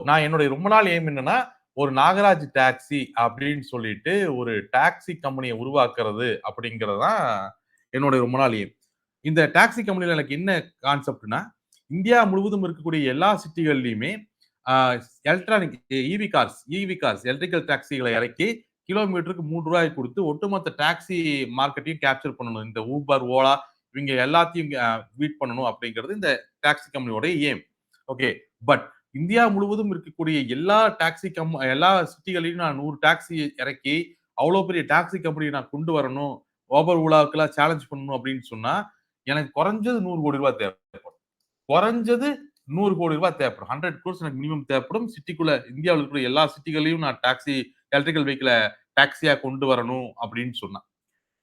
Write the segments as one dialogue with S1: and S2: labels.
S1: நான் என்னுடைய ரொம்ப நாள் எய்ம் என்னன்னா, ஒரு நாகராஜ் டாக்ஸி அப்படின்னு சொல்லிட்டு ஒரு டாக்ஸி கம்பெனியை உருவாக்குறது அப்படிங்கிறது தான் என்னுடைய ரொம்ப நாள் எய்ம். இந்த டாக்ஸி கம்பெனில எனக்கு என்ன கான்செப்ட்னா, இந்தியா முழுவதும் இருக்கக்கூடிய எல்லா சிட்டிகள்லயுமே எலக்ட்ரானிக் இவி கார்ஸ் எலக்ட்ரிக்கல் டாக்ஸிகளை இறக்கி கிலோமீட்டருக்கு ரூ. 3 குடுத்து ஒட்டுமொத்த டாக்ஸி மார்க்கெட்டையும் கேப்சர் பண்ணணும். இந்த ஊபர், ஓலா இவங்க எல்லாத்தையும் பீட் பண்ணணும் அப்படிங்கிறது இந்த டாக்ஸி கம்பெனியோட எய்ம். ஓகே. பட் இந்தியா முழுவதும் இருக்கக்கூடிய எல்லா சிட்டிகளையும் நான் 100 டாக்ஸி இறக்கி அவ்வளவு பெரிய டாக்ஸி கம்பெனியை நான் கொண்டு வரணும். ஓபர், ஓலாவுக்கெல்லாம் சேலஞ்ச் பண்ணணும் அப்படின்னு சொன்னா எனக்கு குறைஞ்சது ரூ. 100 கோடி தேவைப்படும். குறைஞ்சது ரூ. 100 கோடி தேவைப்படும். 100 crores எனக்கு மினிமம் தேவைப்படும். சிட்டிக்குள்ள இந்தியாவில் இருக்கிற எல்லா சிட்டிகளையும் நான் டாக்ஸி எலக்ட்ரிக்கல் வெஹிக்கிள டாக்ஸியா கொண்டு வரணும் அப்படின்னு சொன்னா.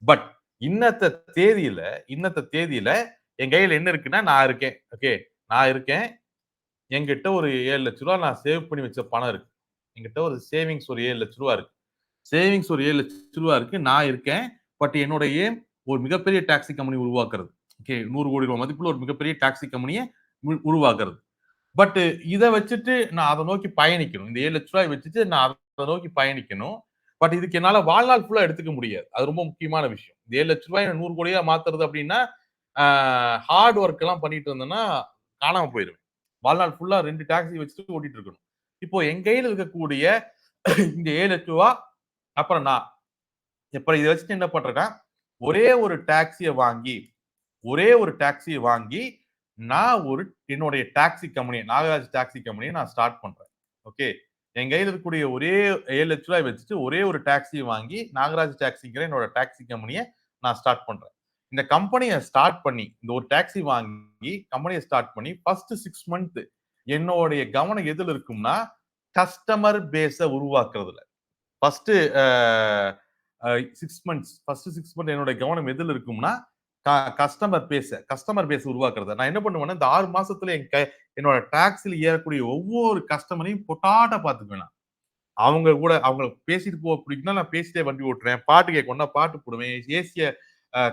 S1: பட் இன்னத்த தேதியில இன்னத்த தேதியில என் கையில என்ன இருக்குன்னா நான் இருக்கேன். ஓகே. நான் இருக்கேன். என்கிட்ட ஒரு ரூ. 7,00,000 நான் சேவ் பண்ணி வச்ச பணம் இருக்கு. என்கிட்ட ஒரு சேவிங்ஸ் ஒரு ரூ. 7,00,000 இருக்கு. சேவிங்ஸ் ஒரு ரூ. 7,00,000 இருக்கு. நான் இருக்கேன். பட் என்னோட எய்ம் ஒரு மிகப்பெரிய டாக்ஸி கம்பெனி உருவாக்குறது. ஓகே. ரூ. 100 கோடி மதிப்புள்ள ஒரு மிகப்பெரிய டாக்ஸி கம்பெனிய உருவாக்குறது. பட் இத வச்சுட்டு நான் அத நோக்கி பயணிக்கணும். இந்த ரூ. 7,00,000 வச்சுட்டு நான் அத நோக்கி பயணிக்கணும். பட் இதுக்கு என்னால வாழ்நாள் ஃபுல்லா எடுத்துக்க முடியாது. அது ரொம்ப முக்கியமான விஷயம். இந்த ரூ. 7,00,000 100 கோடியா மாத்துறது அப்படின்னா, ஹார்ட் ஒர்க் எல்லாம் பண்ணிட்டு இருந்தேன்னா காணாம போயிருவேன். வாழ்நாள் ஃபுல்லா 2 டாக்ஸி வச்சுட்டு ஓட்டிட்டு இருக்கணும். இப்போ என் கையில இருக்கக்கூடிய இந்த ரூ. 7,00,000 அப்புறம் நான் இப்ப இத வச்சுட்டு என்ன பண்றேன்னா, ஒரே ஒரு டாக்ஸிய வாங்கி ஒரே ஒரு டாக்ஸிய வாங்கி நான் என்னுடைய டாக்ஸி கம்பெனி நாகராஜ் டாக்ஸி கம்பெனியை நான் ஸ்டார்ட் பண்றேன். ஓகே. என் கையில இருக்கக்கூடிய ஒரே ரூ. 7,00,000 வச்சுட்டு ஒரே ஒரு டாக்ஸியை வாங்கி நாகராஜ் டாக்ஸிங்கிற என்னோட டாக்ஸி கம்பெனியை நான் ஸ்டார்ட் பண்றேன். இந்த கம்பெனியை ஸ்டார்ட் பண்ணி இந்த ஒரு டாக்ஸி வாங்கி கம்பெனியை ஸ்டார்ட் பண்ணி ஃபர்ஸ்ட் 6 மந்த் என்னுடைய கவனம் எதுல இருக்கும்னா கஸ்டமர் பேஸ உருவாக்குறதுல. ஃபர்ஸ்ட் 6 மந்த் என்னோட கவனம் எதுல இருக்கும்னா கஸ்டமர் பேஸ் உருவாக்குறது. நான் என்ன பண்ணுவேன்னா இந்த 6 மாசத்துல என்னோட டாக்ஸில ஏறக்கூடிய ஒவ்வொரு கஸ்டமரையும் பொட்டாட்டா பாத்துக்குவேன் நான். அவங்க பேசிட்டு போக பிடிக்கும்னா நான் பேசிட்டே வண்டி ஓட்டுறேன். பாட்டு கேட்கணும்னா பாட்டு போடுவேன். ஏசிய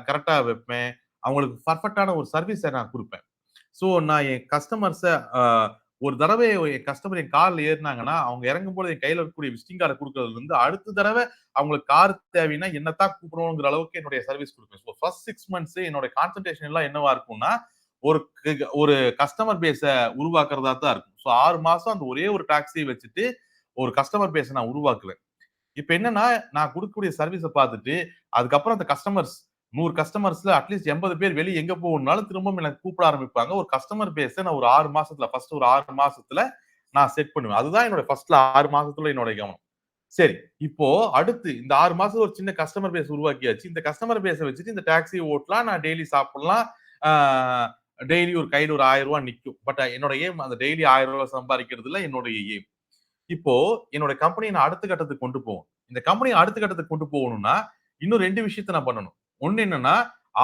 S1: கரெக்டா வைப்பேன். அவங்களுக்கு பர்ஃபெக்டான ஒரு சர்வீஸை நான் கொடுப்பேன். ஸோ நான் என் கஸ்டமர்ஸை ஒரு தடவை என் கஸ்டமர் என் கார்ல ஏறினாங்கன்னா அவங்க இறங்கும்போது என் கையில இருக்கக்கூடிய விசிட்டிங் கார்டை கொடுக்கறதுல இருந்து அடுத்த தடவை அவங்களுக்கு கார் தேவைன்னா என்னத்தான் கூப்பிடணுங்கிற அளவுக்கு என்னுடைய சர்வீஸ் கொடுப்பேன். ஸோ ஃபர்ஸ்ட் 6 மந்த்ஸ் என்னோட கான்சன்ட்ரேஷன் எல்லாம் என்னவா இருக்கும்னா ஒரு ஒரு கஸ்டமர் பேஸ உருவாக்குறதா தான் இருக்கும். ஸோ 6 மாசம் அந்த ஒரே ஒரு டாக்ஸியை வச்சுட்டு ஒரு கஸ்டமர் பேஸை நான் உருவாக்குவேன். இப்ப என்னன்னா நான் கொடுக்கக்கூடிய சர்வீஸை பார்த்துட்டு அதுக்கப்புறம் அந்த கஸ்டமர்ஸ் 100 கஸ்டமர்ஸ்ல அட்லீஸ்ட் 80 பேர் வெளியே எங்க போகணும்னாலும் திரும்பவும் எனக்கு கூப்பிட ஆரம்பிப்பாங்க. ஒரு கஸ்டமர் பேஸ நான் ஒரு 6 மாசத்துல ஃபர்ஸ்ட் ஒரு 6 மாசத்துல நான் செட் பண்ணுவேன். அதுதான் என்னோட ஃபர்ஸ்ட்ல 6 மாசத்துல என்னோட கவனம். சரி. இப்போ அடுத்து இந்த 6 மாசத்துல ஒரு சின்ன கஸ்டமர் பேஸ் உருவாக்கியாச்சு. இந்த கஸ்டமர் பேஸ வச்சுட்டு இந்த டாக்ஸி ஓட்டலாம். நான் டெய்லி சாப்பிடலாம். டெய்லி ஒரு கையில ஒரு ரூ. 1,000 நிக்கும். பட் என்னோட எய்ம் அந்த டெய்லி ரூ. 1,000 சம்பாதிக்கிறதுல என்னுடைய எய்ம். இப்போ என்னோட கம்பெனியை நான் அடுத்த கட்டத்துக்கு கொண்டு போவோம். இந்த கம்பெனியை அடுத்த கட்டத்துக்கு கொண்டு போகணும்னா இன்னும் 2 விஷயத்த நான் பண்ணணும். ஒண்ணு என்னன்னா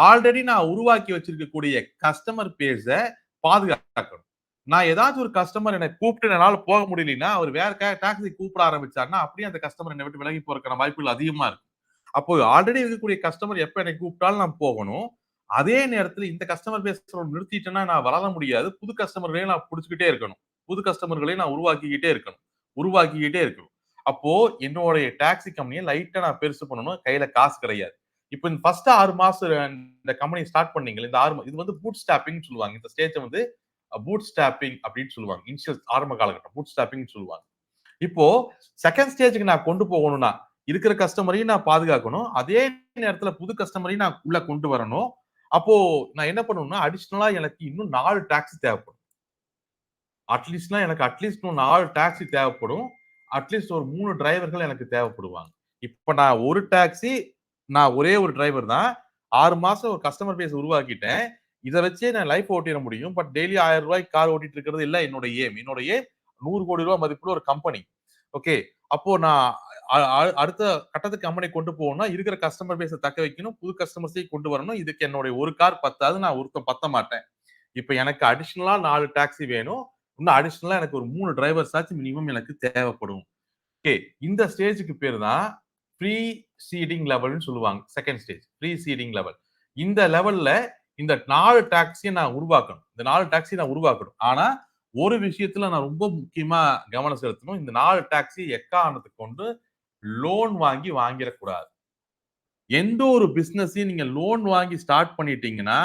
S1: ஆல்ரெடி நான் உருவாக்கி வச்சிருக்கக்கூடிய கஸ்டமர் பேஸ பாதுகாக்கணும். நான் ஏதாச்சும் ஒரு கஸ்டமர் என்னை கூப்பிட்டு என்னால போக முடியலன்னா அவர் வேற டாக்ஸி கூப்பிட ஆரம்பிச்சாருன்னா அப்படியே அந்த கஸ்டமர் என்னை விட்டு விலகி போறதுக்கான வாய்ப்புகள் அதிகமா இருக்கு. அப்போ ஆல்ரெடி இருக்கக்கூடிய கஸ்டமர் எப்ப என்னை கூப்பிட்டாலும் நான் போகணும். அதே நேரத்துல இந்த கஸ்டமர் பேஸ் நிறுத்திட்டேன்னா நான் வளர முடியாது. புது கஸ்டமர்களையும் நான் புடிச்சுக்கிட்டே இருக்கணும். புது கஸ்டமர்களையும் நான் உருவாக்கிக்கிட்டே இருக்கணும். அப்போ என்னோட டாக்ஸி கம்பெனியை லைட்டா நான் பெருசு பண்ணணும். கையில காசு கிடையாது. இப்போ இந்த ஃபர்ஸ்ட் 6 மாசம் இந்த கம்பெனி ஸ்டார்ட் பண்ணீங்க. இந்த 6 இது வந்து பூட் ஸ்டாப்பிங் சொல்லுவாங்க. இந்த ஸ்டேஜ் வந்து பூட் ஸ்டாப்பிங் அப்படின்னு சொல்லுவாங்க. இனிஷியல் ஆரம்ப காலகட்டம் பூட் ஸ்டாப்பிங் சொல்லுவாங்க. இப்போ செகண்ட் ஸ்டேஜ்க்கு நான் கொண்டு போகணும்னா இருக்கிற கஸ்டமரையும் நான் பாதுகாக்கணும். அதே நேரத்துல புது கஸ்டமரையும் நான் உள்ள கொண்டு வரணும். அப்போ நான் என்ன பண்ணணும்னா அடிஷனலா எனக்கு இன்னும் 4 டாக்ஸி தேவைப்படும். அட்லீஸ்ட் இன்னும் 4 டாக்ஸி தேவைப்படும். அட்லீஸ்ட் ஒரு 3 டிரைவர்கள் எனக்கு தேவைப்படுவாங்க. இப்ப நான் ஒரு டாக்ஸி நான் ஒரே ஒரு டிரைவர் தான். 6 மாசம் ஒரு கஸ்டமர் பேஸ் உருவாக்கிட்டேன். இத வச்சே நான் லைஃப் ஓட்டிட முடியும். பட் டெய்லி ரூ. 1,000 கார் ஓட்டிட்டு இருக்கிறது இல்ல என்னோட எய்ம். என்னோட எய்ம் ரூ. 100 கோடி மதிப்புள்ள ஒரு கம்பெனி. ஓகே. அப்போ நான் அடுத்த கட்டத்துக்கு கம்பெனி கொண்டு போகணும்னா இருக்கிற கஸ்டமர் பேஸ தக்க வைக்கணும். புது கஸ்டமர்ஸையும் கொண்டு வரணும். இதுக்கு என்னுடைய ஒரு கார் பத்தாது. நான் ஒருத்தன் பத்த மாட்டேன். இப்ப எனக்கு அடிஷனலா 4 டாக்ஸி வேணும். இன்னும் அடிஷனலா எனக்கு ஒரு 3 டிரைவர்ஸ் ஆச்சு மினிமம் எனக்கு தேவைப்படும். ஓகே. இந்த ஸ்டேஜ்க்கு பேரு தான் ப்ரீ சீடிங் லெவல்னு சொல்லுவாங்க. Second stage pre seeding level. இந்த லெவல்ல இந்த 4 டாக்ஸியை நான் உருவாக்கணும். இந்த 4 டாக்ஸி நான் உருவாக்கணும். ஆனா ஒரு விஷயத்துல நான் ரொம்ப முக்கியமா கவனம் செலுத்தணும். இந்த 4 டாக்ஸி எக்காரணத்துக்கு கொண்டு லோன் வாங்கி வாங்கிறக்கூடாது. எந்த ஒரு பிசினஸையும் நீங்க லோன் வாங்கி ஸ்டார்ட் பண்ணிட்டீங்கன்னா,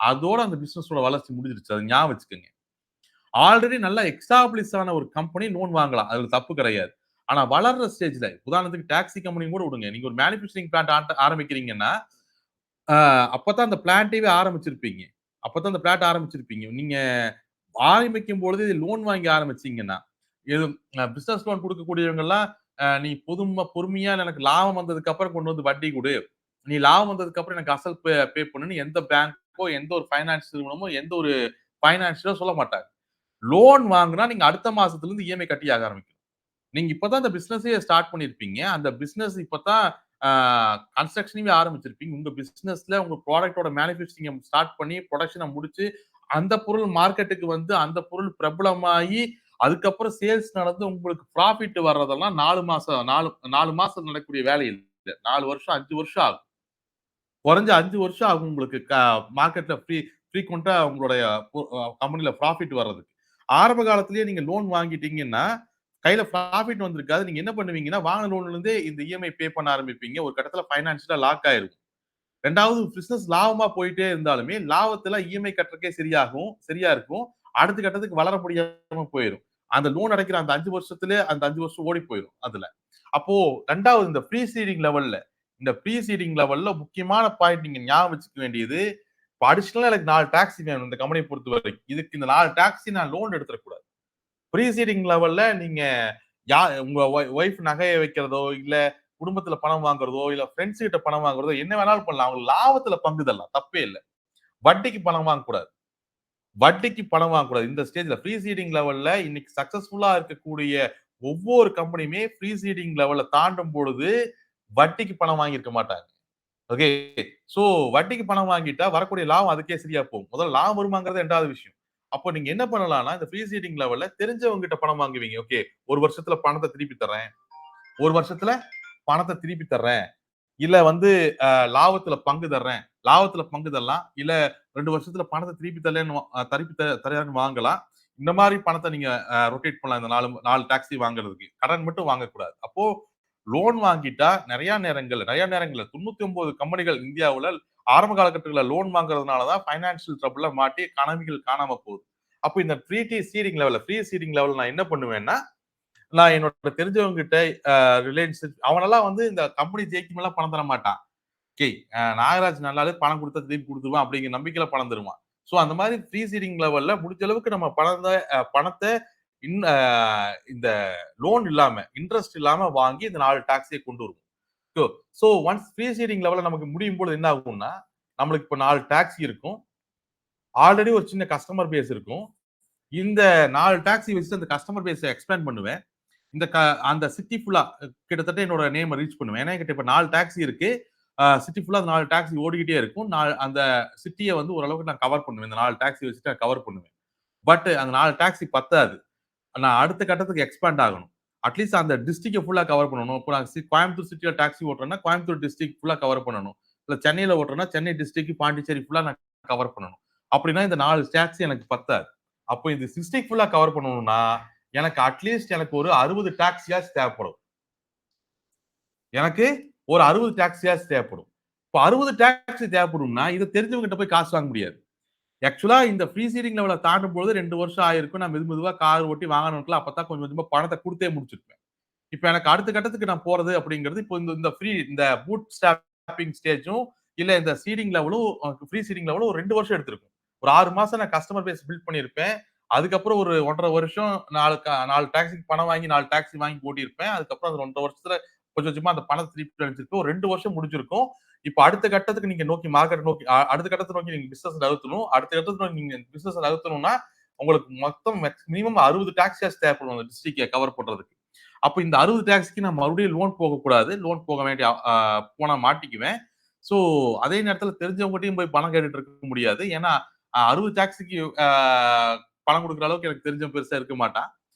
S1: அதோட அந்த பிசினஸோட வளர்ச்சி முடிஞ்சிருச்சு. அத ஞாபகம் வச்சுக்கங்க. ஆல்ரெடி நல்லா எஸ்டாப்ளிஷ் ஆன ஒரு கம்பெனி லோன் வாங்கலாம். அதுல தப்பு கிடையாது. ஆனா வளர்ற ஸ்டேஜ்ல உதாரணத்துக்கு டாக்ஸி கம்பெனி கூட விடுங்க. நீங்க ஒரு மேனுஃபேக்சரிங் பிளான்ட் ஆரம்பிக்கிறீங்கன்னா, அ அப்பதான் அந்த பிளான்ட்டவே ஆரம்பிச்சிருப்பீங்க. அப்பதான் அந்த பிளான்ட் ஆரம்பிச்சிருப்பீங்க. நீங்க ஆரம்பிக்கும் பொழுது லோன் வாங்கி ஆரம்பிச்சீங்கன்னா, இது பிசினஸ் லோன் குடுக்கக்கூடியவங்கலாம், நீ பொறுமையா எனக்கு லாபம் வந்ததுக்கு அப்புறம் கொண்டு வந்து வட்டி குடு. நீ லாபம் வந்ததுக்கு அப்புறம் எனக்கு அசல் பே பண்ணுன்னு எந்த பேங்கோ, எந்த ஒரு ஃபைனான்ஸ் நிறுவனமோ, எந்த ஒரு ஃபைனான்சியரோ சொல்ல மாட்டாங்க. லோன் வாங்குனா நீங்க அடுத்த மாசத்துல இருந்து இஎம்ஐ கட்டியாக ஆரம்பிக்கணும். நீங்க இப்பதான் அந்த பிசினஸே ஸ்டார்ட் பண்ணியிருப்பீங்க. அந்த பிசினஸ் இப்பதான் ஆ கன்ஸ்ட்ரக்ஷனவே ஆரம்பிச்சிருப்பீங்க. உங்க பிசினஸ்ல உங்க ப்ராடக்ட்டோட மேனுஃபேக்சரிங்க ஸ்டார்ட் பண்ணி, புரொடக்ஷன முடிச்சு, அந்த பொருள் மார்க்கெட்டுக்கு வந்து, அந்த பொருள் பிரபலமாயி, அதுக்கப்புறம் சேல்ஸ் நடந்து உங்களுக்கு ப்ராஃபிட் வர்றதெல்லாம் 4 மாசம் நடக்கக்கூடிய வேலை இல்ல. 4 வருஷம், 5 வருஷம் ஆகும். குறைஞ்ச 5 வருஷம் ஆகும் உங்களுக்கு மார்க்கெட்ல ஃப்ரீக்வென்ட்டா உங்களுடைய கம்பெனில ப்ராஃபிட் வர்றதுக்கு. ஆரம்ப காலத்திலேயே நீங்க லோன் வாங்கிட்டீங்கன்னா, கையில ப்ராஃபிட் வந்திருக்காது. நீங்க என்ன பண்ணுவீங்கன்னா, வாங்குன லோன்ல இருந்தே இந்த இஎம்ஐ பே பண்ண ஆரம்பிப்பீங்க. ஒரு கட்டத்தில ஃபைனான்ஷியலா லாக் ஆயிருக்கும். 2வது பிசினஸ் லாபமா போயிட்டே இருந்தாலுமே, லாபத்துல இஎம்ஐ கட்டுறதுக்கே சரியா இருக்கும். அடுத்த கட்டத்துக்கு வளர முடியாம போயிரும். அந்த லோன் அடைக்கிற அந்த 5 வருஷத்திலே அந்த 5 வருஷம் ஓடி போயிரும் அதுல. அப்போ 2வது இந்த ப்ரீ சீடிங் லெவல்ல முக்கியமான பாயிண்ட் நீங்க ஞாபகம் வச்சுக்க வேண்டியது, இப்ப அடிஷனலா எனக்கு 4 டாக்ஸி வேணும் இந்த கம்பெனிய பொறுத்தவரைக்கும். இதுக்கு இந்த 4 டாக்ஸி நான் லோன் எடுத்துறக்கூடாது. ப்ரீசீடிங் லெவல்ல நீங்க உங்க ஒய்ஃப் நகைய வைக்கிறதோ, இல்ல குடும்பத்துல பணம் வாங்குறதோ, இல்ல ஃபிரெண்ட்ஸ் கிட்ட பணம் வாங்குறதோ, என்ன வேணாலும் பண்ணலாம். அவங்க லாபத்துல பங்கு தரலாம். தப்பே இல்ல. வட்டிக்கு பணம் வாங்கக்கூடாது. வட்டிக்கு பணம் வாங்கக்கூடாது. இந்த ஸ்டேஜ்ல ப்ரீசீடிங் லெவல்ல இன்னைக்கு சக்சஸ்ஃபுல்லா இருக்கக்கூடிய ஒவ்வொரு கம்பெனியுமே ப்ரீசீடிங் லெவல்ல தாண்டும் பொழுது, வட்டிக்கு பணம் வாங்கியிருக்க மாட்டாங்க. ஓகே. சோ வட்டிக்கு பணம் வாங்கிட்டா வரக்கூடிய லாபம் அதுக்கே சரியா போகும். முதல்ல லாபம் வருமாங்கிறது 2வது விஷயம். அப்போ நீங்க என்ன பண்ணலாம்னா, இந்த ப்ரீசீடிங் லெவல்ல தெரிஞ்சவங்க கிட்ட பணம் வாங்குவீங்க. ஓகே. 1 வருஷத்துல பணத்த திருப்பி தர்றேன். 1 வருஷத்துல பணத்த திருப்பி தர்றேன். இல்ல வந்து லாபத்துல பங்கு தர்றேன். லாபத்துல பங்கு தரலாம். இல்ல 2 வருஷத்துல பணத்த திருப்பி தரலன்னு திருப்பி தரேன்னு வாங்கலாம். இந்த மாரி பணத்த நீங்க ரொட்டேட் பண்ணலாம். இந்த 4 டாக்ஸி வாங்குறதுக்கு. கடன் மட்டும் வாங்கக்கூடாது. அப்போ லோன் வாங்கிட்டா நெறைய நேரங்கள்ல 99 கம்பெனிகள் இந்தியாவுல ஆரம்ப காலகட்டத்துல லோன் வாங்குறதுனால தான் பைனான்சியல் ட்ரபிள்ல மாட்டி எக்கானமிகள் காணாம போகுது. அப்ப இந்த ஃப்ரீ சீடிங் லெவல்ல நான் என்ன பண்ணுவேன்னா, நான் என்னோட தெரிஞ்சவங்க கிட்ட ரிலையன்ஸ் அவனெல்லாம் வந்து இந்த கம்பெனி ஜெயிக்கும்லாம் பணம் தர மாட்டான். ஓகே. நாகராஜ் நல்லாலே பணம் குடுத்தா திருப்பி குடுத்துருவான் அப்படிங்கிற நம்பிக்கையில பணம் தருவான். சோ அந்த மாரி சீடிங் லெவல்ல முடிஞ்ச அளவுக்கு நம்ம பணத்த இன் அ இந்த லோன் இல்லாம, இன்ட்ரஸ்ட் இல்லாம வாங்கி இந்த 4 டாக்ஸிய கொண்டு வருவோம். சோ சோ ஒன்ஸ் சீடிங் லெவல்ல நமக்கு முடியும் பொழுது என்ன ஆகும்னா, நம்மளுக்கு இப்ப 4 டாக்ஸி இருக்கும். ஆல்ரெடி ஒரு சின்ன கஸ்டமர் பேஸ் இருக்கும். இந்த 4 டாக்ஸி வச்சு அந்த கஸ்டமர் பேஸ எக்ஸ்பேண்ட் பண்ணுவேன். இந்த அந்த சிட்டி ஃபுல்லா கிட்டத்தட்ட என்னோட நேம ரீச் பண்ணுவேன். ஏன்னா என்கிட்ட இப்ப 4 டாக்ஸி இருக்கு. சிட்டி ஃபுல்லா அந்த 4 டாக்ஸி ஓடிக்கிட்டே இருக்கும். அந்த சிட்டிய வந்து ஓரளவுக்கு நான் கவர் பண்ணுவேன். இந்த 4 டாக்ஸி வச்சுட்டு நான் கவர் பண்ணுவேன். பட் அந்த 4 டாக்ஸி பத்தாது. நான் அடுத்த கட்டத்துக்கு எக்ஸ்பேண்ட் ஆகணும். அட்லீஸ்ட் அந்த டிஸ்ட்ரிக்ட்ட ஃபுல்லா கவர் பண்ணணும். இப்ப நான் கோயம்புத்தூர் சிட்டில டாக்ஸி ஓட்டுறேன்னா, கோயம்புத்தூர் டிஸ்ட்ரிக்ட் ஃபுல்லா கவர் பண்ணணும். இல்ல சென்னையில ஓட்டுறேன்னா, சென்னை டிஸ்ட்ரிக்ட், பாண்டிச்சேரி ஃபுல்லா நான் கவர் பண்ணணும். அப்படின்னா இந்த 4 டாக்ஸி எனக்கு பத்தாது. அப்போ இந்த டிஸ்ட்ரிக்ட் ஃபுல்லா கவர் பண்ணணும்னா, எனக்கு அட்லீஸ்ட் எனக்கு ஒரு 60 டாக்ஸியாச்சும் தேவைப்படும். எனக்கு ஒரு 60 டாக்ஸியாச்சும் தேவைப்படும். இப்ப 60 டாக்ஸி தேவைப்படும்னா, இத தெரிஞ்சவங்ககிட்ட போய் காசு வாங்க முடியாது. ஆக்சுவலா இந்த ஃப்ரீ சீடிங் லெவல தாண்டும்போது 2 வருஷம் ஆயிருக்கும். நான் மெதுவா கார் ஓட்டி வாகனம் அப்பதான் கொஞ்சம் கொஞ்சமா பணத்த குடுத்தே முடிச்சிருப்பேன். இப்ப எனக்கு அடுத்த கட்டத்துக்கு நான் போறது அப்படிங்கிறது, இப்போ இந்த பூட் ஸ்டாப்பிங் ஸ்டேஜும், இல்ல இந்த சீடிங் லெவலும் ஃப்ரீ சீடிங் லெவலும் ஒரு 2 வருஷம் எடுத்திருக்கும். ஒரு 6 மாசம் நான் கஸ்டமர் பேஸ் பில்ட் பண்ணியிருப்பேன். அதுக்கப்புறம் ஒரு 1 1/2 வருஷம் 4 டாக்ஸிக்கு பணம் வாங்கி 4 டாக்ஸி வாங்கி ஓட்டியிருப்பேன். அதுக்கப்புறம் அந்த 1 1/2 வருஷத்துல கொஞ்சம் கொஞ்சமா அந்த பணத்த திருப்பி அடைஞ்சிருக்கும். ஒரு 2 வருஷம் முடிஞ்சிருக்கும். இப்ப அடுத்த கட்டத்துக்கு நீங்க நோக்கி மார்க்கெட் நோக்கி அடுத்த கட்டத்த நோக்கி நீங்க பிசினஸ் நகர்த்தணும். அடுத்த கட்டத்துல நீங்க பிசினஸ் நகர்த்தணும்னா, உங்களுக்கு மொத்தம் மினிமம் 60 டாக்ஸியாச்சும் தேவைப்படும் அந்த டிஸ்ட்ரிக்ட கவர் பண்றதுக்கு. அப்ப இந்த 60 டாக்ஸிக்கு நான் மறுபடியும் லோன் போகக்கூடாது. லோன் போக வேண்டிய போனா மாட்டிக்குவேன். சோ அதே நேரத்துல தெரிஞ்சவங்ககிட்டயும் போய் பணம் கேட்டுட்டு இருக்க முடியாது. ஏன்னா 60 டாக்ஸிக்கு பணம் குடுக்குற அளவுக்கு எனக்கு தெரிஞ்சவன் பெருசா இருக்க மாட்டான்.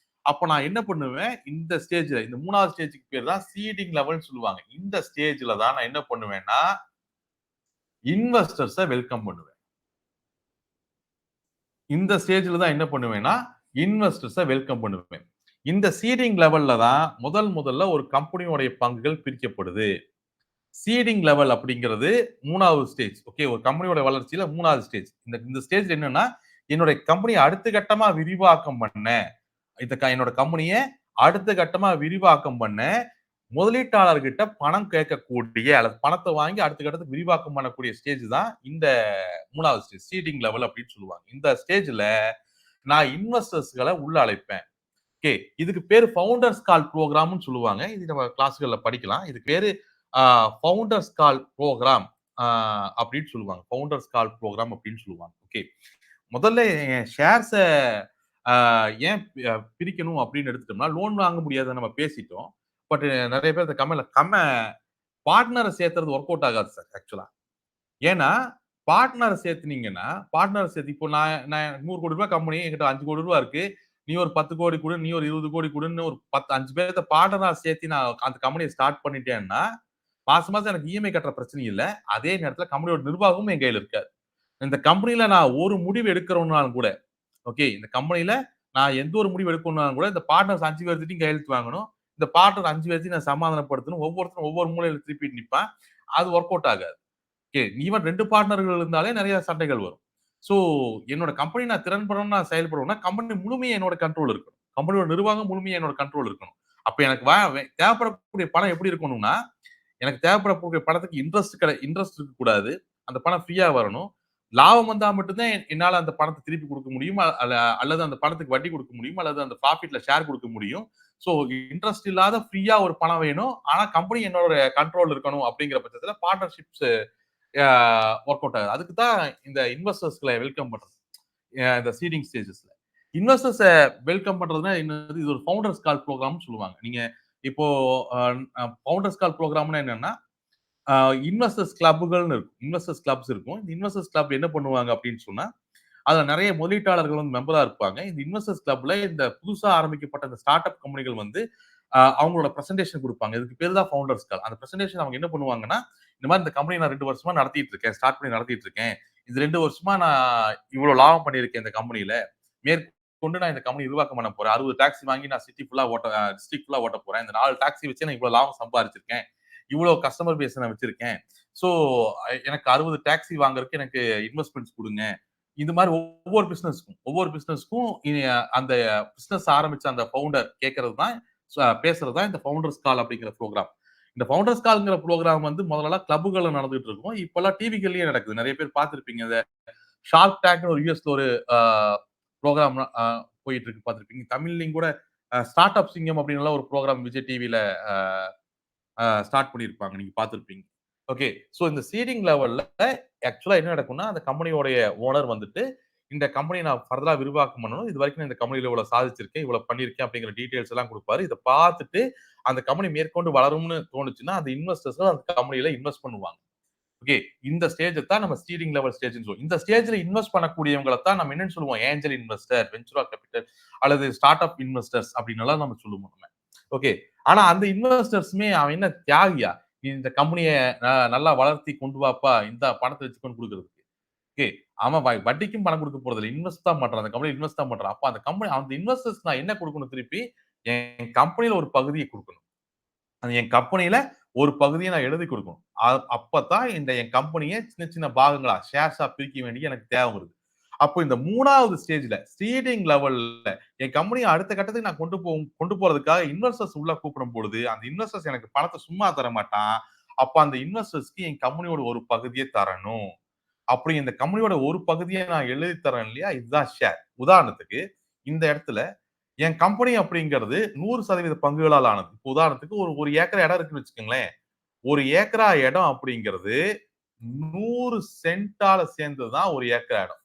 S1: அப்ப நான் என்ன பண்ணுவேன், இந்த ஸ்டேஜ்ல இந்த 3வது ஸ்டேஜ்க்கு பேர் தான் சீடிங் லெவல்ன்னு சொல்லுவாங்க. இந்த ஸ்டேஜ்ல தான் நான் என்ன பண்ணுவேன்னா, இன்வெஸ்டர்ஸ வெல்கம் பண்ணுவேன். இந்த ஸ்டேஜ்ல தான் என்ன பண்ணுவேன்னா, இன்வெஸ்டர்ஸை வெல்கம் பண்ணுவேன். இந்த சீடிங் லெவல்ல தான் முதல்ல ஒரு கம்பெனியோடைய பங்குகள் பிரிக்கப்படுது. சீடிங் லெவல் அப்படிங்கிறது 3வது ஸ்டேஜ். ஓகே. ஒரு கம்பெனியோட வளர்ச்சியில 3வது ஸ்டேஜ். இந்த ஸ்டேஜ்ல என்னன்னா, என்னுடைய கம்பெனிய அடுத்த கட்டமா விரிவாக்கம் பண்ண, என்னோட கம்பெனிய அடுத்த கட்டமா விரிவாக்கம் பண்ண, முதலீட்டாளர்கிட்ட பணம் கேட்கக்கூடிய அல்லது பணத்த வாங்கி அடுத்த கட்டத்துக்கு விரிவாக்கம் பண்ணக்கூடிய ஸ்டேஜ் தான் இந்த 3வது ஸ்டேஜ். சீடிங் லெவல் அப்படின்னு சொல்லுவாங்க. இந்த ஸ்டேஜ்ல நான் இன்வெஸ்டர்ஸ்கள உள்ள அழைப்பேன். ஓகே. இதுக்கு பேரு ஃபவுண்டர்ஸ் கால் புரோகிராம்னு சொல்லுவாங்க. இது நம்ம கிளாஸ்கள்ல படிக்கலாம். இதுக்கு பேரு அ ஃபவுண்டர்ஸ் கால் புரோகிராம் அ அப்படின்னு சொல்லுவாங்க. ஃபவுண்டர்ஸ் கால் புரோகிராம் அப்படின்னு சொல்லுவாங்க. ஓகே. முதல்ல என் ஷேர்ஸ அ ஏன் பிரிக்கணும் அப்படின்னு எடுத்துட்டோம்னா, லோன் வாங்க முடியாதுன்னு நம்ம பேசிட்டோம். பட் நெறைய பேர் இந்த பார்ட்னர சேர்த்துறது ஒர்க் அவுட் ஆகாது சார் ஆக்சுவலா. ஏன்னா, பார்ட்னர சேர்த்துனீங்கன்னா, பார்ட்னர சேர்த்து இப்போ நான் நான் ரூ. 100,00,00,000 கம்பெனி என்கிட்ட ரூ. 5,00,00,000 இருக்கு. நீ ஒரு 10,00,00,000 குடு, நீ ஒரு 20,00,00,000 குடுன்னு ஒரு 5 பேர்த்த பார்ட்னரா சேர்த்து நான் அந்த கம்பெனிய ஸ்டார்ட் பண்ணிட்டேன்னா, மாசம் மாசம் எனக்கு இஎம்ஐ கட்டுற பிரச்சனையும் இல்ல. அதே நேரத்தில கம்பெனியோட நிர்வாகமும் என் கையில இருக்காது. இந்த கம்பெனில நான் ஒரு முடிவு எடுக்கிறோம்னாலும் கூட, ஓகே. இந்த கம்பெனில நான் எந்த ஒரு முடிவு எடுக்கணும்னாலும் கூட, இந்த பார்ட்னர்ஸ் 5 பேர்கிட்டயும் கையெழுத்து வாங்கணும். இந்த பார்ட்னர் 5 பேர்த்தையும் நான் சமாதானப்படுத்தணும். ஒவ்வொருத்தரும் ஒவ்வொரு மூலையில திருப்பிட்டு நிப்பான். அது ஒர்க் அவுட் ஆகாது. ஓகே. ஈவன் 2 பார்ட்னர்கள் இருந்தாலே நெறைய சண்டைகள் வரும். சோ, என்னோட கம்பெனி நான் திறன்பட நான் செயல்படணும்னா, கம்பெனி முழுமையா என்னோட கண்ட்ரோல் இருக்கணும். கம்பெனியோட நிர்வாகம் முழுமையா என்னோட கண்ட்ரோல் இருக்கணும். அப்ப எனக்கு தேவைப்படக்கூடிய பணம் எப்படி இருக்கணும்னா, எனக்கு தேவைப்படக்கூடிய பணத்துக்கு இன்ட்ரெஸ்ட் இருக்கக்கூடாது. அந்த பணம் ஃப்ரீயா வரணும். லாபம் வந்தா மட்டும் தான் என்னால அந்த பணத்த திருப்பி குடுக்க முடியும். அல்லது அந்த பணத்துக்கு வட்டி குடுக்க முடியும். அல்லது அந்த ப்ராஃபிட்ல ஷேர் குடுக்க முடியும். சோ, இன்ட்ரெஸ்ட் இல்லாத ஃப்ரீயா ஒரு பணம் வேணும். ஆனா கம்பெனி என்னோட கண்ட்ரோல் இருக்கணும் அப்படிங்கிற பட்சத்துல பார்ட்னர்ஷிப்ஸ் ஒர்க் அவுட் ஆகுது. அதுக்கு தான் இந்த இன்வெஸ்டர்ஸ்களை வெல்கம் பண்றது. இந்த சீடிங் ஸ்டேஜஸ்ல. இன்வெஸ்டர்ஸ வெல்கம் பண்றதுன்னா என்னது? இது ஒரு ஃபவுண்டர்ஸ் கால் புரோகிராம்னு சொல்லுவாங்க. நீங்க இப்போ ஃபவுண்டர்ஸ் கால் புரோகிராம்னா என்னன்னா, இன்வெஸ்டர்ஸ் கிளப்புகள்னு இருக்கும். இன்வெஸ்டர்ஸ் கிளப்ஸ் இருக்கும். இந்த இன்வெஸ்டர்ஸ் கிளப் என்ன பண்ணுவாங்க அப்படின்னு சொன்னா, அதுல நெறைய முதலீட்டாளர்கள் வந்து மெம்பரா இருப்பாங்க. இந்த இன்வெஸ்டர்ஸ் கிளப்ல இந்த புதுசா ஆரம்பிக்கப்பட்ட இந்த ஸ்டார்ட் அப் கம்பெனிகள் வந்து அவங்களோட பிரசன்டேஷன் குடுப்பாங்க. இதுக்கு பேரு தான் ஃபவுண்டர்ஸ் கால். அந்த பிரசன்டேஷன் அவங்க என்ன பண்ணுவாங்கன்னா, இந்த மாரி இந்த கம்பெனி நான் 2 வருஷமா நடத்திட்டு இருக்கேன். ஸ்டார்ட் பண்ணி நடத்திட்டு இருக்கேன். இது 2 வருஷமா நான் இவ்வளோ லாபம் பண்ணியிருக்கேன் இந்த கம்பெனில. மேற்கொண்டு நான் இந்த கம்பெனி விரிவாக்கம் பண்ண போறேன். 60 டாக்ஸி வாங்கி நான் டிஸ்ட்ரிக்ட் ஃபுல்லா ஓட்ட போறேன். இந்த 4 டாக்ஸி வச்சு நான் இவ்வளோ லாபம் சம்பாரிச்சிருக்கேன். இவ்வளோ கஸ்டமர் பேஸ் நான் வச்சிருக்கேன். ஸோ எனக்கு 60 டாக்ஸி வாங்குறதுக்கு எனக்கு இன்வெஸ்ட்மென்ட்ஸ் குடுங்க. இந்த மாரி ஒவ்வொரு பிசினஸ்க்கும் அந்த பிசினஸ் ஆரம்பிச்ச அந்த ஃபவுண்டர் கேட்கறது தான் பேசுறது தான் இந்த ஃபவுண்டர்ஸ் கால் அப்படிங்கிற ப்ரோகிராம். இந்த ஃபவுண்டர்ஸ் கால்ங்கிற ப்ரோகிராம் வந்து முதல்லலாம் கிளப்புகள்ல நடந்துட்டு இருக்கும். இப்பல்லாம் டிவிகள்லயே நடக்குது. நெறைய பேர் பார்த்திருப்பீங்க. இந்த ஷார்க் டேங்க்னு ஒரு யுஎஸ்ல ஒரு ப்ரோகிராம் போயிட்டு இருக்கு பார்த்திருப்பீங்க. தமிழ்லயும் கூட ஸ்டார்ட் அப் சிங்கம் அப்படின்னுலாம் ஒரு ப்ரோகிராம் விஜய் டிவில அ ஸ்டார்ட் பண்ணியிருப்பாங்க. நீங்க பார்த்திருப்பீங்க. ஓகே. சோ இந்த சீடிங் லெவல்ல ஆக்சுவலா என்ன நடக்கும்னா, அந்த கம்பெனியோடைய ஓனர் வந்துட்டு, இந்த கம்பெனிய நான் ஃபர்தரா விரிவாக்கம் பண்ணணும். இதுவரைக்கும் நான் இந்த கம்பெனில இவ்வளவு சாதிச்சிருக்கேன், இவ்வளவு பண்ணியிருக்கேன் அப்படிங்கிற டீடைல்ஸ் எல்லாம் குடுப்பாரு. இத பார்த்துட்டு அந்த கம்பெனி மேற்கொண்டு வளரும்னு தோணுச்சுன்னா, அந்த இன்வெஸ்டர்ஸ் அந்த கம்பெனில இன்வெஸ்ட் பண்ணுவாங்க. ஓகே. இந்த ஸ்டேஜ தான் நம்ம சீடிங் லெவல் ஸ்டேஜ்ன்னு சொல்லுவோம். இந்த ஸ்டேஜ்ல இன்வெஸ்ட் பண்ணக்கூடியவங்கள தான் நம்ம என்னன்னு சொல்லுவோம்? ஏஞ்சல் இன்வெஸ்டர், வென்ச்சுரா கேபிட்டல் அல்லது ஸ்டார்ட் அப் இன்வெஸ்டர்ஸ் அப்படின்னுலாம் நம்ம சொல்லுவோம் நம்ம. ஓகே. ஆனா அந்த இன்வெஸ்டர்ஸுமே அவன் என்ன தியாகியா? "நீ இந்த கம்பெனிய நல்லா வளர்த்தி கொண்டு வாப்பா, இந்தா பணத்த வச்சுக்கோன்னு" குடுக்குறதுக்கு. ஓகே. அவன் வட்டிக்கும் பணம் குடுக்க போறதில்ல. இன்வெஸ்ட் தான் பண்றான். அந்த கம்பெனில இன்வெஸ்ட் தான் பண்றான். அப்ப அந்த இன்வெஸ்டர்ஸ்க்கு நான் என்ன குடுக்கணும் திருப்பி? என் கம்பெனில ஒரு பகுதிய குடுக்கணும். அது என் கம்பெனில ஒரு பகுதிய நான் எழுதி குடுக்கணும். அப்பத்தான் என் கம்பெனிய சின்ன சின்ன பாகங்களா, ஷேர்ஸா பிரிக்க வேண்டிய எனக்கு தேவை வருது. அப்போ இந்த 3வது ஸ்டேஜ்ல சீடிங் லெவல்ல என் கம்பெனிய அடுத்த கட்டத்துக்கு நான் கொண்டு போறதுக்காக இன்வெஸ்டர்ஸ் உள்ள கூப்பிடும் பொழுது, அந்த இன்வெஸ்டர்ஸ் எனக்கு பணத்த சும்மா தர மாட்டான். அப்ப அந்த இன்வெஸ்டர்ஸ்க்கு என் கம்பெனியோட ஒரு பகுதிய தரணும். அப்படி இந்த கம்பெனியோட ஒரு பகுதிய நான் எழுதி தரேன் இல்லையா? இதுதான் ஷேர். உதாரணத்துக்கு இந்த இடத்துல என் கம்பெனி அப்படிங்கிறது 100% பங்குகளால் ஆனது. இப்போ உதாரணத்துக்கு ஒரு 1 ஏக்கர் இடம் இருக்குன்னு வச்சுக்கோங்களேன். 1 ஏக்கரா இடம் அப்படிங்கிறது 100 சென்ட்டால சேர்ந்தது தான் 1 ஏக்கரா இடம்.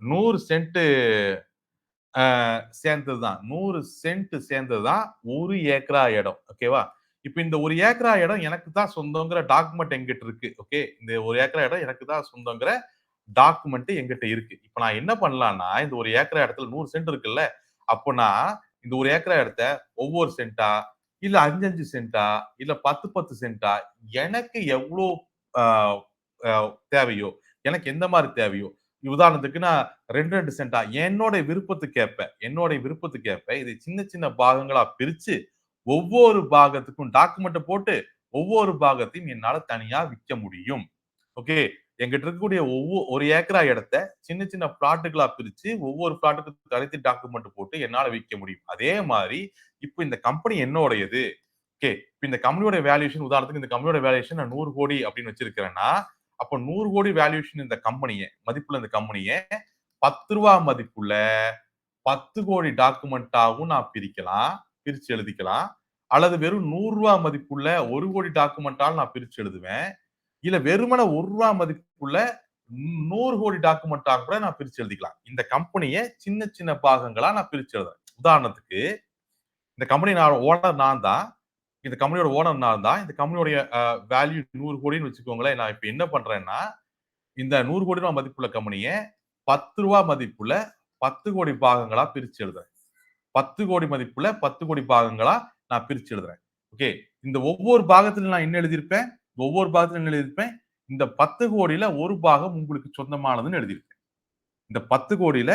S1: 100 சென்ட் சேர்ந்தது தான். 100 சென்ட் சேர்ந்தது தான் 1 ஏக்கரா இடம். ஓகேவா? இப்ப இந்த 1 ஏக்கரா இடம் எனக்கு தான் சொந்தங்கிற டாக்குமெண்ட் என்கிட்ட இருக்கு. ஓகே. இந்த 1 ஏக்கரா இடம் எனக்கு தான் சொந்தங்கிற டாக்குமெண்ட் என்கிட்ட இருக்கு. இப்ப நான் என்ன பண்ணலாம்னா, இந்த 1 ஏக்கரா இடத்துல 100 சென்ட் இருக்குல்ல. அப்போ நான் இந்த 1 ஏக்கரா இடத்த ஒவ்வொரு சென்ட்டா, இல்ல 5, 5 சென்ட்டா, இல்ல 10, 10 சென்ட்டா எனக்கு எவ்ளோ அ அ தேவையோ, எனக்கு எந்த மாரி தேவையோ, உதாரணத்துக்கு நான் 2 சென்டா என்னோட விருப்பத்துக்கேற்ப இதை சின்ன சின்ன பாகங்களா பிரிச்சு ஒவ்வொரு பாகத்துக்கும் டாக்குமெண்ட் போட்டு ஒவ்வொரு பாகத்தையும் என்னால தனியா விற்க முடியும். ஓகே. என்கிட்ட இருக்கக்கூடிய ஒரு ஏக்கரா இடத்த சின்ன சின்ன பிளாட்டுகளா பிரிச்சு ஒவ்வொரு பிளாட்டுக்கு தனித்து டாக்குமெண்ட் போட்டு என்னால விற்க முடியும். அதே மாதிரி இப்போ இந்த கம்பெனி என்னோடையது. ஓகே. இப்ப இந்த கம்பெனியோட வேல்யூஷன் உதாரணத்துக்கு இந்த கம்பெனியோட வேல்யூஷன் நான் 100 கோடி அப்படின்னு வச்சிருக்கிறேன்னா, அப்ப 100 கோடி வேல்யூஷன் இந்த கம்பெனிய மதிப்புள்ள இந்த கம்பெனிய ரூ. 10 மதிப்புள்ள 10 கோடி டாக்குமெண்டாவும் நான் பிரிச்சு எழுதிக்கலாம். அல்லது வெறும் ரூ. 100 மதிப்புள்ள 1 கோடி டாக்குமெண்டாலும் நான் பிரிச்சு எழுதுவேன். இல்ல வெறுமனே ரூ. 1 மதிப்புள்ள 100 கோடி டாக்குமெண்டா கூட நான் பிரிச்சு எழுதிக்கலாம். இந்த கம்பெனிய சின்ன சின்ன பாகங்களா நான் பிரிச்சு எழுதுறேன். உதாரணத்துக்கு இந்த கம்பெனி ஓனர் நான் தான். இந்த கம்பெனியோட ஓனர் நான் தான். இந்த கம்பெனியோட வேல்யூ 100 கோடின்னு வச்சுக்கோங்களேன். நான் இப்ப என்ன பண்றேன்னா, இந்த 100 கோடி ரூபாய் மதிப்புள்ள கம்பெனிய ரூ. 10 மதிப்புள்ள 10 கோடி பாகங்களா பிரிச்சு எழுதுறேன். 10 கோடி மதிப்புள்ள 10 கோடி பாகங்களா நான் பிரிச்சு எழுதுறேன். ஓகே. இந்த ஒவ்வொரு பாகத்திலும் நான் என்ன எழுதியிருப்பேன்? ஒவ்வொரு பாகத்திலும் என்ன எழுதியிருப்பேன்? இந்த 10 கோடியில ஒரு பாகம் உங்களுக்கு சொந்தமானதுன்னு எழுதியிருப்பேன். இந்த 10 கோடியில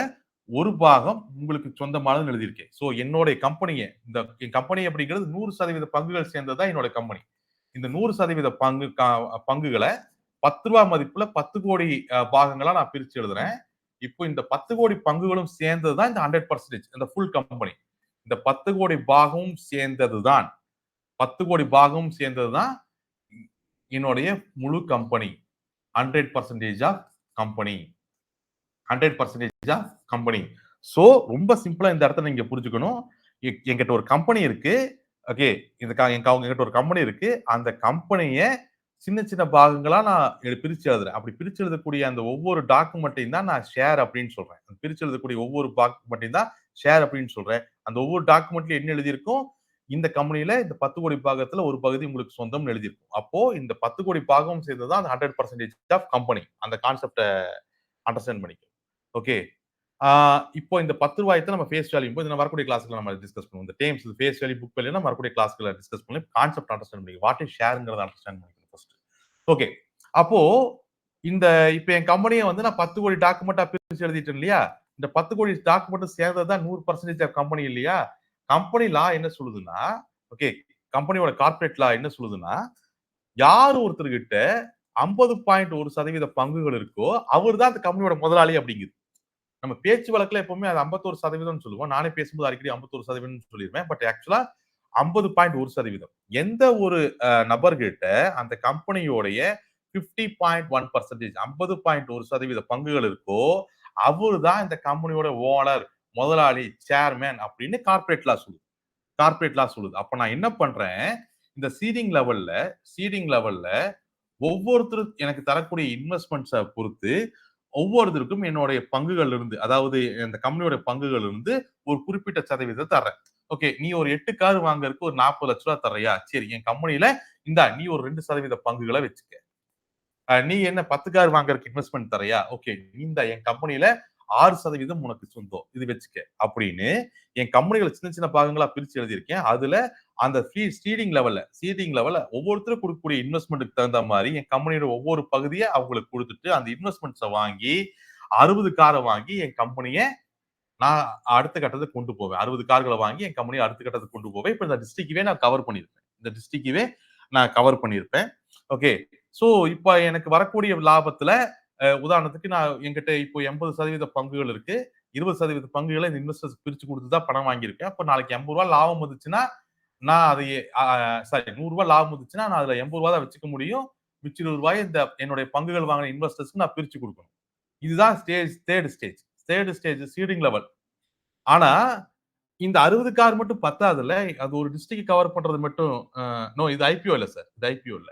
S1: ஒரு பாகம் உங்களுக்கு சொந்தமானதுன்னு எழுதியிருக்கேன். சோ என்னுடைய கம்பெனிய இந்த கம்பெனி அப்படிங்கிறது 100% பங்குகள் சேர்ந்தது தான் என்னோட கம்பெனி. இந்த 100% பங்குகளை ரூ. 10 மதிப்புல 10 கோடி பாகங்களா நான் பிரிச்சு எழுதுறேன். இப்போ இந்த 10 கோடி பங்குகளும் சேர்ந்தது தான் இந்த 100% இந்த ஃபுல் கம்பெனி. இந்த 10 கோடி பாகமும் சேர்ந்தது தான் 10 கோடி பாகமும் சேர்ந்தது தான் என்னுடைய முழு company. 100% of company. 100% of company. So ரொம்ப சிம்பிளா இந்த இடத்துல நீங்க புரிஞ்சுக்கணும். என்கிட்ட ஒரு கம்பெனி இருக்கு. ஓகே. என்கிட்ட ஒரு கம்பெனி இருக்கு. அந்த கம்பெனிய சின்ன சின்ன பாகங்களா நான் பிரிச்சு எழுதுறேன். அப்படி பிரிச்சு எழுதக்கூடிய அந்த ஒவ்வொரு டாக்குமெண்ட்டையும் தான் நான் ஷேர் அப்படின்னு சொல்றேன். பிரிச்சு எழுதக்கூடிய ஒவ்வொரு டாக்குமெண்ட்டையும் தான் ஷேர் அப்படின்னு சொல்றேன். அந்த ஒவ்வொரு டாக்குமெண்ட்லயும் என்ன எழுதியிருக்கும்? இந்த கம்பெனில இந்த 10 கோடி பாகத்துல ஒரு பகுதி உங்களுக்கு சொந்தம்னு எழுதியிருக்கும். அப்போ இந்த 10 கோடி பாகம் சேர்ந்தது தான் அந்த 100% ஆஃப் கம்பெனி. அந்த கான்செப்ட அண்டர்ஸ்டாண்ட் பண்ணிக்க. ஓகே. இப்போ இந்த ரூ. 10 நம்ம ஃபேஸ் வேல்யூ போது வரக்கூடிய கிளாஸ்ல நம்ம டிஸ்கஸ் பண்ணுவோம். இந்த terms face value, book value நம்ம வரக்கூடிய கிளாஸ்ல டிஸ்கஸ் பண்ணி கான்செப்ட் அண்டர்ஸ்டாண்ட் பண்ணிக்க. வாட் இஸ் ஷேர்ங்கிறத அண்டர்ஸ்டாண்ட் பண்ணிக்கணும் ஃபர்ஸ்ட். ஓகே. அப்போ இந்த இப்ப என் கம்பெனிய வந்து நான் 10 கோடி டாக்குமெண்டா பிரிச்சு எழுதிட்டேன் இல்லையா? இந்த 10 கோடி டாக்குமெண்ட் சேர்ந்தது தான் 100% ஆஃப் கம்பெனி இல்லையா? கம்பெனி லா என்ன சொல்லுதுன்னா, ஓகே, கம்பெனியோட கார்ப்பரேட் லா என்ன சொல்லுதுன்னா, யார் ஒருத்தர்கிட்ட 50.1% பங்குகள் இருக்கோ, அவர் தான் அந்த கம்பெனியோட முதலாளி அப்படிங்குது. நம்ம பேச்சு வழக்குல எப்பவுமே அது 51% சொல்லுவோம். நானே பேசும்போது அடிக்கடி 51% சொல்லிருவேன். பட் ஆக்சுவலா 50.1%. எந்த ஒரு நபர்கிட்ட அந்த கம்பெனியோடைய 50.1% 50.1% பங்குகள் இருக்கோ, அவரு தான் இந்த கம்பெனியோட ஓனர், முதலாளி, சேர்மேன் அப்படின்னு கார்ப்பரேட் லா சொல்லுது. அப்ப நான் என்ன பண்றேன், இந்த சீடிங் லெவல்ல ஒவ்வொருத்தரும் எனக்கு தரக்கூடிய இன்வெஸ்ட்மெண்ட்ஸ பொறுத்து ஒவ்வொருத்தருக்கும் என்னுடைய பங்குகள் இருந்து அதாவது இந்த கம்பெனியோட பங்குகள் இருந்து ஒரு குறிப்பிட்ட சதவீதத்தை தர்றேன். ஓகே. நீ ஒரு 8 கார் வாங்குறதுக்கு ஒரு 40 லட்சம் ரூபாய் தர்றியா? சரி. என் கம்பெனில இந்தா நீ ஒரு 2% பங்குகளை வச்சுக்க. நீ என்ன 10 கார் வாங்குறதுக்கு இன்வெஸ்ட்மெண்ட் தர்றியா? ஓகே. நீ இந்தா என் கம்பெனில 6% உனக்கு சொந்தம். இது வச்சுக்க. அப்படின்னு என் கம்பெனிகளை சின்ன சின்ன பாகங்களா பிரிச்சு எழுதியிருக்கேன். அதுல அந்த சீடிங் லெவல்ல ஒவ்வொருத்தரும் கொடுக்கக்கூடிய இன்வெஸ்ட்மெண்ட்டுக்கு தகுந்த மாதிரி என் கம்பெனியோட ஒவ்வொரு பகுதியை அவங்களுக்கு கொடுத்துட்டு அந்த இன்வெஸ்ட்மெண்ட்ஸை வாங்கி 60 காரை வாங்கி என் கம்பெனியை நான் அடுத்த கட்டத்துக்கு கொண்டு போவேன். 60 கார்களை வாங்கி என் கம்பெனியை அடுத்த கட்டத்துக்கு கொண்டு போவேன். இப்ப இந்த டிஸ்ட்ரிக்டவே நான் கவர் பண்ணியிருப்பேன். ஓகே. சோ இப்ப எனக்கு வரக்கூடிய லாபத்துல உதாரணத்துக்கு நான் என்கிட்ட இப்போ 80% பங்குகள் இருக்கு. 20% பங்குகளை இந்த இன்வெஸ்டர்ஸ் பிரிச்சு கொடுத்து தான் பணம் வாங்கியிருக்கேன். அப்ப நாளைக்கு ரூ. 80 லாபம் வந்துச்சுன்னா, நான் அதையே சாரி ரூ. 100 லாபம் வந்துச்சுன்னா, நான் அதுல ரூ. 80 தான் வச்சுக்க முடியும். மிச்சம் ரூ. 20 இந்த என்னுடைய பங்குகள் வாங்கின இன்வெஸ்டர்ஸ்க்கு நான் பிரிச்சு கொடுக்கணும். இதுதான் தேர்ட் ஸ்டேஜ் சீடிங் லெவல். ஆனா இந்த 60 கார் மட்டும் பத்தாதுல்ல. அது ஒரு டிஸ்ட்ரிக்ட் கவர் பண்றது மட்டும் நோ இது ஐபிஓ இல்ல சார். இது ஐபிஓ இல்ல.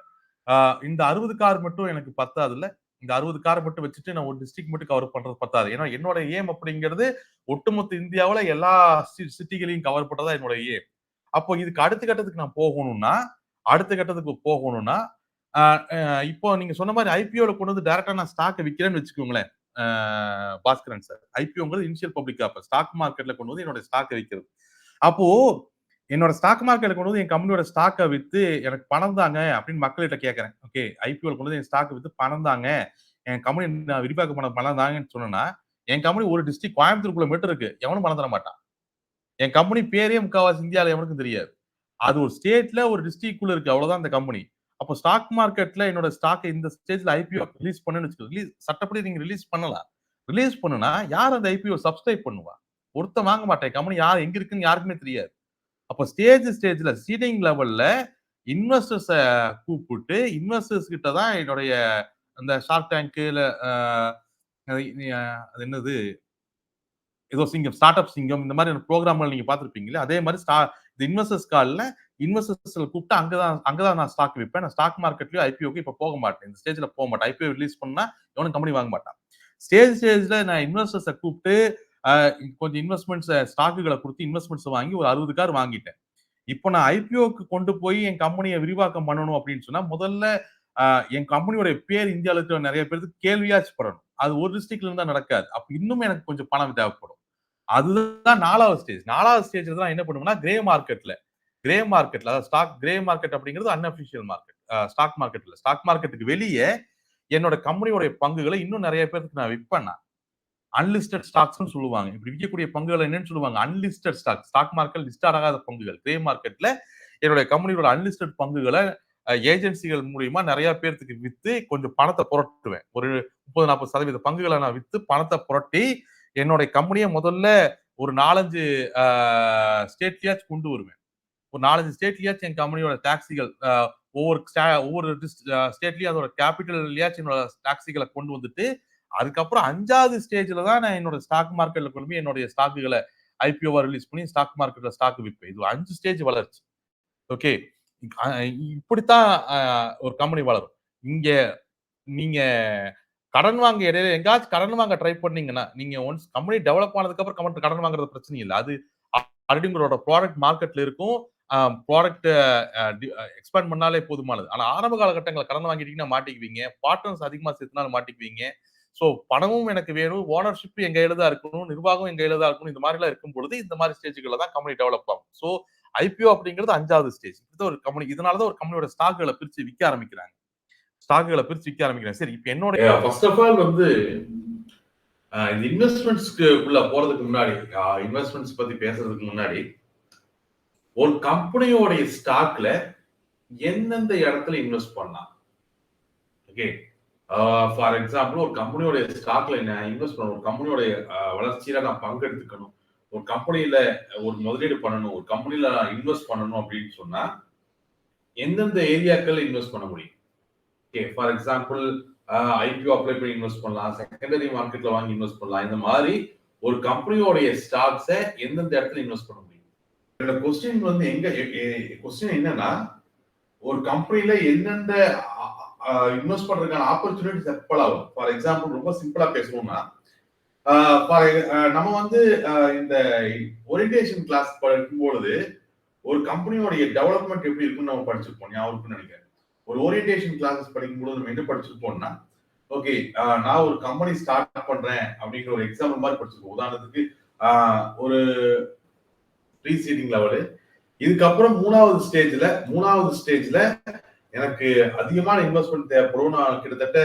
S1: இந்த 60 கார் மட்டும் எனக்கு பத்தாதுல்ல. இந்த 60 கார் மட்டும் வச்சுட்டு நான் ஒரு டிஸ்ட்ரிக்ட் மட்டும் கவர் பண்றது பத்தாது. ஏன்னா என்னோட ஏம் அப்படிங்கிறது ஒட்டுமொத்த இந்தியாவுல எல்லா சிட்டிகளையும் கவர் பண்றதா என்னோட ஏம். அப்போ இதுக்கு அடுத்த கட்டத்துக்கு நான் போகணும்னா இப்போ நீங்க சொன்ன மாதிரி ஐபிஓல கொண்டு வந்து டைரக்டா நான் ஸ்டாக் விக்கிறேன்னு வச்சுக்கோங்களேன். பாஸ்கரன் சார். ஐபிஓங்கிறது இனிஷியல் பப்ளிக் ஆஃபர். ஸ்டாக் மார்க்கெட்ல கொண்டு வந்து என்னோட ஸ்டாக்க விக்கிறது. அப்போ என்னோட ஸ்டாக் மார்க்கெட்ல கொண்டு வந்து என் கம்பெனியோட ஸ்டாக்க வித்து எனக்கு பணம் தாங்க அப்படின்னு மக்கள்கிட்ட கேட்கறேன். ஓகே. ஐபிஓல கொண்டு வந்து என் ஸ்டாக் வித்து பணம் தாங்க. என் கம்பெனி நான் விரிவாக்கம் பணம் தாங்கன்னு சொன்னா என் கம்பெனி ஒரு டிஸ்ட்ரிக்ட் கோயம்புத்தூருக்குள்ள மட்டும் இருக்கு, எவனும் பணம் தர மாட்டான். என் கம்பெனி பேரே முக்காவாசி இந்தியாவில் எவனுக்கும் தெரியாது. அது ஒரு ஸ்டேட்ல ஒரு டிஸ்ட்ரிக்ட்குள்ள இருக்கு, அவ்வளவுதான் அந்த கம்பெனி. அப்போ ஸ்டாக் மார்க்கெட்ல என்னோட ஸ்டாக் இந்த ஸ்டேஜ்ல ஐபிஓ ரிலீஸ் பண்ணுன்னு வச்சுக்கோ, சட்டப்படி நீங்க ரிலீஸ் பண்ணலாம். ரிலீஸ் பண்ணுனா யார் அந்த ஐபிஓ சப்ஸ்கிரைப் பண்ணுவா? ஒருத்தன் வாங்க மாட்டேன். கம்பெனி யார் எங்க இருக்குன்னு யாருக்குமே தெரியாது. அப்போ ஸ்டேஜ்ல சீடிங் லெவல்ல இன்வெஸ்டர்ஸ கூப்பிட்டு இன்வெஸ்டர்ஸ் கிட்ட தான் என்னுடைய அந்த ஷார்க் டேங்க் அது என்னது ஏதோ சிங்கம் ஸ்டார்ட் அப் சிங்கம் இந்த மாதிரி ப்ரோக்ராம்கள் நீங்க பார்த்திருப்பீங்களா? அதே மாதிரி இந்த இன்வெஸ்டர்ஸ் கால்ல இன்வெஸ்டர்ஸ் கூப்பிட்டு அங்கதான் நான் ஸ்டாக் விற்பேன். நான் ஸ்டாக் மார்க்கெட்லயும் ஐபிஓக்கு இப்ப போக மாட்டேன். இந்த ஸ்டேஜ்ல போக மாட்டேன். ஐபிஓ ரிலீஸ் பண்ணா எவனும் கம்பெனி வாங்க மாட்டான். ஸ்டேஜ்ல நான் இன்வெஸ்டர்ஸை கூப்பிட்டு கொஞ்சம் இன்வெஸ்ட்மெண்ட்ஸ் ஸ்டாக்குகளை கொடுத்து இன்வெஸ்ட்மெண்ட்ஸ் வாங்கி ஒரு 60 கார் வாங்கிட்டேன். இப்போ நான் ஐபிஓக்கு கொண்டு போய் என் கம்பெனியை விரிவாக்கம் பண்ணணும் அப்படின்னு சொன்னா முதல்ல என் கம்பெனியோட பேர் இந்தியாவில் இருக்கிற நிறைய பேருக்கு கேள்வியாச்சு படணும். அது ஒரு டிஸ்ட்ரிக்ட்ல இருந்தா நடக்காது. அப்ப இன்னும் எனக்கு கொஞ்சம் பணம் தேவைப்படும். அதுதான் 4வது ஸ்டேஜ். 4வது ஸ்டேஜ்ல தான் என்ன பண்ணுவோம்னா கிரே மார்க்கெட்ல அதாவது கிரே மார்க்கெட் அப்படிங்கிறது அன்அபிஷியல் மார்க்கெட். ஸ்டாக் மார்க்கெட்டுக்கு வெளியே என்னோட கம்பெனியோட பங்குகளை இன்னும் நிறைய பேருக்கு நான் விற்பேன். அன்லிஸ்டட் ஸ்டாக்ஸ் சொல்லுவாங்க. இப்படி விற்கக்கூடிய பங்குகள் என்னன்னு சொல்லுவாங்க? அன்லிஸ்டட் ஸ்டாக் மார்க்கெட் லிஸ்ட் ஆகாத பங்குகள். கிரே மார்க்கெட்ல என்னுடைய கம்பெனியோட அன்லிஸ்டட் பங்குகளை ஏஜென்சிகள் மூலியமா நிறைய பேருக்கு வித்து கொஞ்சம் பணத்தை புரட்டுவேன். ஒரு 30-40% பங்குகளை நான் வித்து பணத்தை புரட்டி என்னுடைய கம்பெனியை முதல்ல ஒரு 4-5 ஸ்டேட்லயாச்சும் கொண்டு வருவேன். ஒரு 4-5 ஸ்டேட்லயாச்சும் என் கம்பெனியோட டாக்ஸிகள் ஒவ்வொரு ஸ்டேட்லயும் அதோட கேபிட்டல்லயாச்சும் என்னோட டாக்ஸிகளை கொண்டு வந்துட்டு அதுக்கப்புறம் 5வது ஸ்டேஜ்ல தான் நான் என்னோட ஸ்டாக் மார்க்கெட்ல கொண்டு போய் என்னுடைய ஸ்டாக்குகளை ஐபிஓவா ரிலீஸ் பண்ணி ஸ்டாக் மார்க்கெட்ல ஸ்டாக் விற்பேன். இது 5 ஸ்டேஜ் வளர்ச்சி. ஓகே, இப்படித்தான் ஒரு கம்பெனி வளரும். இங்க நீங்க கடன் வாங்க இடையில எங்காச்சும் கடன் வாங்க ட்ரை பண்ணீங்கன்னா நீங்க ஒன்ஸ் கம்பெனி டெவலப் ஆனதுக்கு அப்புறம் கடன் வாங்குறது பிரச்சனை இல்லை. அது ஆல்ரெடி உங்களோட ப்ராடக்ட் மார்க்கெட்ல இருக்கும். ப்ராடக்ட் எக்ஸ்பேண்ட் பண்ணாலே போதுமானது. ஆனா ஆரம்ப காலகட்டங்களில் கடன் வாங்கிட்டீங்கன்னா மாட்டிக்குவீங்க. பார்ட்னர்ஸ் அதிகமா சேர்த்துனாலும் மாட்டிக்குவீங்க. சோ பணமும் எனக்கு வேணும், ஓனர்ஷிப் எங்க கையில தான் இருக்கணும், நிர்வாகம் எங்க கையில தான் இருக்கணும். இந்த மாதிரி எல்லாம் இருக்கும் பொழுது இந்த மாதிரி ஸ்டேஜ்ல தான் கம்பெனி டெவலப் ஆகும். சோ ஐபிஓ அப்படிங்கிறது 5வது ஸ்டேஜ். ஒரு கம்பெனி இதனாலதான் ஒரு கம்பெனியோட ஸ்டாக்குகளை பிரிச்சு விற்க ஆரம்பிக்கிறாங்க. சரி, இப்ப என்னோட ஃபர்ஸ்ட் ஆஃப் ஆல் வந்து இந்த இன்வெஸ்ட்மெண்ட்ஸ்க்கு உள்ள போறதுக்கு முன்னாடி இன்வெஸ்ட்மெண்ட்ஸ் பத்தி பேசுறதுக்கு முன்னாடி ஒரு கம்பெனியோட ஸ்டாக்ல எந்தெந்த இடத்துல இன்வெஸ்ட் பண்ணலாம்? ஓகே, ஃபார் எக்ஸாம்பிள் ஒரு கம்பெனியோட ஸ்டாக்ல நான் இன்வெஸ்ட் பண்ணணும், ஒரு கம்பெனியோட வளர்ச்சியில நான் பங்கெடுத்துக்கணும், ஒரு கம்பெனியில ஒரு முதலீடு பண்ணணும், ஒரு கம்பெனியில இன்வெஸ்ட் பண்ணணும் அப்படின்னு சொன்னா எந்தெந்த ஏரியாக்கள் இன்வெஸ்ட் பண்ண முடியும்? Okay, for example IPO apply பண்ணி இன்வெஸ்ட் பண்ணலாம், செகண்டரி மார்க்கெட்ல வாங்கி இன்வெஸ்ட் பண்ணலாம். இந்த மாதிரி ஒரு கம்பெனியோடைய ஸ்டாக்ஸை எந்தெந்த இடத்துல இன்வெஸ்ட் பண்ண முடியும்? என்னோட கொஸ்டின் வந்து கொஸ்டின் என்னன்னா, ஒரு கம்பெனில எந்தெந்த இன்வெஸ்ட் பண்றதுக்கான ஆப்பர்ச்சுனிட்டிஸ் எப்பலாம்? ஃபார் எக்ஸாம்பிள் ரொம்ப சிம்பிளா பேசணும்னா நம்ம வந்து இந்த ஓரியன்டேஷன் கிளாஸ் படிக்கும்பொழுது ஒரு கம்பெனியோடைய டெவலப்மெண்ட் எப்படி இருக்குன்னு நம்ம படிச்சிருப்போம். ஞாபகம் நினைக்கிறேன். ஒரு ஓரியன்டேஷன் கிளாஸஸ் படிக்கும்போது நம்ம என்ன படிச்சிருப்போம்னா, ஓகே நான் ஒரு கம்பெனி ஸ்டார்ட் பண்றேன் அப்படிங்கிற ஒரு எக்ஸாம்பிள் மாதிரி படிச்சிருப்போம். உதாரணத்துக்கு ஒரு ப்ரீசீடிங் லெவலு, இதுக்கப்புறம் மூணாவது ஸ்டேஜ்ல எனக்கு அதிகமான இன்வெஸ்ட்மெண்ட் தேவைப்படும். நான் கிட்டத்தட்ட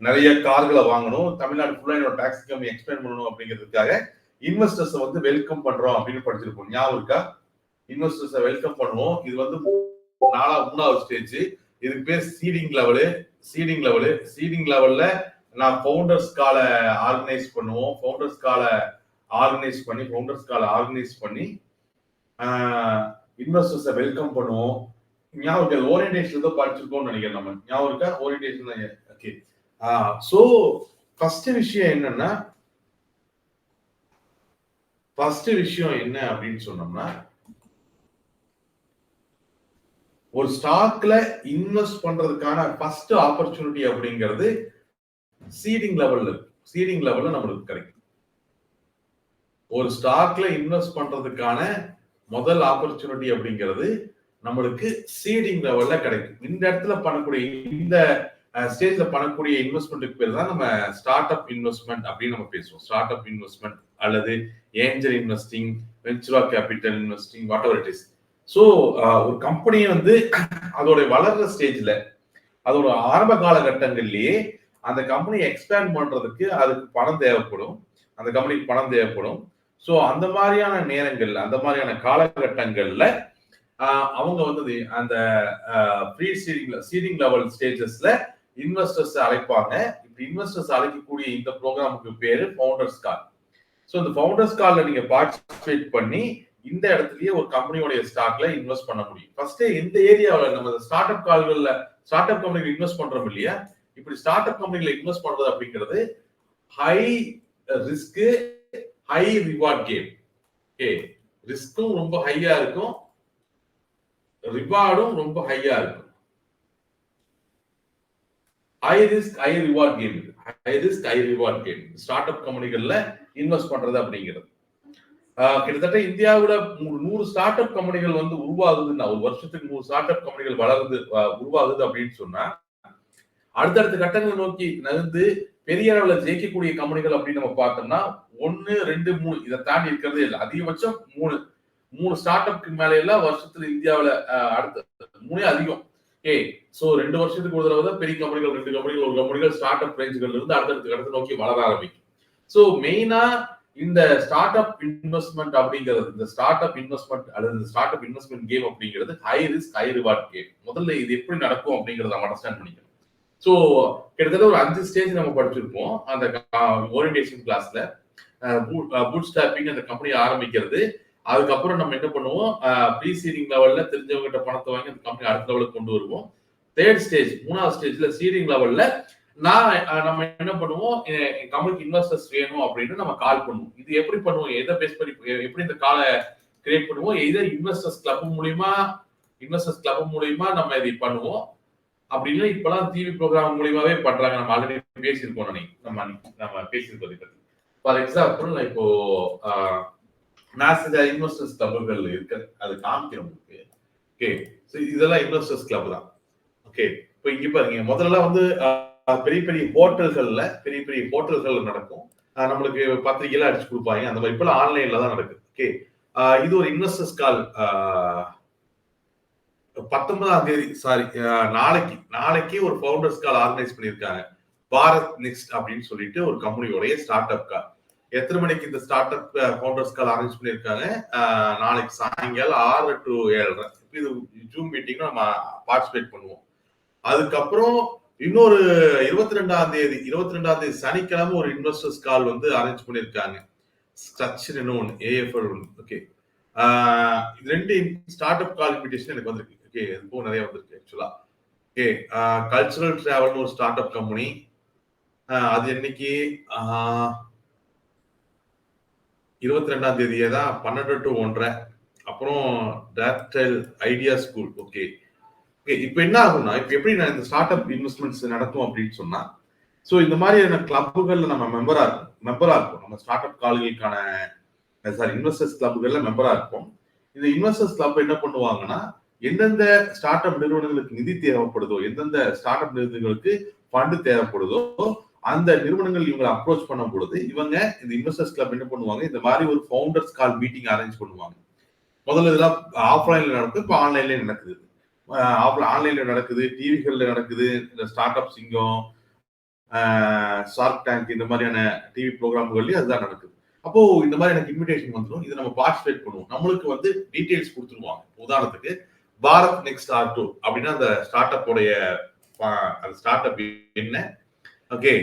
S1: நிறைய கார்களை வாங்கணும், தமிழ்நாடு ஃபுல்லா என்னோட டாக்ஸ் கம்பெனி எக்ஸ்பிளைன் பண்ணணும் அப்படிங்கிறதுக்காக இன்வெஸ்டர்ஸ் வந்து வெல்கம் பண்றோம் அப்படின்னு படிச்சிருப்போம். ஞாபகம் இருக்கா? இன்வெஸ்டர்ஸை வெல்கம் பண்ணுவோம். இது வந்து 3வது ஸ்டேஜ். இதுக்கு பேர் சீடிங் லெவல்ல நான் ஃபவுண்டர்ஸ் கால ஆர்கனைஸ் பண்ணுவோம். ஃபவுண்டர்ஸ் கால ஆர்கனைஸ் பண்ணி இன்வெஸ்டர்ஸை வெல்கம் பண்ணுவோம். ஞாபகம் ஓரியன்டேஷன் தான் படிச்சிருக்கோம்னு நினைக்கிறேன். நம்ம ஞாபகம் இருக்கா? ஓரியன்டேஷன். ஓகே, சோ ஃபர்ஸ்ட் விஷயம் என்ன அப்படின்னு சொன்னோம்னா, ஒரு ஸ்டாக்ல இன்வெஸ்ட் பண்றதுக்கான ஃபர்ஸ்ட் ஆப்பர்ச்சுனிட்டி அப்படிங்கிறது சீடிங் லெவல்ல நம்மளுக்கு கிடைக்கும். ஒரு ஸ்டாக்ல இன்வெஸ்ட் பண்றதுக்கான முதல் ஆப்பர்ச்சுனிட்டி அப்படிங்கிறது நம்மளுக்கு சீடிங் லெவல்ல கிடைக்கும். இந்த இடத்துல பண்ணக்கூடிய இந்த ஸ்டேஜ்ல பண்ணக்கூடிய இன்வெஸ்ட்மெண்ட்டுக்கு பேர் தான் நம்ம ஸ்டார்ட் அப் இன்வெஸ்ட்மெண்ட் அப்படின்னு நம்ம பேசுவோம். ஸ்டார்ட் அப் இன்வெஸ்ட்மெண்ட் அல்லது angel investing, venture capital investing, whatever it is. So ஒரு கம்பெனி வந்து அதோட வளர்ற ஸ்டேஜ்ல அதோட ஆரம்ப காலகட்டங்கள்லயே அந்த கம்பெனியை எக்ஸ்பேண்ட் பண்றதுக்கு அதுக்கு பணம் தேவைப்படும், அந்த கம்பெனிக்கு பணம் தேவைப்படும். ஸோ அந்த மாதிரியான நேரங்கள்ல, அந்த மாதிரியான காலகட்டங்கள்ல அவங்க வந்து அந்த ப்ரீ சீடிங் லெவல் ஸ்டேஜஸ்ல இன்வெஸ்டர்ஸ் அழைப்பாங்க. இப்ப இன்வெஸ்டர்ஸ் அழைக்கக்கூடிய இந்த ப்ரோக்ராமுக்கு பேரு ஃபவுண்டர்ஸ் கால். ஸோ இந்த ஃபவுண்டர்ஸ் கால்ல நீங்க பார்ட்டிசிபேட் பண்ணி இந்த இடத்துலயே ஒரு கம்பெனியோட ஸ்டாக்ல இன்வெஸ்ட் பண்ண முடியும். ஃபர்ஸ்ட் இந்த ஏரியாவில் நம்ம ஸ்டார்ட் அப் கால்கள்ல ஸ்டார்ட் அப் கம்பெனிகள் இன்வெஸ்ட் பண்றோம் இல்லையா, இப்படி ஸ்டார்ட் அப் கம்பெனில இன்வெஸ்ட் பண்றது அப்படிங்கிறது high risk high reward game. Okay, ரிஸ்க்கும் ரொம்ப ஹையா இருக்கும், ரிவார்டும் ரொம்ப ஹையா இருக்கும். High risk high reward game. High risk high reward game start up கம்பெனிகள்ல இன்வெஸ்ட் பண்றது அப்படிங்கிறது. கிட்டத்தட்ட இந்தியாவுல 100 ஸ்டார்ட் அப் கம்பெனிகள் வந்து உருவாகுதுன்னா, ஒரு வருஷத்துக்கு 100 ஸ்டார்ட் அப் கம்பெனிகள் உருவாகுது அப்படின்னு சொன்னா, அடுத்தடுத்த கட்டங்களை நோக்கி நகர்ந்து பெரிய அளவுல ஜெயிக்கக்கூடிய கம்பெனிகள் அப்படின்னு நம்ம பார்த்தோம்னா 1, 2, 3 இதை தாண்டி இருக்கிறதே இல்லை. அதிகபட்சம் 3 ஸ்டார்ட் அப்க்கு மேல எல்லாம் வருஷத்துல இந்தியாவில அடுத்த 3 அதிகம். சோ 2 வருஷத்துக்கு ஒரு தடவை தான் பெரிய கம்பெனிகள், 2 கம்பெனிகள், ஒரு கம்பெனிகள் ஸ்டார்ட் அப் ரேஞ்சுகள்ல இருந்து அடுத்தடுத்த கடத்தை நோக்கி வளர ஆரம்பிக்கும். சோ மெயினா இந்த ஸ்டார்ட் அப் இன்வெஸ்ட்மெண்ட் அப்படிங்கிறது, இந்த ஸ்டார்ட் அப் இன்வெஸ்ட்மெண்ட் அல்லது ஸ்டார்ட் அப் இன்வெஸ்ட்மெண்ட் கேம் அப்படிங்கிறது high risk high reward game. முதல்ல இது எப்படி நடக்கும் அப்படிங்கறத நம்ம அண்டர்ஸ்டாண்ட் பண்ணிக்கணும். சோ கிட்டத்தட்ட ஒரு 5 ஸ்டேஜ் நம்ம படிச்சிருப்போம் அந்த ஓரியன்டேஷன் கிளாஸ்ல. பூட் ஸ்டாப்பிங், அந்த கம்பெனியை ஆரம்பிக்கிறது. அதுக்கப்புறம் நம்ம என்ன பண்ணுவோம், ப்ரீ சீடிங் லெவல்ல தெரிஞ்சவங்கிட்ட பணத்தை வாங்கி அந்த கம்பெனி அடுத்த லெவலுக்கு கொண்டு வருவோம். தேர்ட் ஸ்டேஜ், 3வது ஸ்டேஜ்ல சீடிங் லெவல்ல நம்ம என்ன பண்ணுவோம், கம்பெனிக்கு இன்வெஸ்டர்ஸ் வேணும் அப்படின்னு நம்ம கால் பண்ணுவோம். இது எப்படி பண்ணுவோம், எதை பேஸ் பண்ணி எப்படி இந்த காலை கிரியேட் பண்ணுவோம், எதை இன்வெஸ்டர்ஸ் கிளப் மூலியமா நம்ம இதை பண்ணுவோம். அப்படின்னு இப்பெல்லாம் டிவி ப்ரோக்ராம் மூலியமாவே பண்றாங்க. நம்ம ஆல்ரெடி பேசியிருக்கோம், நம்ம பேசியிருக்கோம் பத்தி. ஃபார் எக்ஸாம்பிள், நான் இப்போ நாசிதா இன்வெஸ்டர்ஸ் கிளப்புகள் இருக்கு, அது காமிக்கிறோம் உங்களுக்கு. ஓகே, இதெல்லாம் இன்வெஸ்டர்ஸ் கிளப் தான். ஓகே, இப்போ இங்க பாருங்க, முதல்ல வந்து பெரிய பெரிய ஹோட்டல்கள் நடக்கும். நம்மளுக்கு பத்திரிகையில அடிச்சு கொடுப்பாங்க. அந்த மாதிரி இப்பெல்லாம் ஆன்லைன்ல தான் நடக்குது. ஓகே, இது ஒரு இன்வெஸ்டர்ஸ் கால். 19ஆம் தேதி, சாரி, நாளைக்கு ஒரு ஃபவுண்டர்ஸ் கால் ஆர்கனைஸ் பண்ணியிருக்காங்க. பாரத் நெக்ஸ்ட் அப்படின்னு சொல்லிட்டு ஒரு கம்பெனியோடைய ஸ்டார்ட் அப் கால். எத்தனை மணிக்கு இந்த ஸ்டார்ட் அப் ஃபவுண்டர்ஸ் கால் அரேஞ்ச் பண்ணியிருக்காங்க, நாளைக்கு சாயங்காலம் 6 to 7:30. இது ஜூம் மீட்டிங் நம்ம பார்ட்டிசிபேட் பண்ணுவோம். அதுக்கப்புறம் இன்னொரு 22ஆம் தேதி சனிக்கிழமை ஒரு இன்வெஸ்டர்ஸ் கால் வந்து அரேஞ்ச் பண்ணியிருக்காங்க. AFL. ஓகே, 2 ஸ்டார்ட் அப் கால் இன்விடேஷன் எனக்கு வந்திருக்கு. ஓகே, இதுக்கும் நிறைய வந்திருக்கு ஆக்சுவலா. ஓகே, கல்ச்சுரல் டிராவல்னு ஒரு ஸ்டார்ட் அப் கம்பெனி. அது என்னைக்கு 22ஆம் தேதியே தான், 12 to 1:30. அப்புறம் டேக்டைல் ஐடியா ஸ்கூல். ஓகே, இப்போ என்ன ஆகும்னா, இப்போ எப்படி நான் இந்த ஸ்டார்ட் அப் இன்வெஸ்ட்மெண்ட்ஸ் நடக்கும் அப்படின்னு சொன்னா, ஸோ இந்த மாதிரியான கிளப்புகள்ல நம்ம மெம்பரா இருக்கும். நம்ம ஸ்டார்ட் அப் கால்களுக்கான இன்வெஸ்டர்ஸ் கிளப்புகள்ல மெம்பரா இருப்போம். இந்த இன்வெஸ்டர்ஸ் கிளப் என்ன பண்ணுவாங்கன்னா, எந்தெந்த ஸ்டார்ட் அப் நிறுவனங்களுக்கு நிதி தேவைப்படுதோ, எந்தெந்த ஸ்டார்ட் அப் நிறுவனங்களுக்கு ஃபண்ட் தேவைப்படுதோ, அந்த நிறுவனங்கள் இவங்களை அப்ரோச் பண்ணும் பொழுது இவங்க இந்த இன்வெஸ்டர்ஸ் கிளப் என்ன பண்ணுவாங்க, இந்த மாதிரி ஒரு ஃபவுண்டர்ஸ் கால் மீட்டிங் அரேஞ்ச் பண்ணுவாங்க. முதல்ல இதெல்லாம் ஆஃப்லைன்ல நடக்குது, இப்போ ஆன்லைன்ல நடக்குது. ஆன்லைன்ல நடக்குது, டிவிகள்ல நடக்குது. இந்த ஸ்டார்ட் அப் சிங்கம், ஷார்க் டேங்க், இந்த மாதிரியான டிவி ப்ரோக்ராம்கள்லயும் அதுதான் நடக்குது. அப்போ இந்த மாதிரி எனக்கு இன்விடேஷன் வந்துடும். இதை நம்ம பார்ட்டிசிபேட் பண்ணுவோம். நம்மளுக்கு வந்து டீடைல்ஸ் கொடுத்துருவாங்க. உதாரணத்துக்கு பாரத் நெக்ஸ்ட் R2 அப்படின்னா அந்த ஸ்டார்ட் அப் என்ன, ஓகே,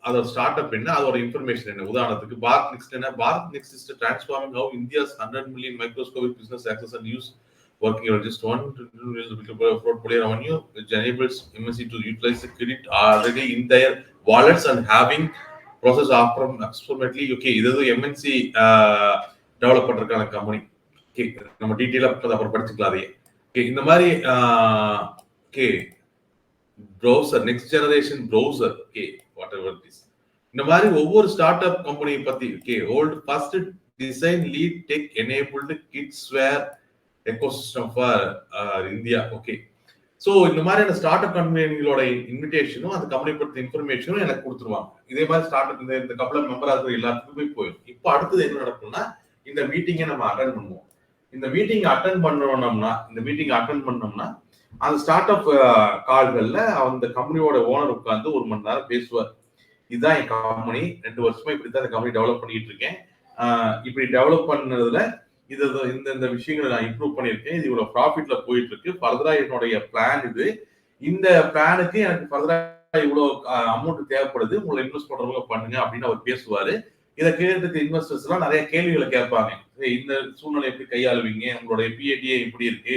S1: அதோட ஸ்டார்ட் அப் என்ன, அதோட இன்ஃபர்மேஷன் என்ன. உதாரணத்துக்கு பாரத் நெக்ஸ்ட் என்ன, Bharat next is transforming how India's 100 million microscopic business access and use working on just one portfolio revenue, which enables MNC to utilize the credit already in their wallets and having process approximately. Okay, இது MNC develop பண்றதுக்கான company. Okay, நம்ம டீடைலா அப்புறம் படிச்சுக்கலாம் அதையே. Okay, இந்த மாதிரி okay, browser, next generation browser, okay, whatever this. இந்த மாதிரி ஒவ்வொரு ஸ்டார்ட் அப் கம்பெனியை பத்தி, okay, old first design lead tech enabled kids wear ecosystem for India. Okay, so இந்த மாதிரியான ஸ்டார்ட் அப் கம்பெனிகளோட இன்விடேஷனும் அந்த கம்பெனி பற்றி இன்ஃபர்மேஷனும் எனக்கு கொடுத்துருவாங்க. இதே மாதிரி ஸ்டார்ட் அப் இந்த கம்பெனி மெம்பரா இருக்கிற எல்லாத்துக்குமே போயிடும். இப்போ அடுத்தது என்ன நடக்கும்னா, இந்த மீட்டிங்கை நம்ம அட்டன் பண்ணுவோம். இந்த மீட்டிங் அட்டன் பண்ணோம்னா அந்த ஸ்டார்ட் அப் கால்கள்ல அந்த கம்பெனியோட ஓனர் உட்கார்ந்து 1 மணி நேரம் பேசுவார். இதுதான் என் கம்பெனி, 2 வருஷமா இப்படித்தான் இந்த கம்பெனி டெவலப் பண்ணிட்டு இருக்கேன். இப்படி டெவலப் பண்ணதுல இந்த விஷயங்களை நான் இம்ப்ரூவ் பண்ணியிருக்கேன். இது இவ்வளவு ப்ராஃபிட்ல போயிட்டு இருக்கு. ஃபர்தரா என்னுடைய பிளான் இது. இந்த பிளானுக்கு எனக்கு ஃபர்தரா இவ்வளவு அமௌண்ட் தேவைப்படுது. உங்களை இன்வெஸ்ட் பண்றவங்க பண்ணுங்க அப்படின்னு அவர் பேசுவாரு. இதை கேட்டு இன்வெஸ்டர்ஸ் எல்லாம் நிறைய கேள்விகளை கேட்பாங்க. இந்த சூழ்நிலை எப்படி கையாளுவீங்க, உங்களுடைய பிஏடிஏ எப்படி இருக்கு,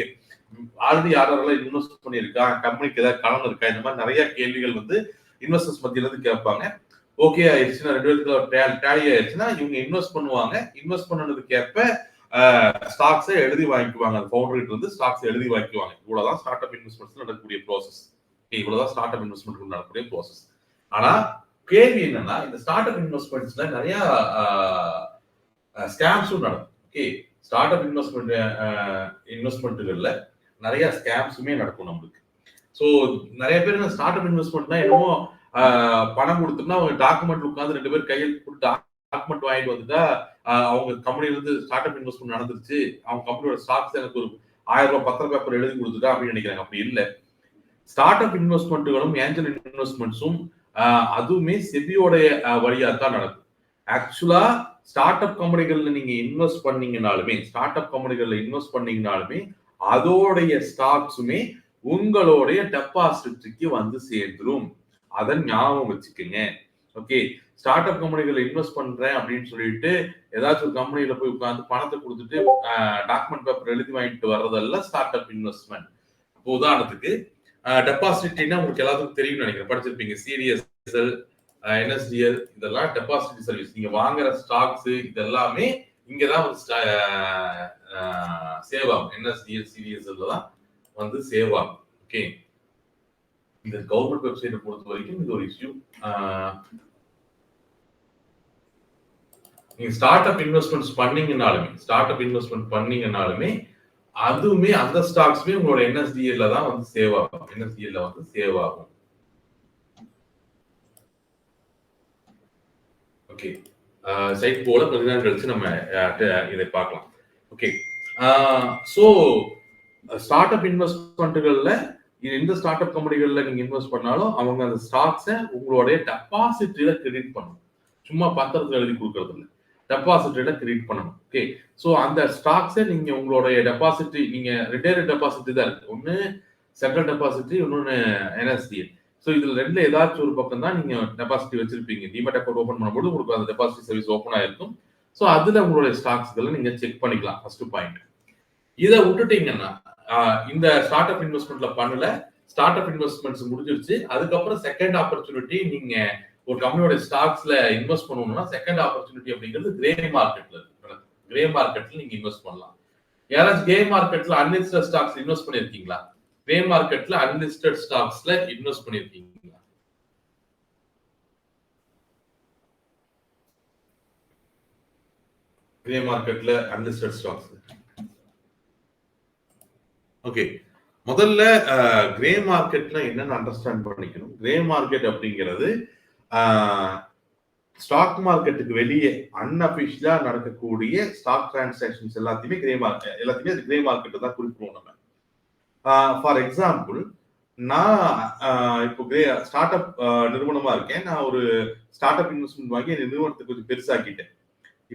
S1: ஆல்ரெடி யாரெல்லாம் இன்வெஸ்ட் பண்ணியிருக்கா, கம்பெனிக்கு ஏதாவது கடன் இருக்கா, இந்த மாதிரி நிறைய கேள்விகள் வந்து இன்வெஸ்டர்ஸ் மத்தியில இருந்து கேட்பாங்க. ஓகே ஆயிடுச்சுன்னா 2 பேருக்கு டேலி ஆயிடுச்சுன்னா இவங்க இன்வெஸ்ட் பண்ணுவாங்க. இன்வெஸ்ட் பண்ணதுக்கு ஏற்ப ஸ்டாக்ஸை எழுதி வாங்கிக்குவாங்க. அந்த ஃபவுண்டர்கிட்ட இருந்து ஸ்டாக்ஸ் எழுதி வாங்கிக்குவாங்க. இவ்வளவுதான் ஸ்டார்ட் அப் இன்வெஸ்ட்மெண்ட்ஸ் நடக்கக்கூடிய ப்ராசஸ். இவ்வளவுதான் ஸ்டார்ட் அப் இன்வெஸ்ட்மெண்ட் நடக்கக்கூடிய ப்ராசஸ். ஆனா கேள்வி என்னன்னா, இந்த ஸ்டார்ட் அப் இன்வெஸ்ட்மெண்ட்ஸ்ல நிறைய ஸ்கேம்ஸும் நடக்கும். ஓகே, ஸ்டார்ட் அப் இன்வெஸ்ட்மெண்ட்டுகள்ல நிறைய ஸ்கேம்ஸுமே நடக்கும் நம்மளுக்கு. ஸோ நிறைய பேர் ஸ்டார்ட் அப் இன்வெஸ்ட்மெண்ட்னா என்னமோ பணம் கொடுத்தோம்னா அவங்க டாக்குமெண்ட் உட்காந்து 2 பேர் கையில் கொடுத்து டாக்குமெண்ட் வாங்கிட்டு வந்துட்டா அவங்க கம்பெனில இருந்து ஸ்டார்ட் அப் இன்வெஸ்ட்மெண்ட் நடந்துருச்சு, அவங்க கம்பெனியோட ஸ்டாக்ஸ் எனக்கு ஒரு 1000 ரூபாய் பத்திர பேப்பர் எழுதி கொடுத்துட்டா அப்படின்னு நினைக்கிறாங்க. அப்படி இல்லை. ஸ்டார்ட் அப் இன்வெஸ்ட்மெண்ட்டுகளும் ஏஞ்சல் இன்வெஸ்ட்மெண்ட்ஸும் அதுவுமே செபியோடைய வழியா தான் நடக்கும். ஆக்சுவலா ஸ்டார்ட் அப் கம்பெனிகள்ல நீங்க இன்வெஸ்ட் பண்ணீங்கனாலுமே அதோடைய ஸ்டாக்ஸுமே உங்களுடைய டெபாசிட்டுக்கு வந்து சேர்ந்துரும். அதை ஞாபகம் வச்சுக்கோங்க. ஓகே, ஸ்டார்ட் அப் கம்பெனிகளை இன்வெஸ்ட் பண்றேன் அப்படின்னு சொல்லிட்டு ஏதாச்சும் ஒரு கம்பெனியில போய் உட்காந்து பணத்தை கொடுத்துட்டு டாக்குமெண்ட் பேப்பர் எழுதி வாங்கிட்டு வர்றதெல்லாம் ஸ்டார்ட் அப் இன்வெஸ்ட்மெண்ட். இப்போ உதாரணத்துக்கு டெபாசிட்னா உங்களுக்கு எல்லாத்துக்கும் தெரியும் நினைக்கிறேன், படிச்சிருப்பீங்க. சிடிஎஸ்எல், என்எஸ்டிஎல் இதெல்லாம் டெபாசிட் சர்வீஸ். நீங்க வாங்குற ஸ்டாக்ஸ் இதெல்லாமே இங்கதான் சேவ் ஆகும். என்எஸ்டிஎல், சிடிஎஸ்எல் தான் வந்து சேவ் ஆகும். ஓகே, இந்த கவர்மெண்ட் வெப்சைட்டை பொறுத்த வரைக்கும் இது ஒரு இஷ்யூ. நீங்க ஸ்டார்ட் அப் இன்வெஸ்ட்மெண்ட் பண்ணீங்கனாலுமே அதுவுமே அந்த ஸ்டாக்ஸ்மே உங்களோட என்எஸ்டிஎல்ல தான் வந்து சேவ் ஆகும். ஓகே, சைட் போல கொஞ்ச நேரம் கழிச்சு நம்ம இதை பார்க்கலாம். ஓகே, சோ ஸ்டார்ட் அப் இன்வெஸ்ட்மெண்ட்டுகள்ல எந்த ஸ்டார்ட் அப் கம்பெனிகள்ல நீங்க இன்வெஸ்ட் பண்ணாலும் அவங்க அந்த ஸ்டாக்ஸை உங்களுடைய டெபாசிட்ல கிரெடிட் பண்ணணும். சும்மா பத்திரத்துல எழுதி கொடுக்கறது இல்லை, டெபாசிட்ல கிரெடிட் பண்ணணும். ஓகே, சோ அந்த ஸ்டாக்ஸை நீங்க உங்களுடைய டெபாசிட், நீங்க ரிட்டையர்ட் டெபாசிட் தான் இருக்கு. ஒன்னு சென்ட்ரல் டெபாசிட், இன்னொன்னு என்எஸ்டிஎல். ஸோ இதுல ரெண்டுல ஏதாச்சும் ஒரு பக்கம் தான் நீங்க டெபாசிட் வச்சிருப்பீங்க. டிமெட் அக்கௌண்ட் ஓபன் பண்ணும்போது உங்களுக்கு அந்த டெபாசிட் சர்வீஸ் ஓப்பன் ஆயிருக்கும். ஸோ அதுல உங்களுடைய ஸ்டாக்ஸ்களை நீங்க செக் பண்ணிக்கலாம். First point. இதை விட்டுட்டீங்கன்னா இந்த ஸ்டார்ட் அப் இன்வெஸ்ட்மெண்ட்ல பண்ணல, ஸ்டார்ட் அப் இன்வெஸ்ட்மெண்ட்ஸ் முடிஞ்சிருச்சு. அதுக்கப்புறம் செகண்ட் ஆப்பர்ச்சுனிட்டி நீங்க ஒரு கம்பெனியோட ஸ்டாக்ஸ்ல இன்வெஸ்ட் பண்ணணும்னா செகண்ட் ஆப்பர்ச்சுனிட்டி அப்படிங்கிறது கிரே மார்க்கெட்ல இருக்கு. கிரே மார்க்கெட்ல நீங்க இன்வெஸ்ட் பண்ணலாம். யாராச்சும் கிரே மார்க்கெட்ல அன்லிஸ்டட் ஸ்டாக்ஸ் இன்வெஸ்ட் பண்ணிருக்கீங்களா? கிரே மார்க்கெட்ல அன்லிஸ்டட் ஸ்டாக்ஸ்ல இன்வெஸ்ட் பண்ணிருக்கீங்களா? கிரே மார்க்கெட்ல அன்லிஸ்டட் ஸ்டாக்ஸ். ஓகே, முதல்ல கிரே மார்க்கெட்ல என்னன்னு அண்டர்ஸ்டாண்ட் பண்ணிக்கணும். கிரே மார்க்கெட் அப்படிங்கிறது ஸ்டாக் மார்க்கெட்டுக்கு வெளியே அன்அபிஷியலா நடக்கக்கூடிய ஸ்டாக் டிரான்சாக்ஷன்ஸ் எல்லாத்தையுமே அது கிரே மார்க்கெட் தான் குறிப்பிடுவோம் நம்ம. ஃபார் எக்ஸாம்பிள், நான் இப்போ ஸ்டார்ட் அப் நிறுவனமா இருக்கேன். நான் ஒரு ஸ்டார்ட் அப் இன்வெஸ்ட்மெண்ட் வாங்கி என் நிறுவனத்தை கொஞ்சம் பெருசாக்கிட்டேன்.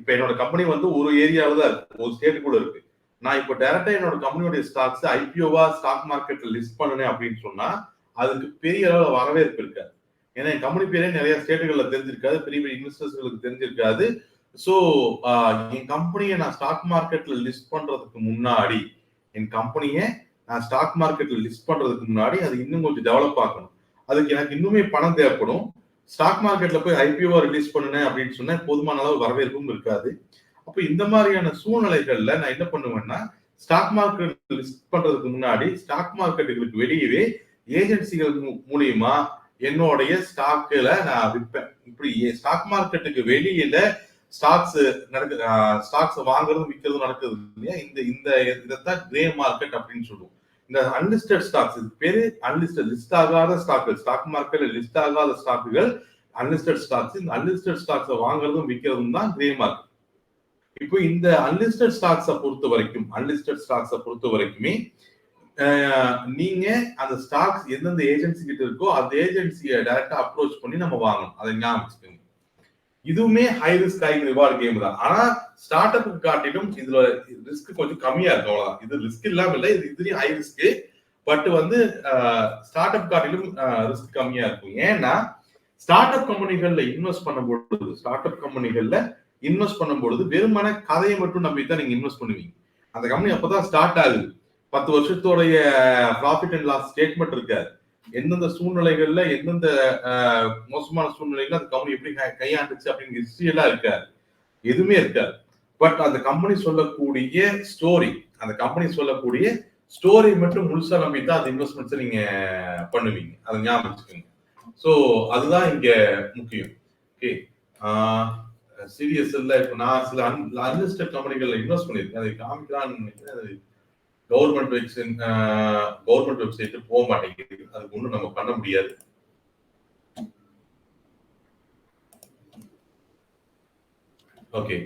S1: இப்போ என்னோட கம்பெனி வந்து ஒரு ஏரியாவில் தான் இருக்கு, ஒரு ஸ்டேட் கூட இருக்கு. நான் இப்போ டைரக்டா என்னோட கம்பெனியோட ஸ்டாக்ஸ் ஐபிஓவா ஸ்டாக் மார்க்கெட்ல லிஸ்ட் பண்ணனே அப்படின்னு சொன்னா அதுக்கு பெரிய அளவில் வரவேற்பு இருக்காது. ஏன்னா என் கம்பெனி பேரே நிறைய ஸ்டேட்டுகள்ல தெரிஞ்சிருக்காது, பெரிய பெரிய இன்வெஸ்டர்ஸ்களுக்கு தெரிஞ்சிருக்காது. ஸோ என் கம்பெனியை நான் ஸ்டாக் மார்க்கெட்ல லிஸ்ட் பண்றதுக்கு முன்னாடி அது இன்னும் கொஞ்சம் டெவலப் ஆகணும். அதுக்கு எனக்கு இன்னுமே பணம் தேவைப்படும். ஸ்டாக் மார்க்கெட்ல போய் ஐபிஓ ரிலீஸ் பண்ணுனேன் அப்படின்னு சொன்னா போதுமான அளவு வரவேற்பும் இருக்காது. அப்ப இந்த மாதிரியான சூழ்நிலைகள்ல நான் என்ன பண்ணுவேன்னா, ஸ்டாக் மார்க்கெட் லிஸ்ட் பண்றதுக்கு முன்னாடி ஸ்டாக் மார்க்கெட்டுகளுக்கு வெளியவே ஏஜென்சிகள் மூலியமா என்னுடைய ஸ்டாக்ல நான் விற்பேன். இப்படி ஸ்டாக் மார்க்கெட்டுக்கு வெளியில ஸ்டாக்ஸ் வாங்குறதும் விற்கிறதும் நடக்குது இல்லையா? இதைத்தான் கிரே மார்க்கெட் அப்படின்னு சொல்லுவோம். இந்த அன்லிஸ்டட் ஸ்டாக்ஸ், இது பேரு அன்லிஸ்டட், லிஸ்ட் ஆகாத ஸ்டாக்குகள், ஸ்டாக் மார்க்கெட்ல லிஸ்ட் ஆகாத ஸ்டாக்குகள் அன்லிஸ்டட் ஸ்டாக்ஸ். இந்த அன்லிஸ்டட் ஸ்டாக்ஸை வாங்குறதும் விற்கிறதும் தான் கிரே மார்க்கெட். இப்போ இந்த அன்லிஸ்டட் ஸ்டாக்ஸை பொறுத்த வரைக்குமே நீங்க அந்த ஸ்டாக்ஸ் எந்தெந்த ஏஜென்சி கிட்ட இருக்கோ அந்த ஏஜென்சியை டைரக்டா அப்ரோச் பண்ணி நம்ம வாங்கணும். அதை ஞாபகம் வச்சுக்கோங்க. இதுவுமே high risk high reward game தான். ஆனா ஸ்டார்ட் அப்புக்கு காட்டிலும் இதுல ரிஸ்க் கொஞ்சம் கம்மியா இருக்கும். அவ்வளவுதான். இது ரிஸ்க் இல்லாம இல்லை, இது இதுலயும் ஹை ரிஸ்க். பட் வந்து ஸ்டார்ட் அப் காட்டிலும் ரிஸ்க் கம்மியா இருக்கும். ஏன்னா ஸ்டார்ட் அப் கம்பெனிகள்ல இன்வெஸ்ட் பண்ணும்பொழுது வெறுமன கதையை மட்டும் நம்பி தான் நீங்க இன்வெஸ்ட் பண்ணுவீங்க. அந்த கம்பெனி அப்பதான் ஸ்டார்ட் ஆகுது. 10 வருஷத்தோடைய ப்ராஃபிட் அண்ட் லாஸ் ஸ்டேட்மெண்ட் இருக்காது. எந்தெந்த சூழ்நிலைகள்ல எந்தெந்த மோசமான சூழ்நிலைகள்ல அந்த கம்பெனி எப்படி கையாண்டுச்சு அப்படிங்கிற ஹிஸ்டரி எல்லாம் இருக்காது, எதுவுமே இருக்காது. பட் அந்த கம்பெனி சொல்லக்கூடிய ஸ்டோரி மட்டும் முழுசா நம்பித்தான் அந்த இன்வெஸ்ட்மெண்ட்ஸை நீங்க பண்ணுவீங்க. அதை ஞாபகம் வச்சுக்கோங்க. ஸோ அதுதான் இங்க முக்கியம். ஓகே, சிடிஎஸ்எல்ல இப்போ நான் சில அன்லிஸ்டட் கம்பெனிகள்ல இன்வெஸ்ட் பண்ணியிருக்கேன். அதை காமிக்கலாம்னு நினைக்கிறேன். கவர்மெண்ட் வெப்சைட் போக மாட்டேங்குது. அதுக்கு ஒன்றும் நம்ம பண்ண முடியாது. Okay,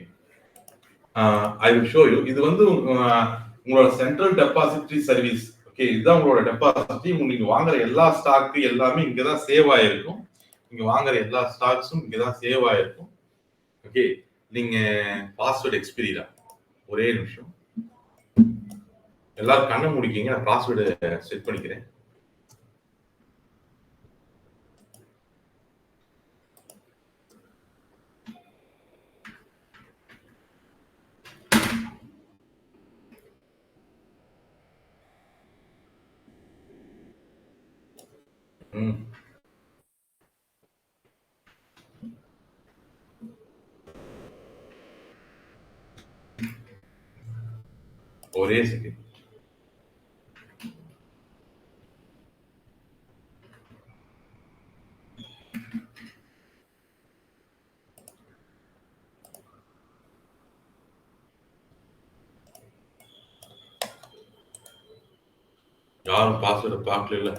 S1: I will show you. இது வந்து உங்களோட சென்ட்ரல் டெபாசிட்டரி சர்வீஸ். ஓகே, இதுதான் உங்களோட டெபாசிட்டரி. நீங்க வாங்குற எல்லா ஸ்டாக்கு எல்லாமே இங்கதான் சேவ் ஆயிருக்கும். நீங்க வாங்குற எல்லா ஸ்டாக்ஸும் இங்கதான் சேவ் ஆயிருக்கும். ஓகே, நீங்க பாஸ்வேர்டு எக்ஸ்பீரியரா ஒரே நிமிஷம் எல்லாரும் கண்ணை முடிக்கீங்க. நான் பாஸ்வேர்டு செட் பண்ணிக்கிறேன். ஒரே செகண்ட். யாரும் பாஸ்வேர்டு பார்க்கல.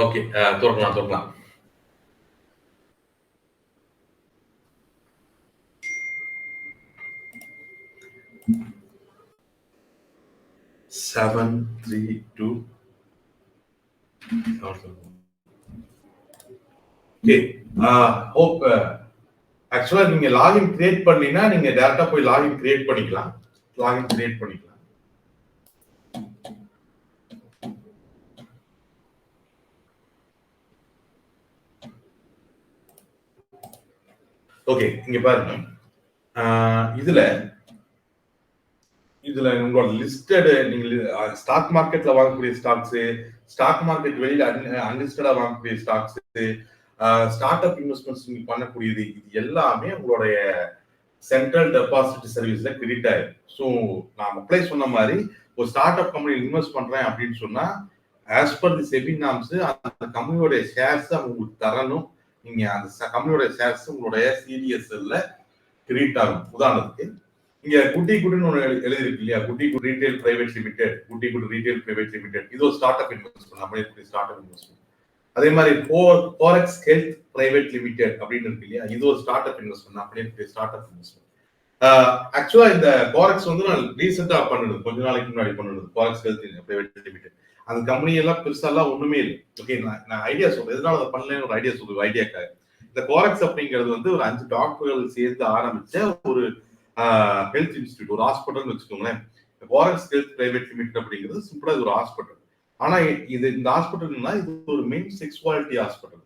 S1: ஓகே, திறக்கலாம். செவன் 3 2. ஓகே, ஹோப் ஆக்சுவலா நீங்க லாகின் கிரியேட் பண்ணீங்கன்னா நீங்க டைரக்டா போய் லாகின் கிரியேட் பண்ணிக்கலாம். ஓகே, இங்க பாருங்க. இதுல உங்களோட லிஸ்டட், நீங்க ஸ்டாக் மார்க்கெட்ல வாங்கக்கூடிய ஸ்டாக்ஸ், ஸ்டாக் மார்க்கெட் வெளியில அன்லிஸ்டடா வாங்கக்கூடிய ஸ்டாக்ஸ், ஸ்டார்ட் அப் இன்வெஸ்ட்மெண்ட்ஸ் நீங்க பண்ணக்கூடியது, இது எல்லாமே உங்களுடைய சென்ட்ரல் டெபாசிட் சர்வீஸ்ல கிரெடிட் ஆயிடும். ஸோ நான் அப்ளை சொன்ன மாதிரி ஒரு ஸ்டார்ட் அப் கம்பெனி இன்வெஸ்ட் பண்றேன் அப்படின்னு சொன்னா ஆஸ் பர் தி செபி நார்ம்ஸ் அந்த கம்பெனியோட ஷேர்ஸ் உங்களுக்கு தரணும். நீங்க அந்த கம்பெனியோட ஷேர்ஸ் உங்களுடைய சிடிஎஸ்எல்ல கிரெடிட் ஆகும். உதாரணத்துக்கு இங்க குட்டி குட்னு ஒன்று எழுதிருக்கு இல்லையா, குட்டி குட் ரீட்டைல் பிரைவேட் லிமிடெட், இது ஒரு ஸ்டார்ட் அப் இன்வெஸ்ட்மெண்ட், நம்ம ஸ்டார்ட் அப் இன்வெஸ்ட்மெண்ட். அதே மாதிரி கோரெக்ஸ் ஹெல்த் பிரைவேட் லிமிடெட் அப்படின்னு இருக்கு இல்லையா, இது ஒரு ஸ்டார்ட் அப் இன்வெஸ்ட்மெண்ட், அப்படியே ஸ்டார்ட் அப் இன்வெஸ்ட்மெண்ட். ஆக்சுவலா இந்த கோரெக்ஸ் வந்து நான் ரீசெண்டா பண்ணுது, கொஞ்ச நாளைக்கு முன்னாடி பண்ணுது, கோரெக்ஸ் ஹெல்த் பிரைவேட் லிமிடெட். அந்த கம்பெனி எல்லாம் பெருசாலாம் ஒண்ணுமே இல்லை. ஓகே, நான் ஐடியா சொல்றேன், எதனால அதை பண்ணலன்னு ஒரு ஐடியா சொல்லுவேன். ஐடியாக்காக இந்த கோரெக்ஸ் அப்படிங்கிறது வந்து ஒரு 5 டாக்டர்கள் சேர்ந்து ஆரம்பிச்ச ஒரு ஹெல்த் இன்ஸ்டியூட், ஒரு ஹாஸ்பிட்டல் வச்சுக்கோங்களேன். கோரெக்ஸ் ஹெல்த் பிரைவேட் லிமிடெட் அப்படிங்கிறது சிம்பிளா இது ஒரு ஹாஸ்பிட்டல். ஆனா இந்த ஹாஸ்பிட்டல்னா இது ஒரு main sexuality hospital.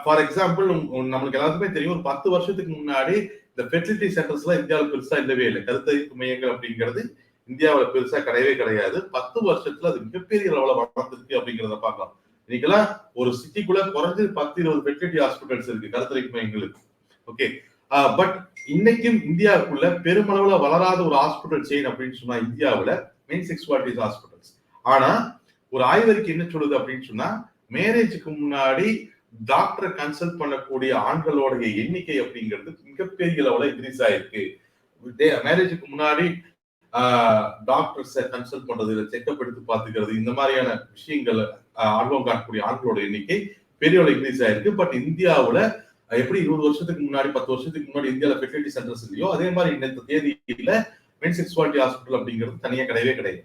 S1: For example, நம்மளுக்கு எல்லாத்துக்குமே தெரியும், ஒரு 10 வருஷத்துக்கு முன்னாடி இந்த ஃபெர்டிலிட்டி சென்டர்ஸ் எல்லாம் இந்தியாவில் பெருசா இல்லவே இல்லை. கருத்தரிப்பு மையங்கள் அப்படிங்கிறது இந்தியாவில் பெருசா கிடையாது. 10 வருஷத்துல அது மிகப்பெரிய அளவுல வளர்ந்துருக்கு அப்படிங்கிறத பார்க்கலாம். இன்னைக்கெல்லாம் ஒரு சிட்டிக்குள்ள குறைஞ்சு 10-20 ஃபெர்டிலிட்டி ஹாஸ்பிட்டல்ஸ் இருக்கு, கருத்தரிப்பு மையங்களுக்கு. ஓகே, பட் இன்னைக்கும் இந்தியாவுக்குள்ள பெருமளவுல வளராத ஒரு ஹாஸ்பிட்டல் செயின் அப்படின்னு சொன்னா இந்தியாவுல மெயின் செக்ஸுவாலிட்டி ஹாஸ்பிட்டல்ஸ். ஆனா ஒரு ஆய்வறிக்கை என்ன சொல்லுது அப்படின்னு சொன்னா, மேரேஜுக்கு முன்னாடி டாக்டரை கன்சல்ட் பண்ணக்கூடிய ஆண்களோட எண்ணிக்கை அப்படிங்கிறது மிகப்பெரிய அளவுல இன்க்ரீஸ் ஆயிருக்கு. மேரேஜுக்கு முன்னாடி டாக்டர்ஸை கன்சல்ட் பண்றது, செக்அப் எடுத்து பார்த்துக்கிறது, இந்த மாதிரியான விஷயங்கள் ஆர்வம் காட்டக்கூடிய ஆண்களோட எண்ணிக்கை பெரிய அளவு இன்க்ரீஸ் ஆயிருக்கு. பட் இந்தியாவுல எப்படி 20 வருஷத்துக்கு முன்னாடி 10 வருஷத்துக்கு முன்னாடி இந்தியாவில் ஃபெர்டிலிட்டி சென்டர்ஸ் இல்லையோ அதே மாதிரி இந்த தேதியில மென் செக்ஸுவாலிட்டி ஹாஸ்பிட்டல் அப்படிங்கிறது தனியா கிடையவே கிடையாது.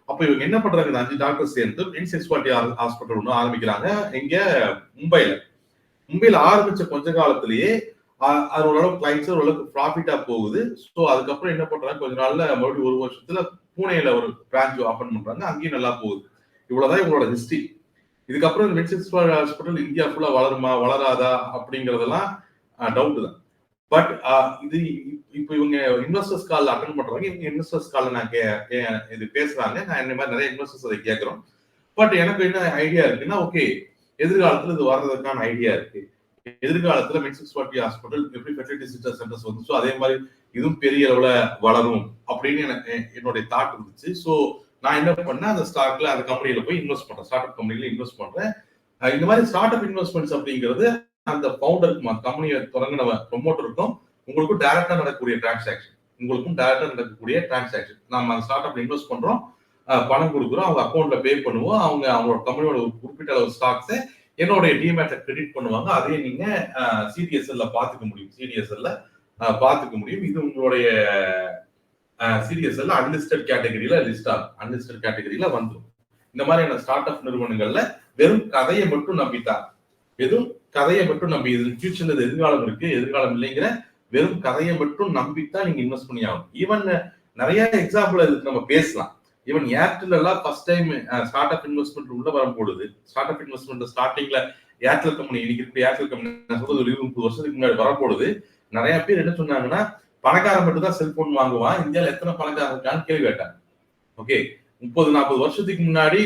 S1: அப்ப இவங்க என்ன பண்றாங்க, இந்த 5 டாக்டர் சேர்ந்து மென் செக்ஸுவாலிட்டி ஹாஸ்பிட்டல் ஒன்று ஆரம்பிக்கிறாங்க இங்க மும்பைல ஆரம்பிச்ச கொஞ்ச காலத்திலேயே அது ஓரளவுக்கு கிளைண்ட்ஸ் ஓரளவுக்கு ப்ராஃபிட்டா போகுது. ஸோ அதுக்கப்புறம் என்ன பண்றாங்க, கொஞ்ச நாள்ல மறுபடியும் 1 வருஷத்துல பூனேல ஒரு பிரான்ச் ஓபன் பண்றாங்க, அங்கேயும் நல்லா போகுது. இவ்வளவுதான் இவங்களோட ஹிஸ்டரி. இதுக்கப்புறம் மென் செக்ஸுவாலிட்டி ஹாஸ்பிட்டல் இந்தியா ஃபுல்லா வளருமா வளராதா அப்படிங்கறதெல்லாம் டவுட் தான். பட் இது இப்போ இவங்க இன்வெஸ்டர்ஸ் கால் அட்டன் பண்றாங்க. இவங்க இன்வெஸ்டர்ஸ் கால் நான் இது பேசுறாங்க, நான் இந்த மாதிரி நிறைய இன்வெஸ்டர்ஸ் அதை கேட்கிறோம். பட் எனக்கு என்ன ஐடியா இருக்குன்னா, ஓகே எதிர்காலத்துல இது வர்றதுக்கான ஐடியா இருக்கு. எதிர்காலத்துல மென் செக்ஸுவாலிட்டி ஹாஸ்பிட்டல் எப்படி ஃபெர்டிலிட்டி சென்டர்ஸ் வந்துச்சோ அதே மாதிரி இதுவும் பெரிய அளவுல வளரும் அப்படின்னு எனக்கு என்னுடைய தாட் இருந்துச்சு. ஸோ நான் என்ன பண்ணேன், அந்த ஸ்டாக்ல அந்த கம்பெனியில போய் இன்வெஸ்ட் பண்றேன், ஸ்டார்ட் அப் கம்பெனில இன்வெஸ்ட் பண்றேன். இந்த மாதிரி ஸ்டார்ட் அப் இன்வெஸ்ட்மெண்ட்ஸ் அப்படிங்கிறது அந்த ஃபவுண்டருக்கும் கம்பெனியை தொடங்கின ப்ரொமோட்டருக்கும் உங்களுக்கும் டைரக்டா நடக்கக்கூடிய டிரான்சாக்ஷன். நம்ம அந்த ஸ்டார்ட் அப்ல இன்வெஸ்ட் பண்றோம், பணம் கொடுக்குறோம், அவங்க அக்கௌண்ட்ல பே பண்ணுவோம், அவங்களோட கம்பெனியோட ஒரு குறிப்பிட்ட அளவு ஸ்டாக்ஸை என்னுடைய டிமேட்ல கிரெடிட் பண்ணுவாங்க. அதையே நீங்க சிடிஎஸ்எல்ல பாத்துக்க முடியும். இது உங்களுடைய சிடிஎஸ்எல்ல அன்லிஸ்டட் கேட்டகரியில லிஸ்ட் ஆகும், அன்லிஸ்டட் கேட்டகரியில வந்துடும். இந்த மாதிரியான ஸ்டார்ட் அப் நிறுவனங்கள்ல வெறும் கதையை மட்டும் நம்பித்தான், இது ஃபியூச்சர்ல எதிர்காலம் இருக்கு எதிர்காலம் இல்லைங்கிற வெறும் கதையை மட்டும் நம்பித்தான் நீங்க இன்வெஸ்ட் பண்ணி ஆகும். ஈவன் நிறைய எக்ஸாம்பிள் இதுக்கு நம்ம பேசலாம். ஈவன் ஏர்டெல் எல்லாம் first time start up investment உள்ள வரும்பொழுது, ஸ்டார்ட் அப் இன்வெஸ்ட்மெண்ட் ஸ்டார்டிங்ல ஏர்டெல் கம்பெனி, இன்னைக்கு இருக்கிற ஏர்டெல் கம்பெனி நான் சொல்றது ஒரு 20-30 வருஷத்துக்கு முன்னாடி வரும்பொழுது நிறைய பேர் என்ன சொன்னாங்கன்னா, பணக்காரன் மட்டும் தான் செல்போன் வாங்குவான், இந்தியாவில் எத்தனை பணக்காரன் இருக்கான்னு கேள்வி கேட்டாங்க. ஓகே, 30-40 வருஷத்துக்கு முன்னாடி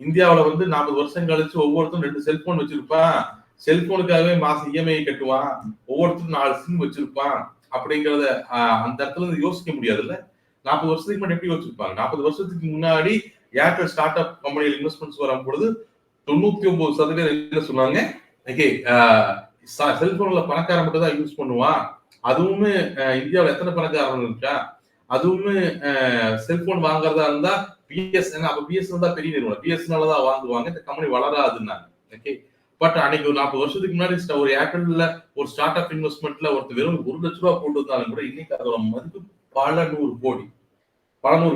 S1: இந்தியாவில 40 வருஷம் கழிச்சு ஒவ்வொருத்தரும் 2 செல்போன் வச்சிருப்பான், செல்போனுக்காகவே மாசம் இஎம்ஐ கட்டுவான், ஒவ்வொருத்தரும் 4 சிம் வச்சிருப்பான் அப்படிங்கறத அந்த இடத்துல இருந்து யோசிக்க முடியாதுல்ல. 40 வருஷத்துக்கு முன்னாடி எப்படி யோசிச்சிருப்பாங்க? 40 வருஷத்துக்கு முன்னாடி ஏர்டெல் ஸ்டார்ட் அப் கம்பெனியில் இன்வெஸ்ட்மெண்ட்ஸ் வரும் பொழுது 99% என்ன சொன்னாங்க, ஓகே செல்போன்ல பணக்காரன் மட்டும் தான் யூஸ் பண்ணுவான், அதுவுமே இந்தியாவில் எத்தனை பணக்காரன் இருக்கா, அதுவுமே செல்போன் வாங்குறதா இருந்தா பிஎஸ்என், அப்ப பிஎஸ்என் தான் பெரிய நிறுவனம், பிஎஸ்என்எல் தான் வாங்குவாங்க, இந்த கம்பெனி வளராதுன்னாங்க. ஓகே, பட் அன்னைக்கு ஒரு 40 வருஷத்துக்கு முன்னாடி ஒரு ஏர்டெல்ல ஒரு ஸ்டார்ட் அப் இன்வெஸ்ட்மெண்ட்ல ஒருத்தர் வெறும் 1 லட்ச ரூபாய் போட்டு இருந்தாலும் கூட இன்னைக்கு அதோட மதிப்பு பல நூறு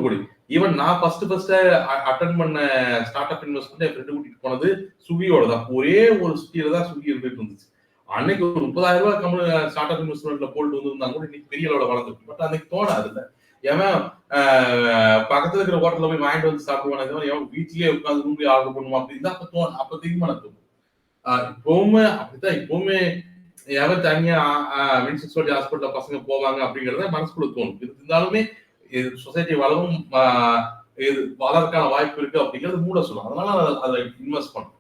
S1: கோடி. ஈவன் நான் ஃபர்ஸ்ட் அட்டன் பண்ண ஸ்டார்ட் அப் இன்வெஸ்ட்மெண்ட் என் ஃப்ரெண்டு கூட்டிட்டு போனது ஸ்விக்கியோட தான். ஒரே ஒரு சிட்டியில தான் ஸ்விக்கி இருந்துட்டு இருந்துச்சு. அன்னைக்கு ஒரு 30,000 ரூபாய் கம்பெனி ஸ்டார்ட் அப் இன்வெஸ்ட்மெண்ட்ல போட்டு வந்திருந்தாங்க கூட இன்னைக்கு பெரிய அளவுல வளர்ந்துருக்கு. பட் அன்னைக்கு தோணாது இல்ல, ஏன் பக்கத்துல இருக்கிற ஹோட்டல்ல போய் வாங்கிட்டு வந்து சாப்பிடுவாங்க, எவன் வீட்லயே உட்காந்து ரூம்லயே ஆர்டர் பண்ணுவான் அப்படின்னு தான் அப்ப தோணும். அப்ப தீர்மானம் தோணும். இப்பவுமே அப்படித்தான், இப்பவுமே எவன் தனியா மென் செக்ஸுவாலிட்டி ஹாஸ்பிட்டல்ல பசங்க போவாங்க அப்படிங்கறத மனசுக்குள்ள தோணும். இருந்தாலுமே சொசைட்டி வளரும், இது வளர்க்கான வாய்ப்பு இருக்கு அப்படிங்கிறது மூட சொல்லும். அதனால அதை இன்வெஸ்ட் பண்ணும்.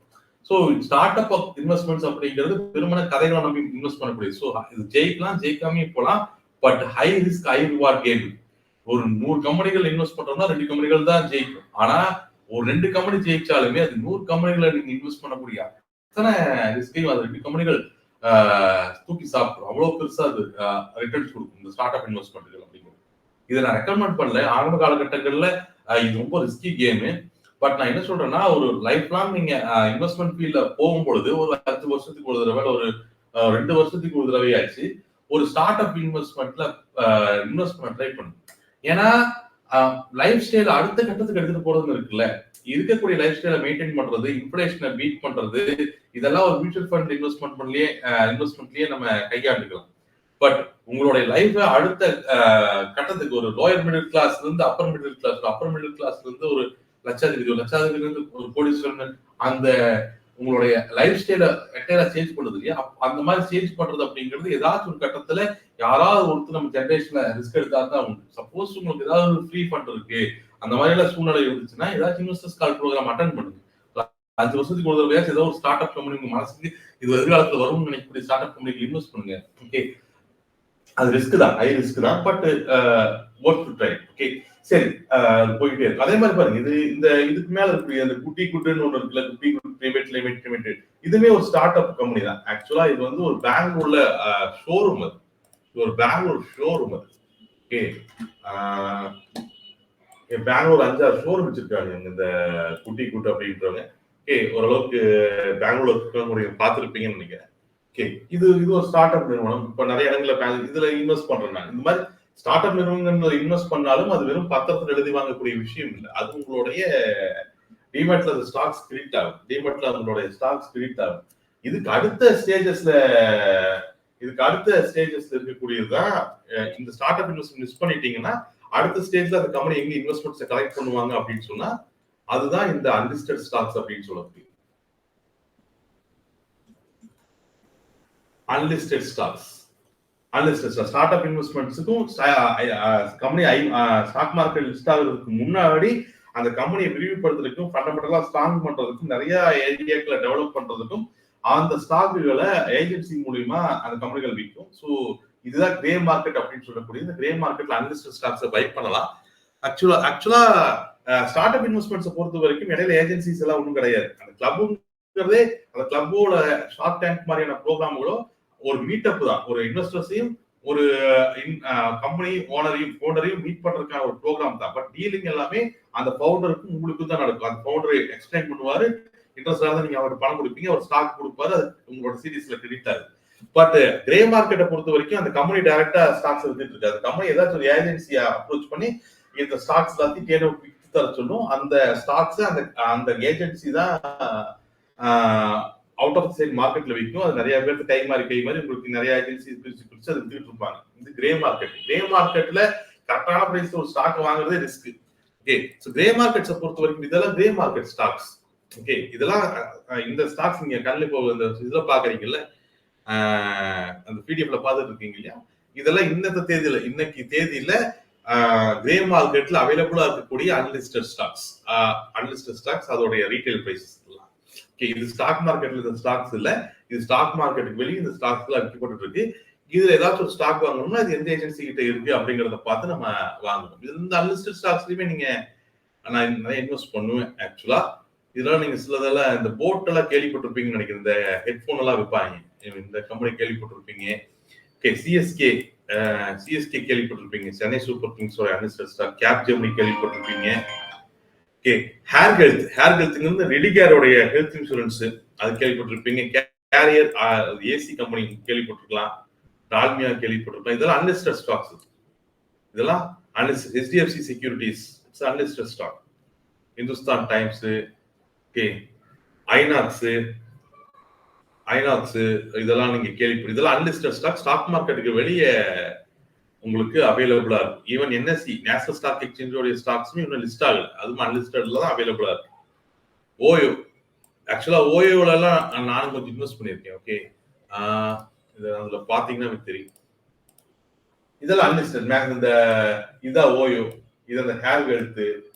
S1: ஸோ ஸ்டார்ட் அப் இன்வெஸ்ட்மெண்ட்ஸ் அப்படிங்கிறது பெருமன கதைகளை நம்பி இன்வெஸ்ட் பண்ணக்கூடியது. ஸோ இது ஜெயிக்கலாம், ஜெயிக்காமே போகலாம். But high risk high reward game. ஒரு 100 கம்பெனிகள் இன்வெஸ்ட் பண்றோம்னா 2 கம்பெனிகள் தான் ஜெயிக்கும். ஆனா ஒரு 2 கம்பெனி ஜெயிச்சாலுமே அது 100 கம்பெனிகளை நீங்க இன்வெஸ்ட் பண்ணக்கூடிய அத்தனை ரிஸ்கையும் அது 2 கம்பெனிகள் தூக்கி சாப்பிடும். அவ்வளவு பெருசா அது ரிட்டர்ன்ஸ் கொடுக்கும் இந்த ஸ்டார்ட் அப் இன்வெஸ்ட்மெண்ட்கள் அப்படிங்கிறது. இதை நான் ரெக்கமெண்ட் பண்ணல. ஆரம்ப காலகட்டங்கள்ல இது ரொம்ப ரிஸ்கி கேமு. பட் நான் என்ன சொல்றேன்னா, ஒரு லைஃப் லாங் நீங்க இன்வெஸ்ட்மெண்ட் ஃபீல்ட்ல போகும்பொழுது ஒரு 5 வருஷத்துக்கு ஒரு தடவை, ஒரு 2 வருஷத்துக்கு ஒரு தடவை ஆச்சு ஒரு ஸ்டார்ட் அப் இன்வெஸ்ட்மெண்ட்ல இன்வெஸ்ட் பண்ண ட்ரை பண்ணுங்க. ஏன்னா லைஃப் ஸ்டைல் அடுத்த கட்டத்துக்கு எடுத்துட்டு போறதுன்னு இருக்குல்ல, இருக்கக்கூடிய லைஃப் ஸ்டைலை மெயின்டைன் பண்றது, இன்ஃப்ளேஷனை பீட் பண்றது, இதெல்லாம் ஒரு மியூச்சுவல் ஃபண்ட் இன்வெஸ்ட்மெண்ட்லயே நம்ம கையாண்டுக்கலாம். பட் உங்களுடைய லைஃப் அடுத்த கட்டத்துக்கு ஒரு லோயர் மிடில் கிளாஸ்ல இருந்து அப்பர் மிடில் கிளாஸ்ல இருந்து ஒரு லட்சாதிபதி இருந்து ஒரு கோடீஸ்வரன், அந்த உங்களுடைய லைஃப் ஸ்டைலை என்டையரா சேஞ்ச் பண்ணுது இல்லையா, அந்த மாதிரி சேஞ்ச் பண்றது அப்படிங்கிறது ஏதாச்சும் ஒரு கட்டத்துல யாராவது ஒருத்தர் நம்ம ஜெனரேஷன்ல ரிஸ்க் எடுத்தா தான் உண்டு. சப்போஸ் உங்களுக்கு ஏதாவது ஒரு ஃப்ரீ ஃபண்ட் இருக்கு, அந்த மாதிரி எல்லாம் சூழ்நிலை இருந்துச்சுன்னா ஏதாச்சும் இன்வெஸ்டர்ஸ் கால் ப்ரோக்ராம் அட்டன் பண்ணுங்க. 5 வருஷத்துக்கு ஒரு தடவையாச்சும் ஏதோ ஒரு ஸ்டார்ட் அப் கம்பெனி உங்க மனசுக்கு இது எதிர்காலத்துல வரும்னு நினைக்கக்கூடிய ஸ்டார்ட் அப் கம்பெனிக்கு இன்வெஸ்ட் பண்ணுங்க. ஓகே, அது ரிஸ்க் தான், ஹை ரிஸ்க் தான், but worth to try. Okay, சரி, போயிட்டே இருக்கு. அதே மாதிரி பாருங்க, இதுக்கு மேல இருக்கு அந்த குட்டி குட்டுன்னு ஒன்று இருக்குல்ல, குட்டி குட் லிமிடெட், இதுவே ஒரு ஸ்டார்ட் அப் கம்பெனி தான். ஆக்சுவலா இது வந்து ஒரு பெங்களூர்ல ஷோரூம், அது ஒரு பெங்களூர் ஷோரூம் அது. ஓகே, பெங்களூர் 5-6 ஷோரூம் வச்சிருக்காங்க இந்த குட்டி குட்டு அப்படின்றவங்க. ஓகே, ஓரளவுக்கு பெங்களூர் பார்த்துருப்பீங்கன்னு நினைக்கிறேன். இது ஒரு ஸ்டார்ட் அப் நிறுவனம். இப்ப நிறைய இடங்கள்ல இதுல இன்வெஸ்ட் பண்றேன் நான். இந்த மாதிரி ஸ்டார்ட் அப் நிறுவனங்கள் இன்வெஸ்ட் பண்ணாலும் அது வெறும் பத்திரத்தில் எழுதி வாங்கக்கூடிய விஷயம் இல்லை. அது உங்களுடைய டிமேட்ல அந்த ஸ்டாக்ஸ் கிரெடிட் ஆகும். டிமேட்ல உங்களுடைய ஸ்டாக்ஸ் கிரெடிட் ஆகும். இதுக்கு அடுத்த ஸ்டேஜஸ்ல இருக்கக்கூடியதுதான் இந்த ஸ்டார்ட் அப் இன்வெஸ்ட்மெண்ட் மிஸ் பண்ணிட்டீங்கன்னா அடுத்த ஸ்டேஜ்ல அந்த கம்பெனி எங்க இன்வெஸ்ட்மெண்ட்ஸ் கலெக்ட் பண்ணுவாங்க அப்படின்னு சொன்னா அதுதான் இந்த அன்லிஸ்டட் ஸ்டாக்ஸ் அப்படின்னு சொல்லக்கூடிய அன்லிஸ்டட் ஸ்டாக்ஸ். ஸ்டார்ட் அப் இன்வெஸ்ட்மெண்ட்ஸுக்கும் கம்பெனி ஸ்டாக் மார்க்கெட் லிஸ்ட் ஆகுறதுக்கு முன்னாடி அந்த கம்பெனியை விரிவுபடுத்துறதுக்கும் ஃபண்டமெண்டலா ஸ்ட்ராங் பண்றதுக்கும் நிறைய ஏரியாக்களை டெவலப் பண்றதுக்கும் அந்த ஸ்டாக்குகளை ஏஜென்சி மூலியமா அந்த கம்பெனிகள் விற்கும். ஸோ இதுதான் கிரே மார்க்கெட் அப்படின்னு சொல்லக்கூடிய இந்த கிரே மார்க்கெட்ல அன்லிஸ்டட் ஸ்டாக்ஸை பை பண்ணலாம். ஆக்சுவலா ஸ்டார்ட் அப் இன்வெஸ்ட்மெண்ட்ஸை பொறுத்த வரைக்கும் இடையில ஏஜென்சிஸ் எல்லாம் ஒன்றும் கிடையாது. அந்த கிளப்புங்கிறதே அந்த கிளப்போட ஷார்ட் டேங்க் மாதிரியான ப்ரோக்ராம்களோ ஒரு மீட்டப் தான். ஒரு இன்வெஸ்டர்ஸையும் ஒரு கம்பெனி ஓனரையும் மீட் பண்றதுக்கான ஒரு ப்ரோக்ராம் தான். பட் டீலிங் எல்லாமே அந்த ஃபவுண்டருக்கும் உங்களுக்கும் தான் நடக்கும். அந்த ஃபவுண்டர் எக்ஸ்பிளைன் பண்ணுவாரு, இன்ட்ரெஸ்டா தான் நீங்க அவருக்கு பணம் கொடுப்பீங்க, அவர் ஸ்டாக் கொடுப்பாரு, அது உங்களோட சீரீஸ்ல கிரெடிட் ஆகுது. பட் கிரே மார்க்கெட்டை பொறுத்த வரைக்கும் அந்த கம்பெனி டைரக்டா ஸ்டாக்ஸ் வித்துட்டு இருக்காது. கம்பெனி ஏதாச்சும் ஒரு ஏஜென்சியை அப்ரோச் பண்ணி இந்த ஸ்டாக்ஸ் எல்லாத்தையும் டேன் அவுட் வித்து தர சொல்லும். அந்த ஸ்டாக்ஸ் அந்த ஏஜென்சி தான் அவுட் ஆஃப் சைட் மார்க்கெட்ல விற்கும். அது நிறைய பேருக்கு கை மாறி உங்களுக்கு நிறைய ஏஜென்சி பிரிச்சு அது வித்துட்டு இருப்பாங்க. இது கிரே மார்க்கெட். கிரே மார்க்கெட்ல கரெக்டான பிரைஸ் ஒரு ஸ்டாக் வாங்குறதே ரிஸ்க். ஓகே, சோ கிரே மார்க்கெட்ஸை பொறுத்த வரைக்கும் இதெல்லாம் கிரே மார்க்கெட் ஸ்டாக்ஸ். ஓகே, இதெல்லாம் இந்த ஸ்டாக்ஸ் நீங்க கண்ணில் இப்போ இந்த இதுல பாக்குறீங்கல்ல, அந்த பிடிஎஃப்ல பார்த்துட்டு இருக்கீங்க இல்லையா, இதெல்லாம் இன்னைக்கு தேதியில கிரே மார்க்கெட்ல அவைலபிளா இருக்கக்கூடிய அன்லிஸ்டட் ஸ்டாக்ஸ் அதோடைய ரீட்டைல் பிரைசஸ். ஓகே, இது ஸ்டாக் மார்க்கெட்ல இந்த ஸ்டாக்ஸ் இல்ல, இது ஸ்டாக் மார்க்கெட்டுக்கு வெளியே இந்த ஸ்டாக்ஸ் எல்லாம் விற்கப்பட்டு இருக்கு. இதுல ஏதாச்சும் ஒரு ஸ்டாக் வாங்கணும்னா அது எந்த ஏஜென்சி கிட்ட இருக்கு அப்படிங்கறத பார்த்து நம்ம வாங்கணும். இந்த அன்லிஸ்டட் ஸ்டாக்ஸ்லயுமே நீங்க நான் நிறைய இன்வெஸ்ட் பண்ணுவேன். ஆக்சுவலா இதெல்லாம் நீங்க சிலதெல்லாம் இந்த போட் எல்லாம் கேள்விப்பட்டிருப்பீங்கன்னு நினைக்கிறேன். இந்த ஹெட்போன் எல்லாம் விற்பாங்க, இந்த கம்பெனி கேள்விப்பட்டிருப்பீங்க. ஓகே, சிஎஸ்கே கேள்விப்பட்டிருப்பீங்க, சென்னை சூப்பர் கிங்ஸோட அன்லிஸ்டட் ஸ்டாக். கேப் ஜெமினி கேள்விப்பட்டிருப்பீங்க. ஓகே, ஹேர் ஹெல்த்ங்கிறது ரெடிகேரோடைய ஹெல்த் இன்சூரன்ஸ், அது கேள்விப்பட்டிருப்பீங்க. கேரியர் ஏசி கம்பெனி கேள்விப்பட்டிருக்கலாம், டால்மியா கேள்விப்பட்டிருக்கலாம். இதெல்லாம் அன்லிஸ்டட் ஸ்டாக்ஸ். இதெல்லாம் HDFC securities it's unlisted stock. Hindustan Times, okay, Inox இதெல்லாம் நீங்க இதெல்லாம் அன்லிஸ்டட் ஸ்டாக். ஸ்டாக் மார்க்கெட்டுக்கு வெளியே உங்களுக்கு அவைலபிளா இருக்கும். ஈவன் NSE நேஷனல் ஸ்டாக் எக்ஸ்சேஞ்சோட ஸ்டாக்ஸும் இன்னும் லிஸ்ட் ஆகல, அதுவும் அன்லிஸ்டட்ல தான் அவைலபிளா இருக்கு. ஓயோ, ஆக்சுவலா ஓயோல எல்லாம் நானும் கொஞ்சம் இன்வெஸ்ட் பண்ணியிருக்கேன். ஓகே, அதுல பாத்தீங்கன்னா தெரியும். இதெல்லாம் அன்லிஸ்டட். இந்த இதான் ஓயோ, இது அந்த ஹேர் ஹெல்த்.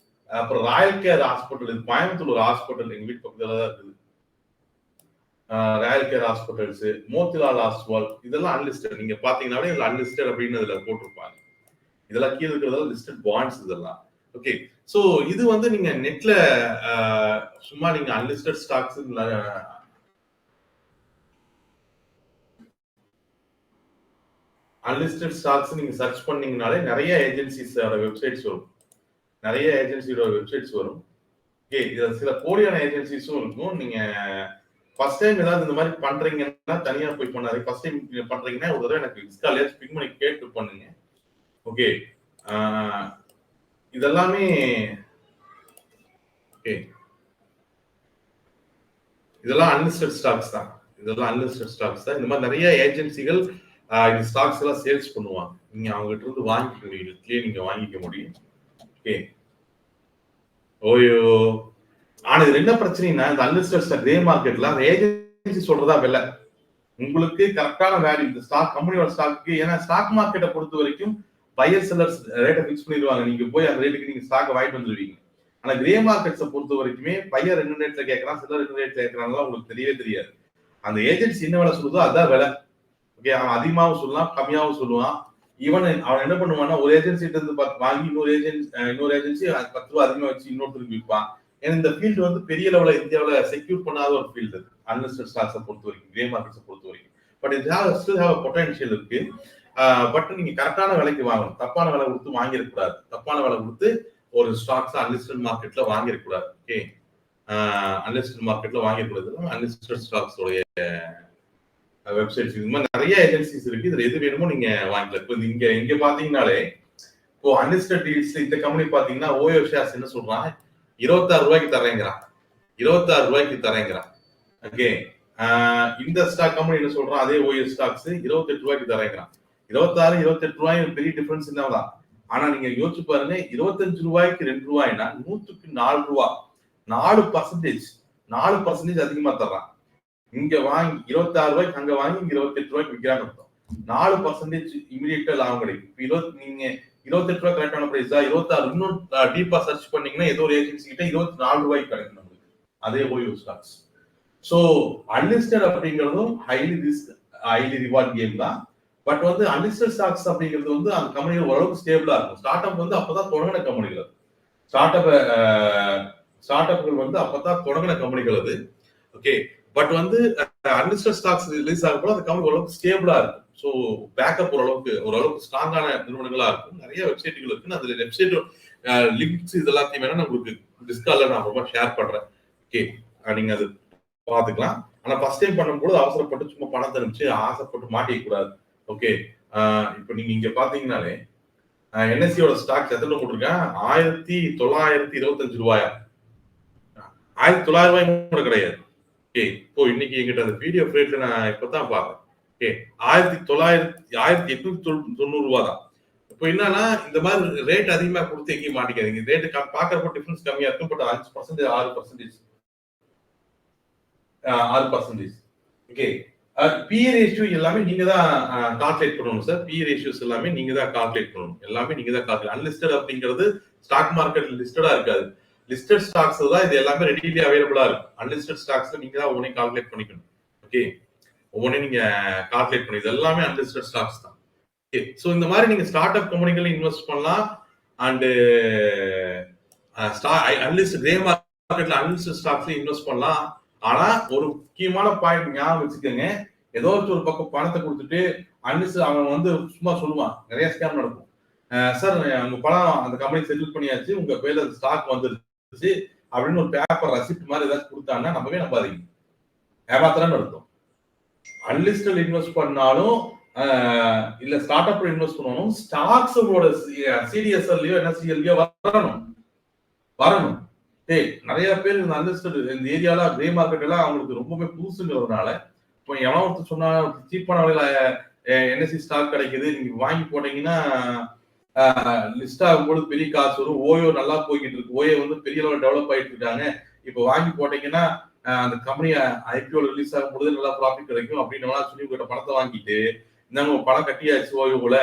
S1: அப்புறம் ராயல் கேர் ஹாஸ்பிட்டல், இது கோயம்புத்தூர் ஒரு ஹாஸ்பிட்டல், எங்க வீட்டு பக்கத்துல தான் இருக்குது. ராயல் கேர் ஹாஸ்பிட்டல்ஸ், மோத்திலால் ஆஸ்வால், இதெல்லாம் அன்லிஸ்டட். நீங்க பாத்தீங்கன்னா இதுல அன்லிஸ்டட் அப்படின்னு இதுல போட்டிருப்பாங்க. இதெல்லாம் கீழே இருக்கிறதெல்லாம் லிஸ்டட் பாண்ட்ஸ் இதெல்லாம். ஓகே, சோ இது வந்து நீங்க நெட்ல சும்மா நீங்க அன்லிஸ்டட் ஸ்டாக்ஸ் நீங்க சர்ச் பண்ணீங்கனாலே நிறைய ஏஜென்சிஸோட வெப்சைட்ஸ் வரும். ஓகே, இதுல சில கோடியான ஏஜென்சிஸும் இருக்கும். நீங்க ஃபர்ஸ்ட் டைம் ஏதாவது இந்த மாதிரி பண்றீங்கன்னா தனியா போய் பண்ணாரு. ஃபர்ஸ்ட் டைம் பண்றீங்கன்னா ஒரு தடவை எனக்கு இன்ஸ்டாலே பிங் பண்ணி கேட்டு பண்ணுங்க. ஓகே, இதெல்லாமே ஓகே, இதெல்லாம் அன்லிஸ்டட் ஸ்டாக்ஸ் தான். இந்த மாதிரி நிறைய ஏஜென்சிகள் இந்த ஸ்டாக்ஸ் எல்லாம் சேல்ஸ் பண்ணுவாங்க. நீங்க அவங்க கிட்ட இருந்து வாங்கிக்க முடியும், இதுலயே நீங்க வாங்கிக்க முடியும். ஓகே, ஓயோ, ஆனா இது என்ன பிரச்சனைனா இந்த அன்லிஸ்டட் ஸ்டாக் கிரே மார்க்கெட்ல அந்த ஏஜென்சி சொல்றதா விலை உங்களுக்கு கரெக்டான வேல்யூ இந்த ஸ்டாக் கம்பெனியோட ஸ்டாக்கு. ஏன்னா ஸ்டாக் மார்க்கெட்டை பொறுத்த வரைக்கும் பையர் செல்லர்ஸ் ரேட்டை ஃபிக்ஸ் பண்ணிடுவாங்க. நீங்க போய் அந்த ரேட்டுக்கு நீங்க ஸ்டாக் வாங்கிட்டு வந்துருவீங்க. ஆனா கிரே மார்க்கெட்ஸை பொறுத்த வரைக்குமே பையர் 2 ரேட்ல கேட்கறான், சிலர் 2 ரேட்ல கேட்கறாங்களா உங்களுக்கு தெரியவே தெரியாது. அந்த ஏஜென்சி என்ன வேலை சொல்லுதோ அதான் விலை. ஓகே, அவன் அதிகமாகவும் சொல்லலாம், கம்மியாகவும் சொல்லுவான். ஈவன் அவன் என்ன பண்ணுவான்னா ஒரு ஏஜென்சிட்ட இருந்து வாங்கி இன்னொரு ஏஜென்சி 10 ரூபா அதிகமா வச்சு இன்னொருத்தருக்கு விற்பான். ஏன்னா இந்த ஃபீல்டு வந்து பெரிய லெவல இந்தியாவில் செக்யூர் பண்ணாத ஒரு ஃபீல்டு அன்லிஸ்டட் ஸ்டாக்ஸை பொறுத்த வரைக்கும், கிரே மார்க்கெட்ஸை பொறுத்த வரைக்கும். பட் இது ஸ்டில் ஹேவ் பொட்டன்ஷியல் இருக்கு. பட் நீங்க கரெக்டான விலைக்கு வாங்கணும். தப்பான விலை கொடுத்து வாங்கிடக்கூடாது. தப்பான விலை கொடுத்து ஒரு ஸ்டாக்ஸ் அன்லிஸ்டட் மார்க்கெட்ல வாங்கிடக்கூடாது. ஓகே, அன்லிஸ்டட் மார்க்கெட்ல வாங்கிடக்கூடாது. அன்லிஸ்டட் ஸ்டாக்ஸோடைய வெப்சைட்ஸ் இது மாதிரி நிறைய ஏஜென்சிஸ் இருக்கு. இதுல எது வேணுமோ நீங்க வாங்கிக்கலாம். இப்போ இங்க பாத்தீங்கன்னாலே இப்போ அன்லிஸ்டட் டீல்ஸ் இந்த கம்பெனி பாத்தீங்கன்னா ஓயோ ஷேர்ஸ் என்ன சொல்றான், 26 ரூபாய்க்கு தரேங்கிறான், 26 ரூபாய்க்கு தரேங்கிறான். ஓகே, இந்த ஸ்டாக் கம்பெனி என்ன சொல்றான், அதே ஓயோ ஸ்டாக்ஸ் 28 ரூபாய்க்கு தரேங்கிறான். 26 28 ரூபாய் பெரிய டிஃபரன்ஸ் என்னதான். ஆனா நீங்க யோசிச்சு பாருங்க, 25 ரூபாய்க்கு 2 ரூபாய்னா 100க்கு 4 ரூபா, 4% அதிகமா தர்றான். இங்க வாங்கி 26 ரூபாய்க்கு அங்க வாங்கி இங்க 28 ரூபாய்க்கு விற்கிறான்னு அர்த்தம். 4% இமீடியட்டா லாபம் கிடைக்கும். நீங்க 28 ரூபாய் கரெக்டான பிரைஸ் தான். 26 இன்னும் டீப்பா சர்ச் பண்ணீங்கன்னா ஏதோ ஒரு ஏஜென்சி கிட்ட 24 ரூபாய்க்கு கிடைக்கும் நம்மளுக்கு அதே ஓயோ ஸ்டாக்ஸ். சோ அன்லிஸ்டட் அப்படிங்கிறதும் ஹைலி ரிவார்ட் கேம் தான். பட் வந்து அன்லிஸ்டட் ஸ்டாக்ஸ் அப்படிங்கிறது வந்து அந்த கம்பெனிகள் ஓரளவுக்கு ஸ்டேபிளா இருக்கும். ஸ்டார்ட் அப் வந்து அப்பதான் தொடங்கின கம்பெனிகள். ஸ்டார்ட் அப்கள் வந்து அப்பதான் தொடங்கின கம்பெனிகள் அது. ஓகே, பட் வந்து அன்லிஸ்டட் ஸ்டாக்ஸ் ரிலீஸ் ஆகும்போது அந்த கம்பெனி ஓரளவுக்கு ஸ்டேபிளா இருக்கும். ஸோ பேக்கப் ஓரளவுக்கு ஸ்ட்ராங்கான நிறுவனங்களா இருக்கும். நிறைய வெப்சைட்டுகள் இருக்கு. அதுல வெப்சைட் லிங்க்ஸ் இது எல்லாத்தையும் வேணா உங்களுக்கு டிஸ்கால்ல நான் ரொம்ப ஷேர் பண்றேன். ஓகே, நீங்க அது பாத்துக்கலாம். ஆனா ஃபர்ஸ்ட் டைம் பண்ணும்போது அவசரப்பட்டு சும்மா பணத்தை அனுப்பிச்சு ஆசைப்பட்டு மாட்டிக்க கூடாது. ஓகே, இப்போ நீங்க இங்க பாத்தீங்கன்னாலே என்எஸ்சியோட ஸ்டாக்ஸ் எத்தனை போட்டிருக்கேன், 1925 ரூபாயா, 1900 ரூபாய் கூட கிடையாது. ஓகே, இப்போ இன்னைக்கு எங்கிட்ட அந்த பிடிஎஃப் ரேட்ல நான் இப்பதான் பாக்குறேன். ஓகே, 1890 ரூபாய் தான். இப்போ என்னன்னா இந்த மாதிரி ரேட் அதிகமா கொடுத்து எங்கேயும் மாட்டிக்காதீங்க. ரேட் பாக்குறப்ப டிஃபரன்ஸ் கம்மியா இருக்கும். பட் 5% 6%. ஓகே, பிஇ ரேஷியோ எல்லாமே நீங்க தான் கால்குலேட் பண்ணணும் சார். பிஇ ரேஷியோஸ் எல்லாமே நீங்க தான் கால்குலேட் பண்ணணும். எல்லாமே நீங்க தான் கால்குலேட். அன்லிஸ்டட் அப்படிங்கிறது ஸ்டாக் மார்க்கெட் லிஸ்டடா இருக்காது. லிஸ்டட் ஸ்டாக்ஸ் தான் இது எல்லாமே ரெடிலி அவைலபிளா இருக்கும். அன்லிஸ்டட் ஸ்டாக்ஸ்ல நீங்க தான் ஒவ்வொன்றையும் கால்குலேட் பண்ணிக்கணும். ஓகே, ஒவ்வொன்றையும் நீங்க கால்குலேட் பண்ணி இது எல்லாமே அன்லிஸ்டட் ஸ்டாக்ஸ் தான். ஓகே, ஸோ இந்த மாதிரி நீங்க ஸ்டார்ட் அப் கம்பெனிகள் இன்வெஸ்ட் பண்ணலாம். அண்ட் அன்லிஸ்டட் கிரே மார்க்கெட்ல அன்லிஸ்டட் ஸ்டாக்ஸ்ல இன்வெஸ்ட் பண்ணலாம். ஆனா ஒரு முக்கியமான பாயிண்ட் ஞாபகம் வச்சுக்கோங்க, ஏதோ ஒரு பக்கம் பணத்தை கொடுத்துட்டு அன்லிஸ்டட் அவன் வந்து சும்மா சொல்லுவான், நிறைய ஸ்கேம் நடக்கும். சார் உங்க பணம் அந்த கம்பெனி செட்டில் பண்ணியாச்சு, உங்க பேர்ல ஸ்டாக் வந்துருச்சு அப்படின்னு ஒரு பேப்பர் ரெசிப்ட் மாதிரி ஏதாச்சும் கொடுத்தாங்கன்னா நம்பவே நம்பாதீங்க, ஏமாத்திரன்னு அர்த்தம். அன்லிஸ்டட் இன்வெஸ்ட் பண்ணாலும் இல்ல ஸ்டார்ட் அப்ல இன்வெஸ்ட் பண்ணாலும் ஸ்டாக்ஸ் உங்களோட சிடிஎஸ்எல்லையோ என்எஸ்சிஎல்லையோ வரணும். நிறைய பேர் இந்த அன்லிஸ்டட் இந்த ஏரியால கிரே மார்க்கெட் எல்லாம் அவங்களுக்கு ரொம்பவே புதுசுங்கிறதுனால இப்போ எவனோ ஒருத்தர் சொன்னா சீப்பான விலையில என்எஸ்சி ஸ்டாக் கிடைக்குது, நீங்க வாங்கி போட்டீங்கன்னா லிஸ்ட் ஆகும்போது பெரிய காசு வரும். ஓயோ நல்லா போய்கிட்டு இருக்கு, ஓயோ வந்து பெரிய அளவில் டெவலப் ஆயிட்டு இருக்காங்க, இப்போ வாங்கி போட்டீங்கன்னா அந்த கம்பெனி ஐபிஓ ரிலீஸ் ஆகும்போது நல்லா ப்ராஃபிட் கிடைக்கும் அப்படின்னு சொல்லி உங்ககிட்ட பணத்தை வாங்கிட்டு இந்தாங்க பணம் கட்டியாச்சு ஓயோல,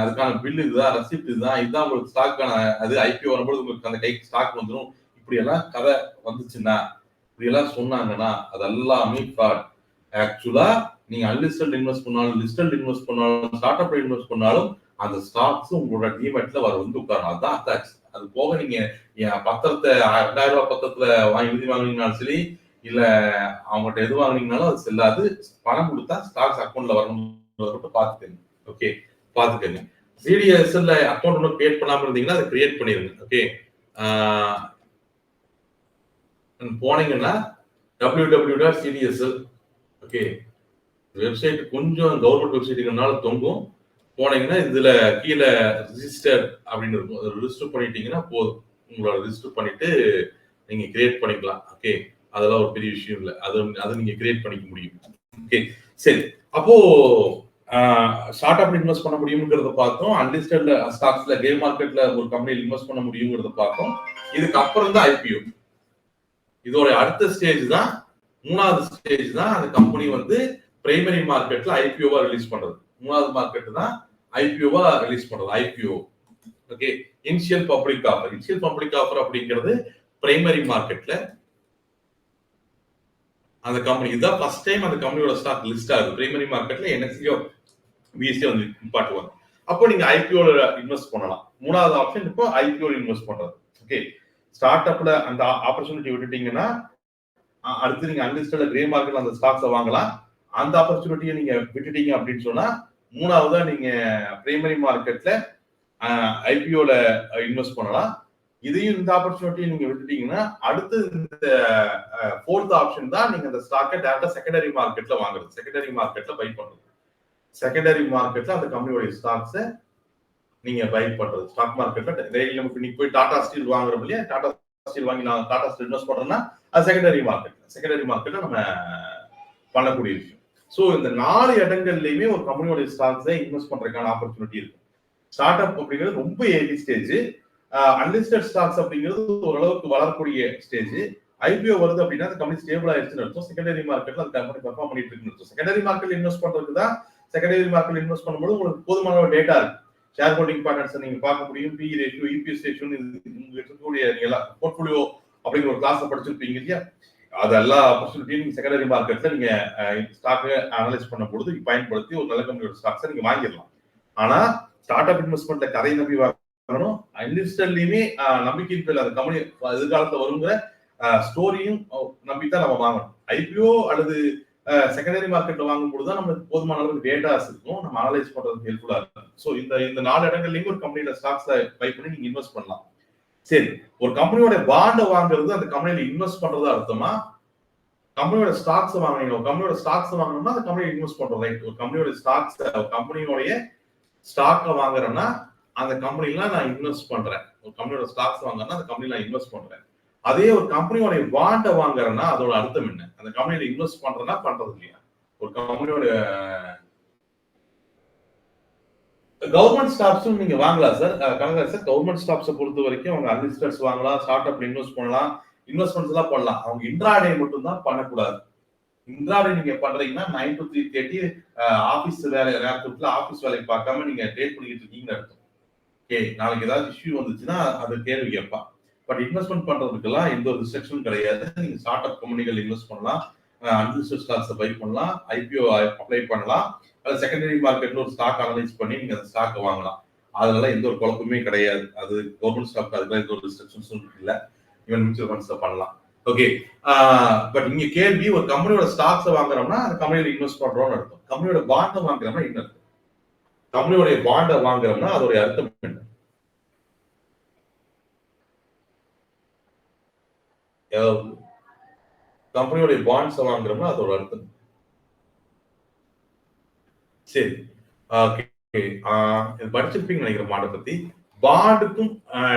S1: அதுக்கான பில் இதுதான், ரெசிப்ட் இதுதான், இதுதான் உங்களுக்கு ஸ்டாக்கான அது ஐபிஓ வரும்போது உங்களுக்கு அந்த கைக்கு ஸ்டாக் வந்துடும். இப்படி எல்லாம் கதை வந்துச்சுன்னா, இப்படி எல்லாம் சொன்னாங்கன்னா அது எல்லாமே ஃப்ராட். ஆக்சுவலா நீங்க அன்லிஸ்டட் இன்வெஸ்ட் பண்ணாலும், லிஸ்டட் இன்வெஸ்ட் பண்ணாலும், ஸ்டார்ட் அப்ல இன்வெஸ்ட் பண்ணாலும் அந்த ஸ்டாக்ஸ் உங்களோட டிமெட்ல வந்து உட்காரணும். அதுதான் அட்டாச். அது போக நீங்க பத்திரத்தை 2000 ரூபாய் பத்திரத்துல எழுதி வாங்கினீங்கனாலும் சரி, இல்ல அவங்ககிட்ட எது வாங்கினீங்கனாலும் அது செல்லாது. பணம் கொடுத்தா ஸ்டாக்ஸ் அக்கௌண்ட்ல வரணும் மட்டும் பாத்துக்கங்க. ஓகே, பாத்துக்கங்க. சிடிஎஸ்எல்ல அக்கௌண்ட் ஒன்றும் கிரியேட் பண்ணாம இருந்தீங்கன்னா அதை கிரியேட் பண்ணிருங்க. ஓகே, போனீங்கன்னா www.cdsl. ஓகே, வெப்சைட் கொஞ்சம் கவர்மெண்ட் வெப்சைட்டுனால தொங்கும். போனீங்கன்னா இதுல கீழே ரிஜிஸ்டர் அப்படின்னு இருக்கும், அதை ரிஜிஸ்டர் பண்ணிட்டீங்கன்னா போதும். உங்களோட ரிஜிஸ்டர் பண்ணிட்டு நீங்க கிரியேட் பண்ணிக்கலாம். ஓகே, அதெல்லாம் ஒரு பெரிய விஷயம் இல்லை, அதை நீங்க கிரியேட் பண்ணிக்க முடியும். ஓகே, சரி. அப்போ ஸ்டார்ட் அப்ல இன்வெஸ்ட் பண்ண முடியுங்கிறத பார்த்தோம். அன்லிஸ்டட் ஸ்டாக்ஸ்ல கிரே மார்க்கெட்ல ஒரு கம்பெனியில் இன்வெஸ்ட் பண்ண முடியுங்கிறத பார்த்தோம். இதுக்கு அப்புறம் தான் ஐபிஓ. இதோட அடுத்த ஸ்டேஜ் தான், 3வது ஸ்டேஜ் தான் அந்த கம்பெனி வந்து பிரைமரி மார்க்கெட்ல ஐபிஓவா ரிலீஸ் பண்றது. 3வது மார்க்கெட் தான் ஐபிஓவா ரிலீஸ் பண்றது. IPO. Okay, initial public offer. Initial public offer அப்படிங்கிறது பிரைமரி மார்க்கெட்ல அந்த கம்பெனி இதான் ஃபர்ஸ்ட் டைம் அந்த கம்பெனியோட ஸ்டாக் லிஸ்ட் ஆகுது. பிரைமரி மார்க்கெட்ல என்எஸ்சியோ பிஎஸ்சியோ வந்து நிப்பாட்டுவாங்க. அப்போ நீங்க ஐபிஓல இன்வெஸ்ட் பண்ணலாம். 3வது ஆப்ஷன் இப்போ ஐபிஓல இன்வெஸ்ட் பண்றது. ஓகே, ஸ்டார்ட் அப்ல அந்த ஆப்பர்ச்சுனிட்டி விட்டுட்டீங்கன்னா அடுத்து நீங்க அன்லிஸ்டட்ல கிரே மார்க்கெட்ல அந்த ஸ்டாக்ஸை வாங்கலாம். அந்த ஆப்பர்ச்சுனிட்டியை நீங்க விட்டுட்டீங்க அப்படின்னு சொன்னா 3வதா நீங்க பிரைமரி மார்க்கெட்ல ஐபிஓல இன்வெஸ்ட் பண்ணலாம். இதையும் இந்த ஆப்பர்ச்சுனிட்டியை நீங்க விட்டுட்டீங்கன்னா அடுத்து இந்த ஃபோர்த் ஆப்ஷன் தான் நீங்க அந்த ஸ்டாக்கை டேரக்டா செகண்டரி மார்க்கெட்ல வாங்குறது, செகண்டரி மார்க்கெட்ல பை பண்றது. செகண்டரி மார்க்கெட்ல அந்த கம்பெனியோட ஸ்டாக்ஸை நீங்க பை பண்றது. ஸ்டாக் மார்க்கெட்ல டெய்லி நமக்கு இன்னைக்கு போய் டாடா ஸ்டீல் வாங்குறோம் இல்லையா, டாடா ஸ்டீல் வாங்கி நான் டாடா ஸ்டீல் இன்வெஸ்ட் பண்றேன்னா அது செகண்டரி மார்க்கெட்ல நம்ம பண்ணக்கூடிய விஷயம். ஸோ இந்த 4 இடங்கள்லயுமே ஒரு கம்பெனியோட ஸ்டாக்ஸை இன்வெஸ்ட் பண்றதுக்கான ஆப்பர்ச்சுனிட்டி இருக்கு. ஸ்டார்ட் அப் அப்படிங்கிறது ரொம்ப ஏர்லி ஸ்டேஜ், அன்லிஸ்டட் ஸ்டாக்ஸ் அப்படிங்கிறது ஓரளவுக்கு வளரக்கூடிய ஸ்டேஜ். ஐபிஓ வருது அப்படின்னா அந்த கம்பெனி ஸ்டேபிள் ஆயிடுச்சுன்னு அர்த்தம். செகண்டரி மார்க்கெட்ல அந்த கம்பெனி பெர்ஃபார்ம் பண்ணிட்டு இருக்குன்னு அர்த்தம். செகண்டரி மார்க்கெட்ல இன்வெஸ்ட் பண்றதுக்கு தான் செகண்டரி மார்க்கெட்ல இன்வெஸ்ட் பண்ணும்போது உங்களுக்கு போதுமான டேட்டா இருக்கு. ஷேர் ஹோல்டிங் பேட்டர்ன்ஸ் நீங்க பார்க்க முடியும், பிஇ ரேஷியோ, இபிஎஸ் ரேஷியோ, உங்களுக்கு இருக்கக்கூடிய நீங்க போர்ட்ஃபோலியோ அப்படிங்கிற ஒரு கிளாஸ் படிச்சிருப்பீங்க இல்லையா, அது எல்லா ஆப்பர்ச்சுனிட்டியும் நீங்க செகண்டரி மார்க்கெட்ல நீங்க ஸ்டாக் அனலைஸ் பண்ணும் பொழுது பயன்படுத்தி ஒரு நல்ல கம்பெனியோட ஸ்டாக்ஸை நீங்க வாங்கிடலாம். ஆனா ஸ்டார்ட் அப் இன்வெஸ்ட்மெண்ட்ல கதை நம்பி வாங்கணும், அன்லிஸ்டட்லயுமே நம்பிக்கையின் பேர் அந்த கம்பெனி எதிர்காலத்துல வருங்கிற ஸ்டோரியும் நம்பித்தான் நம்ம வாங்கணும். ஐபிஓ அல்லது செகண்டரி மார்க்கெட்ல வாங்கும் பொழுதுதான் நம்மளுக்கு போதுமான அளவுக்கு டேட்டாஸ் இருக்கும், நம்ம அனலைஸ் பண்றதுக்கு ஹெல்ப்ஃபுல்லா இருக்கும். ஸோ இந்த 4 இடங்கள்லயும் ஒரு கம்பெனியில ஸ்டாக்ஸ் பை பண்ணி நீங்க இன்வெஸ்ட் பண்ணலாம். சரி, ஒரு கம்பெனியோட பாண்டை வாங்குறது அந்த கம்பெனியில இன்வெஸ்ட் பண்றது அர்த்தமா, கம்பெனியோட ஸ்டாக்ஸ் வாங்குறீங்க, ஒரு கம்பெனியோட ஸ்டாக்ஸ் வாங்கணும்னா அந்த கம்பெனியை இன்வெஸ்ட் பண்றோம், ரைட்? ஒரு கம்பெனியோட ஸ்டாக்ஸ், கம்பெனியோடைய ஸ்டாக்கை வாங்குறேன்னா அந்த கம்பெனில நான் இன்வெஸ்ட் பண்றேன். ஒரு கம்பெனியோட ஸ்டாக்ஸ் வாங்குறேன்னா அந்த கம்பெனில நான் இன்வெஸ்ட் பண்றேன். அதே ஒரு கம்பெனியோட பாண்டை வாங்குறேன்னா அதோட அர்த்தம் என்ன? அந்த கம்பெனியில இன்வெஸ்ட் பண்றேன்னா பண்றது இல்லையா? ஒரு கம்பெனியோட கவர்மெண்ட் ஸ்டாக்ஸும் நீங்க வாங்கலாம் சார். கனகராஜ் சார், கவர்மெண்ட் ஸ்டாக்ஸை பொறுத்த வரைக்கும் அவங்க அன்லிஸ்டட்ஸ் வாங்கலாம், ஸ்டார்ட் அப்ல இன்வெஸ்ட் பண்ணலாம், இன்வெஸ்ட்மெண்ட்ஸ் எல்லாம் பண்ணலாம். அவங்க இன்ட்ராடே மட்டும் தான் பண்ணக்கூடாது. இன்ட்ராடே நீங்க பண்றீங்கன்னா 9 to 3:30 ஆபீஸ் வேலை நேரத்துல ஆபீஸ் வேலைக்கு பார்க்காம நீங்க ட்ரேட் பண்ணிட்டு இருக்கீங்கன்னு அர்த்தம். ஓகே, நாளைக்கு ஏதாவது இஷ்யூ வந்துச்சுன்னா அது கேள்வி கேட்பான். பட் இன்வெஸ்ட்மெண்ட் பண்றதுக்கெல்லாம் எந்த ஒரு ரிஸ்ட்ரிக்ஷனும் கிடையாது. நீங்க ஸ்டார்ட் அப் கம்பெனிகள் இன்வெஸ்ட் பண்ணலாம், அன்லிஸ்டட் ஸ்டாக்ஸை பை பண்ணலாம், ஐபிஓ அப்ளை பண்ணலாம், அது செகண்டரி மார்க்கெட்ல ஒரு ஸ்டாக் அனலைஸ் பண்ணி நீங்க அந்த ஸ்டாக்கை வாங்கலாம். அதனால எந்த ஒரு குழப்பமே கிடையாது. அது கவர்மெண்ட் ஸ்டாக், அதுக்கு எந்த ஒரு ரெஸ்ட்ரிக்ஷன்ஸும் இல்லை. ஈவன் மியூச்சுவல் ஃபண்ட்ஸ்ல பண்ணலாம். ஓகே, பட் இங்க கேள்வி, ஒரு கம்பெனியோட ஸ்டாக்ஸை வாங்குறோம்னா அந்த கம்பெனியில இன்வெஸ்ட் பண்றோம்னு அர்த்தம். கம்பெனியோட பாண்டை வாங்குறோம்னா என்ன அர்த்தம்? கம்பெனியோட பாண்டை வாங்குறோம்னா அதோட அர்த்தம் என்ன? கம்பெனியோட பாண்ட்ஸ் வாங்குறோம்னா அதோட அர்த்தம். சரி, படிச்சிருப்பீங்க நினைக்கிற பாண்டை பத்தி. பாண்டுக்கும்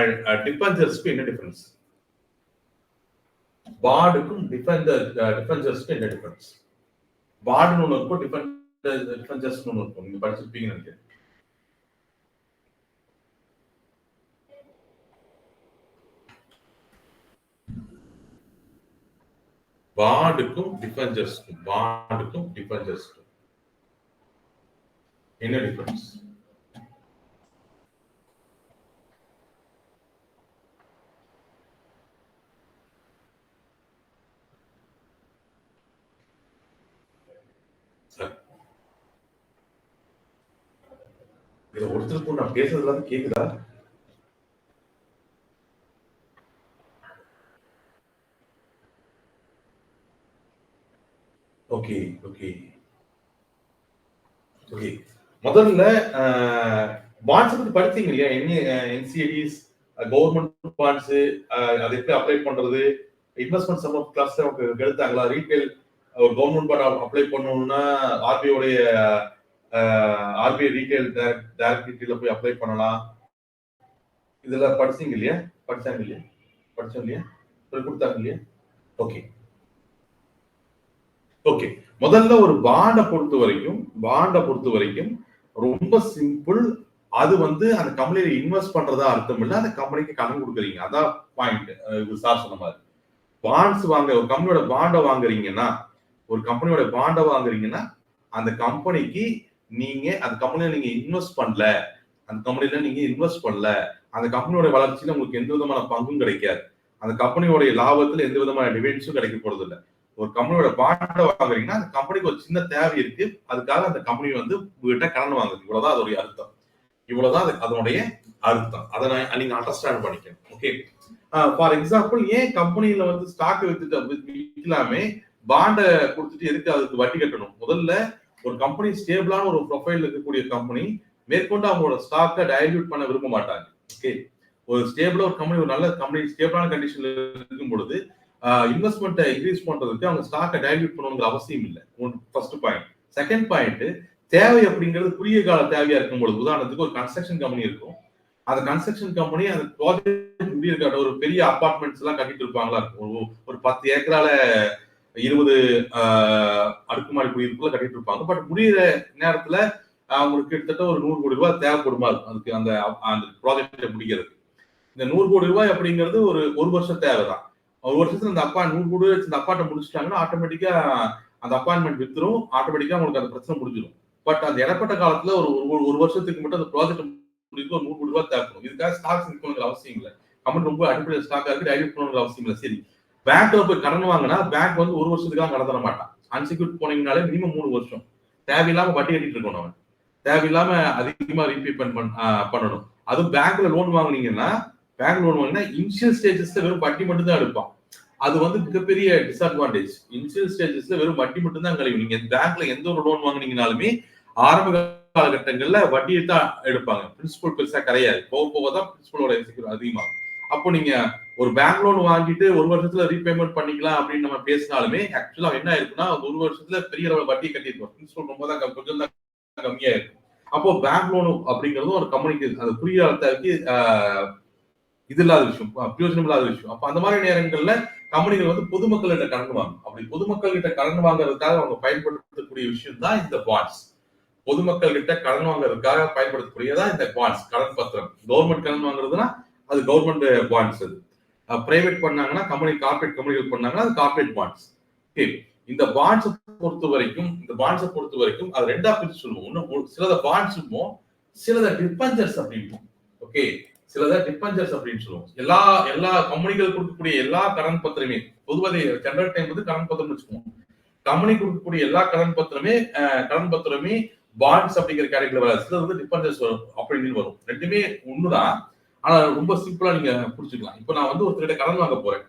S1: டிபெஞ்சர்ஸ்க்கும் என்ன டிஃபரன்ஸ்? பாண்டுக்கும் டிபெஞ்சர்ஸ்க்கும் என்ன டிஃபரன்ஸ்? பாண்டுன்னு ஒன்று இருக்கும், டிபெஞ்சர்ஸ்னு ஒன்று இருக்கும். நீங்க படிச்சிருப்பீங்கன்னு நினைக்கிறேன். பாண்டுக்கும் டிபெஞ்சர்ஸ்க்கும் என்ன டிஃபரன்ஸ்? ஒருத்தருக்கு நான் பேசுறதுல கேக்குதா? ஓகே ஓகே ஓகே, முதல்ல பாண்ட்ஸ் பத்தி படிச்சீங்க இல்லையா? என்சிடிஸ், கவர்மெண்ட் பாண்ட்ஸ், அதை எப்படி அப்ளை பண்றது, இன்வெஸ்ட்மெண்ட் சம் ஆஃப் கிளாஸ் நமக்கு எடுத்தாங்களா? ரீட்டைல் ஒரு கவர்மெண்ட் பாண்ட் அப்ளை பண்ணணும்னா ஆர்பிஐ ரீட்டைல் டைரக்டரியில போய் அப்ளை பண்ணலாம். இதெல்லாம் படிச்சீங்க இல்லையா? படிச்சோம் இல்லையா? கொடுத்தாங்க இல்லையா? ஓகே ஓகே, முதல்ல ஒரு பாண்டை பொறுத்த வரைக்கும் ரொம்ப சிம்பிள். அது அந்த கம்பெனியில இன்வெஸ்ட் பண்றதா அர்த்தம் இல்ல, அந்த கம்பெனிக்கு கடன் கொடுக்குறீங்க, அதான் பாயிண்ட். சார் சொன்ன மாதிரி பாண்ட்ஸ் ஒரு கம்பெனியோட பாண்டை வாங்குறீங்கன்னா அந்த கம்பெனிக்கு அந்த கம்பெனியில நீங்க இன்வெஸ்ட் பண்ணல, அந்த கம்பெனியோட வளர்ச்சியில உங்களுக்கு எந்த விதமான பங்கும் கிடைக்காது, அந்த கம்பெனியோட லாபத்துல எந்த விதமான டிவிடெண்ட்ஸும் கிடைக்க போறது இல்லை. ஒரு கம்பெனியோட பாண்டை வாங்குறீங்கன்னா அந்த கம்பெனிக்கு ஒரு சின்ன தேவை இருக்கு, அதுக்காக அந்த கம்பெனி உங்ககிட்ட கடன் வாங்குது. இவ்வளவுதான் அதோடைய அர்த்தம். அதனுடைய அர்த்தம். அதை நீங்க அண்டர்ஸ்டாண்ட் பண்ணிக்கணும். ஓகே, ஃபார் எக்ஸாம்பிள், ஏன் கம்பெனியில ஸ்டாக் விற்கலாமே, பாண்டை கொடுத்துட்டு எதுக்கு அதுக்கு வட்டி கட்டணும்? முதல்ல ஒரு கம்பெனி ஸ்டேபிளான ஒரு ப்ரொஃபைல் இருக்கக்கூடிய கம்பெனி மேற்கொண்டு அவங்களோட ஸ்டாக்கை டைல்யூட் பண்ண விரும்ப மாட்டாங்க. ஓகே, ஒரு ஸ்டேபிளா ஒரு கம்பெனி, ஒரு நல்ல கம்பெனி ஸ்டேபிளான கண்டிஷன்ல இருக்கும் பொழுது இன்வெஸ்ட்மெண்ட்டை இன்க்ரீஸ் பண்றதுக்கு அவங்க ஸ்டாக்கை டைல்யூட் பண்ணணுங்கிற அவசியம் இல்லை. First point. செகண்ட் பாயிண்ட், தேவை அப்படிங்கிறது குறுகிய கால தேவையா இருக்கும் பொழுது, உதாரணத்துக்கு ஒரு கன்ஸ்ட்ரக்ஷன் கம்பெனி இருக்கும். அந்த கன்ஸ்ட்ரக்ஷன் கம்பெனி அந்த ப்ராஜெக்ட் முடியிருக்காட்ட ஒரு பெரிய அபார்ட்மெண்ட்ஸ் எல்லாம் கட்டிட்டு இருப்பாங்களா இருக்கும். ஒரு 10 ஏக்கரால 20 அடுக்குமாடி குடியிருப்புல கட்டிட்டு இருப்பாங்க. பட் முடிகிற நேரத்துல அவங்களுக்கு கிட்டத்தட்ட ஒரு 100 கோடி ரூபாய் தேவைப்படுமா அதுக்கு அந்த ப்ராஜெக்ட் முடிக்கிறது. இந்த 100 கோடி ரூபாய் அப்படிங்கிறது ஒரு வருஷம் தேவைதான். ஒரு வருஷத்துல அந்த 100 கோடி இந்த அப்பார்ட்டை முடிச்சிட்டாங்கன்னா ஆட்டோமேட்டிக்கா அந்த அப்பாயின்மெண்ட் வித்துரும், ஆட்டோமேட்டிக்கா உங்களுக்கு அந்த பிரச்சனை முடிஞ்சிடும். பட் அந்த இடப்பட்ட காலத்துல ஒரு வருஷத்துக்கு மட்டும் அந்த ப்ராஜெக்ட் முடிக்க ஒரு 100 கோடி ரூபாய் தேவைப்படும். இதுக்காக ஸ்டாக்ஸ் விற்கணுங்கிற அவசியம் இல்லை. கம்பெனி ரொம்ப அடிப்படையில் ஸ்டாக்கா இருக்கு, டைல்யூட் பண்ணணுங்கிற அவசியம் இல்லை. சரி, பேங்க்ல போய் கடன் வாங்கினா பேங்க் வந்து ஒரு வருஷத்துக்கு கடன் தர மாட்டான். அன்செக்யூர்ட் போனீங்கனாலே மினிமம் 3 வருஷம் தேவையில்லாம வட்டி கட்டிட்டு இருக்கணும். அவன் தேவையில்லாம அதிகமா ரீபேமெண்ட் பண்ணணும். அதுவும் பேங்க்ல லோன் வாங்கினீங்கன்னா இனிஷியல் ஸ்டேஜஸ்ல வெறும் வட்டி மட்டும் தான் எடுப்பான். அது வந்து மிகப்பெரிய டிஸ்அட்வான்டேஜ். இனிஷியல் ஸ்டேஜஸ்ல வெறும் வட்டி மட்டும் தான் கழிவு. நீங்க பேங்க்ல எந்த ஒரு லோன் வாங்கினீங்கனாலுமே ஆரம்ப காலகட்டங்கள்ல வட்டியை தான் எடுப்பாங்க. பிரின்சிபல் பெருசா கிடையாது. போக போக தான் பிரின்சிபலோட அதிகமாகும். அப்போ நீங்க ஒரு பேங்க் லோன் வாங்கிட்டு ஒரு வருஷத்துல ரீபேமெண்ட் பண்ணிக்கலாம் அப்படின்னு நம்ம பேசினாலுமே ஆக்சுவலா என்ன இருக்குன்னா ஒரு வருஷத்துல பெரிய அளவு வட்டி கட்டிருக்கோம். பிரின்சிபல் ரொம்ப தான் கொஞ்சம் தான் கம்மியா இருக்கும். அப்போ பேங்க் லோன் அப்படிங்கிறது ஒரு கம்பெனிக்கு அது குறுகிய தேவைக்கு இது இல்லாத விஷயம், பிரயோஜனம் இல்லாத விஷயம். அப்ப அந்த மாதிரி நேரங்கள்ல கம்பெனிகள் வந்து பொதுமக்களிட்ட கடன் வாங்கும். அப்படி பொதுமக்கள் கிட்ட கடன் வாங்குறதுக்காக அவங்க பயன்படுத்தக்கூடிய விஷயம் தான் இந்த பாண்ட்ஸ். பொதுமக்கள் கிட்ட கடன் வாங்குறதுக்காக பயன்படுத்தக்கூடியதான் இந்த பாண்ட்ஸ், கடன் பத்திரம். கவர்மெண்ட் கடன் வாங்குறதுன்னா அது கவர்மெண்ட் பாண்ட்ஸ். அது பிரைவேட் பண்ணாங்கன்னா கம்பெனி, கார்பரேட் கம்பெனிகள் பண்ணாங்கன்னா அது கார்பரேட் பாண்ட்ஸ். இந்த பாண்ட்ஸ் பொறுத்த வரைக்கும் அது ரெண்டா பிரிச்சு சொல்லுவோம். சிலத பாண்ட்ஸ் சிலத டிபெஞ்சர்ஸ் அப்படின்னு. ஓகே, சிலத டிபெஞ்சர்ஸ் அப்படின்னு சொல்லுவோம். எல்லா கம்பெனிகள் கொடுக்கக்கூடிய எல்லா கடன் பத்திரமே, பொதுவாக ஜெனரல் டைம் வந்து கடன் பத்திரம் வச்சுக்குவோம். கம்பெனி கொடுக்கக்கூடிய எல்லா கடன் பத்திரமே பாண்ட்ஸ் அப்படிங்கிற கேட்டகரியில வராது. சிலது வந்து டிபெஞ்சர்ஸ் வரும் அப்படின்னு வரும். ரெண்டுமே ஒண்ணுதான், ஆனா ரொம்ப சிம்பிளா நீங்க புரிஞ்சுக்கலாம். இப்போ நான் வந்து ஒருத்தர்கிட்ட கடன் வாங்க போறேன்.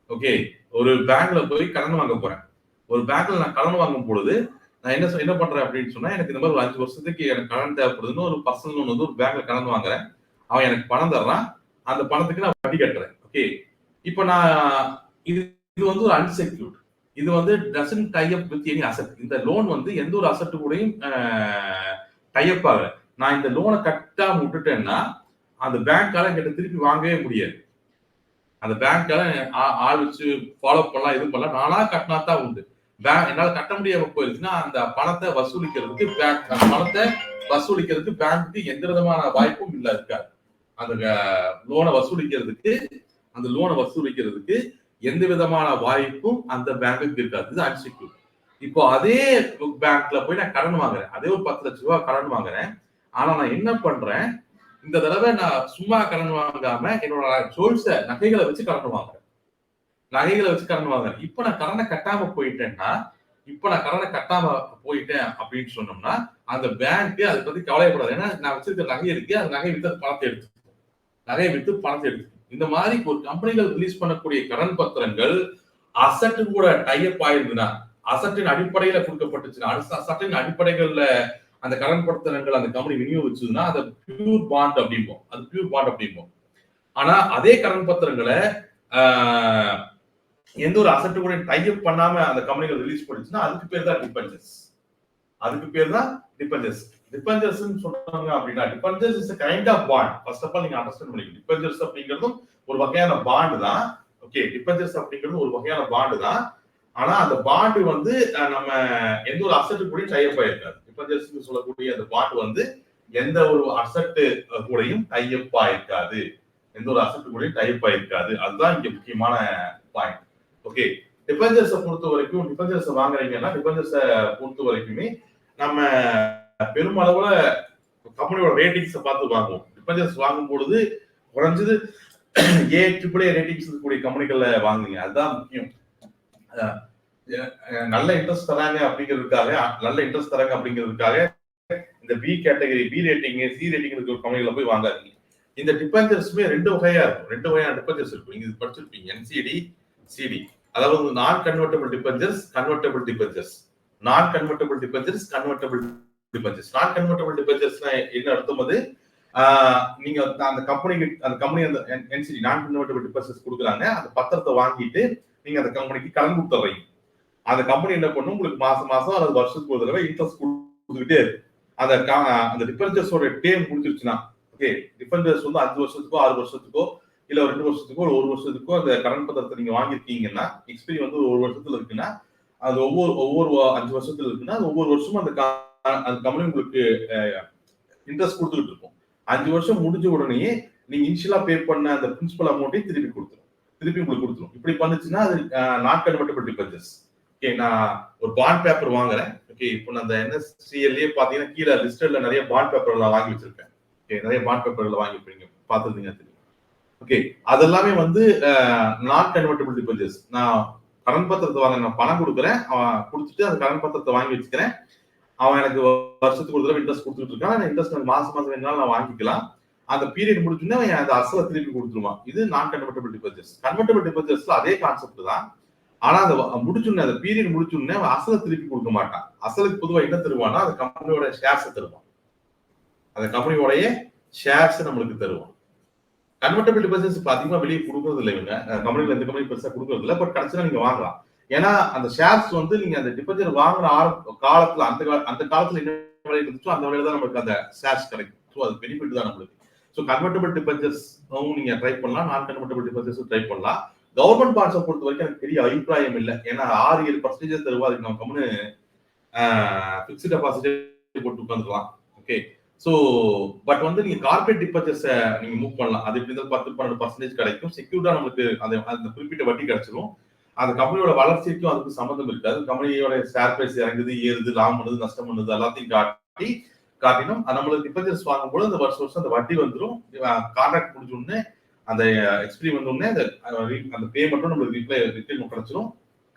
S1: ஓகே, ஒரு பேங்க்ல போய் கடன் வாங்க போறேன். ஒரு பேங்க்ல நான் கடன் வாங்கும் பொழுது நான் என்ன பண்றேன் அப்படின்னு சொன்னா, எனக்கு இந்த மாதிரி ஒரு 5 வருஷத்துக்கு எனக்கு கடன் தேவைப்படுதுன்னு ஒரு பர்சனல் லோன் வந்து ஒரு பேங்க்ல கடன் வாங்குறேன். அவன் எனக்கு பணம் தர்றான், அந்த பணத்துக்கு நான் வட்டி கட்டுறேன். ஓகே, இப்போ நான் இது வந்து ஒரு அன்செக்யூர்ட். இது வந்து doesn't tie up with any asset. இந்த லோன் வந்து எந்த ஒரு அசெட் கூடயும் டை அப் ஆகல. நான் இந்த லோனை கட்டாம விட்டுட்டேன்னா அந்த பேங்கால என்கிட்ட திருப்பி வாங்கவே முடியாது. அந்த பேங்கால ஆள் வச்சு ஃபாலோ பண்ணலாம், இது பண்ணலாம். நானா கட்டினா தான் உண்டு. என்னால கட்ட முடியாம போயிருச்சுன்னா அந்த பணத்தை வசூலிக்கிறதுக்கு பேங்க்கு எந்த விதமான வாய்ப்பும் இல்ல இருக்காது. அந்த லோனை வசூலிக்கிறதுக்கு எந்த விதமான வாய்ப்பும் அந்த பேங்க்குக்கு இருக்காது. இது அன்செக்யூர்ட். இப்போ அதே பேங்க்ல போய் நான் கடன் வாங்குறேன். அதே ஒரு 10 லட்சம் ரூபாய் கடன் வாங்குறேன். ஆனா நான் என்ன பண்றேன், இந்த தடவை நான் சும்மா கடன் வாங்காம என்னோட நகைகளை வச்சு கடன் வாங்குறேன். இப்ப நான் கடனை கட்டாம போயிட்டேன் அப்படின்னு சொன்னோம்னா அந்த பேங்க் அதை பத்தி கவலைப்படாது. ஏன்னா நான் வச்சிருக்கிற நகை இருக்கு, அந்த நகை வித்து பணத்தை எடுத்து இந்த மாதிரி ஒரு கம்பெனிகள் ரிலீஸ் பண்ணக்கூடிய கடன் பத்திரங்கள் அசட்டு கூட டைப் ஆயிருந்ததுன்னா, அசட்டின் அடிப்படையில கொடுக்கப்பட்டுச்சுன்னா, அசட்டின் அடிப்படைகள்ல அந்த கடன் பத்திரங்கள் அந்த கம்பெனி விநியோகிச்சதுன்னா அதை பியூர் பாண்ட் அப்படிம்போம். ஆனா அதே கடன் பத்திரங்களை எந்த ஒரு அசட்டு கூட டைப் பண்ணாம அந்த கம்பெனிகள் ரிலீஸ் பண்ணிச்சுன்னா அதுக்கு பேர் தான் டிபெஞ்சர்ஸ். டிபெஞ்சர்ஸ் சொல்றாங்க அப்படின்னா, debentures is a kind of bond. First of all நீங்க அண்டர்ஸ்டாண்ட் பண்ணிக்கணும். டிபெஞ்சர்ஸ் அப்படிங்கிறதும் ஒரு வகையான பாண்ட் தான். ஓகே, டிபெஞ்சர்ஸ் அப்படிங்கிறது ஒரு வகையான பாண்ட் தான். ஆனா அந்த பாண்ட் வந்து நம்ம எந்த ஒரு அசெட் கூட டை அப் ஆயிருக்காது. டிபெஞ்சர்ஸ் சொல்லக்கூடிய அந்த பாண்ட் வந்து எந்த ஒரு அசெட் கூடயும் டை அப் ஆயிருக்காது. அதுதான் இங்க முக்கியமான பாயிண்ட். ஓகே, டிபெஞ்சர்ஸை பொறுத்த வரைக்கும், டிபெஞ்சர்ஸை வாங்குறீங்கன்னா டிபெஞ்சர்ஸை பொறுத்த வரைக்குமே நம்ம பெருமளவுல கம்பெனியோட ரேட்டிங்ஸை பார்த்து வாங்குவோம். டிபெஞ்சர்ஸ் வாங்கும் பொழுது குறைஞ்சது AAA ரேட்டிங்ஸ் இருக்கக்கூடிய கம்பெனிகள்ல வாங்குங்க. அதுதான் முக்கியம். நல்ல இன்ட்ரெஸ்ட் தராங்க அப்படிங்கிறதுக்காக இந்த B category, B rating, C rating இருக்கிற கம்பெனிகளை போய் வாங்காதீங்க. இந்த டிபெஞ்சர்ஸ்மே ரெண்டு வகையான டிபெஞ்சர்ஸ் இருக்கும். நீங்க இது படிச்சிருப்பீங்க, NCD, CD. அதாவது நான் கன்வெர்ட்டபிள் டிபெஞ்சர்ஸ், கன்வெர்ட்டபிள் டிபெஞ்சர்ஸ். நான் கன்வெர்ட்டபிள் டிபெஞ்சர்ஸ்னா என்ன அர்த்தம்? அது நீங்க அந்த கம்பெனிக்கு அந்த கம்பெனி அந்த என்சிடி நான் கன்வெர்ட்டபிள் டிபாசிட்ஸ் கொடுக்குறாங்க. அந்த பத்திரத்தை வாங்கிட்டு நீங்க அந்த கம்பெனிக்கு கடன் கொடுத்துறீங்க. அந்த கம்பெனி என்ன பண்ணும், உங்களுக்கு மாசம் மாசம் அல்லது வருஷத்துக்கு ஒரு தடவை இன்ட்ரெஸ்ட் கொடுத்துக்கிட்டே இருக்கும். அந்த டிபென்ச்சர்ஸோட டேம் முடிஞ்சிருச்சுன்னா, ஓகே, டிபென்ச்சர்ஸ் வந்து 5 வருஷத்துக்கோ 6 வருஷத்துக்கோ இல்ல 2 வருஷத்துக்கோ 1 வருஷத்துக்கோ அந்த கடன் பத்திரத்தை நீங்க வாங்கிருக்கீங்கன்னா, எக்ஸ்பீரி வந்து 1 வருஷத்துல இருக்குன்னா, அது ஒவ்வொரு 5 வருஷத்துல இருக்குன்னா, அது ஒவ்வொரு வருஷமும் அந்த கம்பெனி உங்களுக்கு இன்ட்ரெஸ்ட் கொடுத்துட்டு இருக்கும். 5 வருஷம் முடிஞ்ச உடனே நீங்க இனிஷியலா பே பண்ண அந்த பிரின்சிபல் அமௌண்ட்டையும் திருப்பி உங்களுக்கு கொடுத்துரும். இப்படி பண்ணுச்சுன்னா அது நாட் கன்வெர்ட்டபிள் டிபென்ச்சர்ஸ். ஓகே, நான் ஒரு பாண்ட் பேப்பர் வாங்குறேன். ஓகே, இப்போ நான் அந்த என்எஸ்சிஎல்லே பாத்தீங்கன்னா கீழே லிஸ்டர்ல நிறைய பாண்ட் பேப்பர்ல வாங்கி வச்சிருக்கேன். ஓகே, நிறைய பாண்ட் பேப்பர்ல வாங்கிருப்பீங்க, பாத்துருந்தீங்க தெரியும். ஓகே, அதெல்லாமே வந்து நாட் கன்வெர்ட்டபிள் டிபென்ச்சர்ஸ். நான் கடன் பத்திரத்தை வாங்க, நான் பணம் கொடுக்குறேன், கொடுத்துட்டு அந்த கடன் பத்திரத்தை வாங்கி வச்சுக்கிறேன். அவன் எனக்கு வருஷத்துக்கு ஒரு தடவை இன்ட்ரெஸ்ட் கொடுத்துட்டு இருக்கான். இன்ட்ரெஸ்ட் மாசம் மாசம் வேணாலும் நான் வாங்கிக்கலாம். அந்த பீரியட் முடிச்சுன்னா அவன் அந்த அசலை திருப்பி கொடுத்துருவான். இது நான் கன்வெர்ட்டபிள் டிபென்ச்சர்ஸ். கன்வெர்ட்டபிள் டிபென்ச்சர்ஸ்ல அதே கான்செப்ட் தான். ஆனா அந்த முடிச்சுடனே அந்த பீரியட் முடிச்சுடனே அவன் அசலை திருப்பி கொடுக்க மாட்டான். அசலுக்கு பொதுவாக என்ன தருவான்னா அந்த கம்பெனியோட ஷேர்ஸ் தருவான். அந்த கம்பெனியோடைய ஷேர்ஸ் நம்மளுக்கு தருவான். கன்வெர்ட்டபிள் டிபென்ச்சர்ஸ் இப்ப அதிகமா வெளியே கொடுக்கறது இல்லை. இவங்க கம்பெனில எந்த கம்பெனி பெருசா கொடுக்கறது இல்லை. பட் கடைசியா நீங்க வாங்கலாம். ஏன்னா அந்த ஷேர்ஸ் வந்து நீங்க அந்த டிபென்ச்சர் வாங்குற காலத்துல அந்த காலத்துல என்ன விலை இருந்துச்சோ அந்த விலையில தான் நமக்கு அந்த ஷேர்ஸ் கிடைக்கும். ஸோ அது பெனிஃபிட் தான் நம்மளுக்கு. ஸோ கன்வெர்ட்டபிள் டிபென்ச்சர்ஸ் நீங்க ட்ரை பண்ணலாம், நான் கன்வெர்ட்டபிள் டிபென்ச்சர்ஸ் ட்ரை பண்ணலாம். கவர்மெண்ட் பாண்ட்ஸை பொறுத்த வரைக்கும் எனக்கு பெரிய அபிப்பிராயம் இல்லை. ஏன்னா 6-7% தருவா, அதுக்கு நம்ம கம்முன்னு பிக்ஸ்ட் டெபாசிட்டே போட்டு உட்காந்துக்கலாம். ஓகே, ஸோ பட் வந்து நீங்க கார்பரேட் டிபென்ச்சர்ஸை நீங்க மூவ் பண்ணலாம். அது எப்படி இருந்தாலும் 10-12% கிடைக்கும். செக்யூர்டா நம்மளுக்கு அந்த குறிப்பிட்ட வட்டி கிடைச்சிடும். அந்த கம்பெனியோட வளர்ச்சிக்கும் அதுக்கு சம்மந்தம் இருக்காது. கம்பெனியோட ஷேர் பிரைஸ் இறங்குது, ஏறுது, லாபம் பண்ணுது, நஷ்டம் பண்ணுது, எல்லாத்தையும் காட்டினோம். நம்மளுக்கு டிபென்ச்சர்ஸ் வாங்கும்போது அந்த வருஷம் அந்த வட்டி வந்துடும். கான்ட்ராக்ட் முடிஞ்ச உடனே அந்த எக்ஸ்பீரி வந்த உடனே அந்த பேமெண்ட்டும் நம்மளுக்கு ரிட்டர்ன் கிடைச்சிடும்.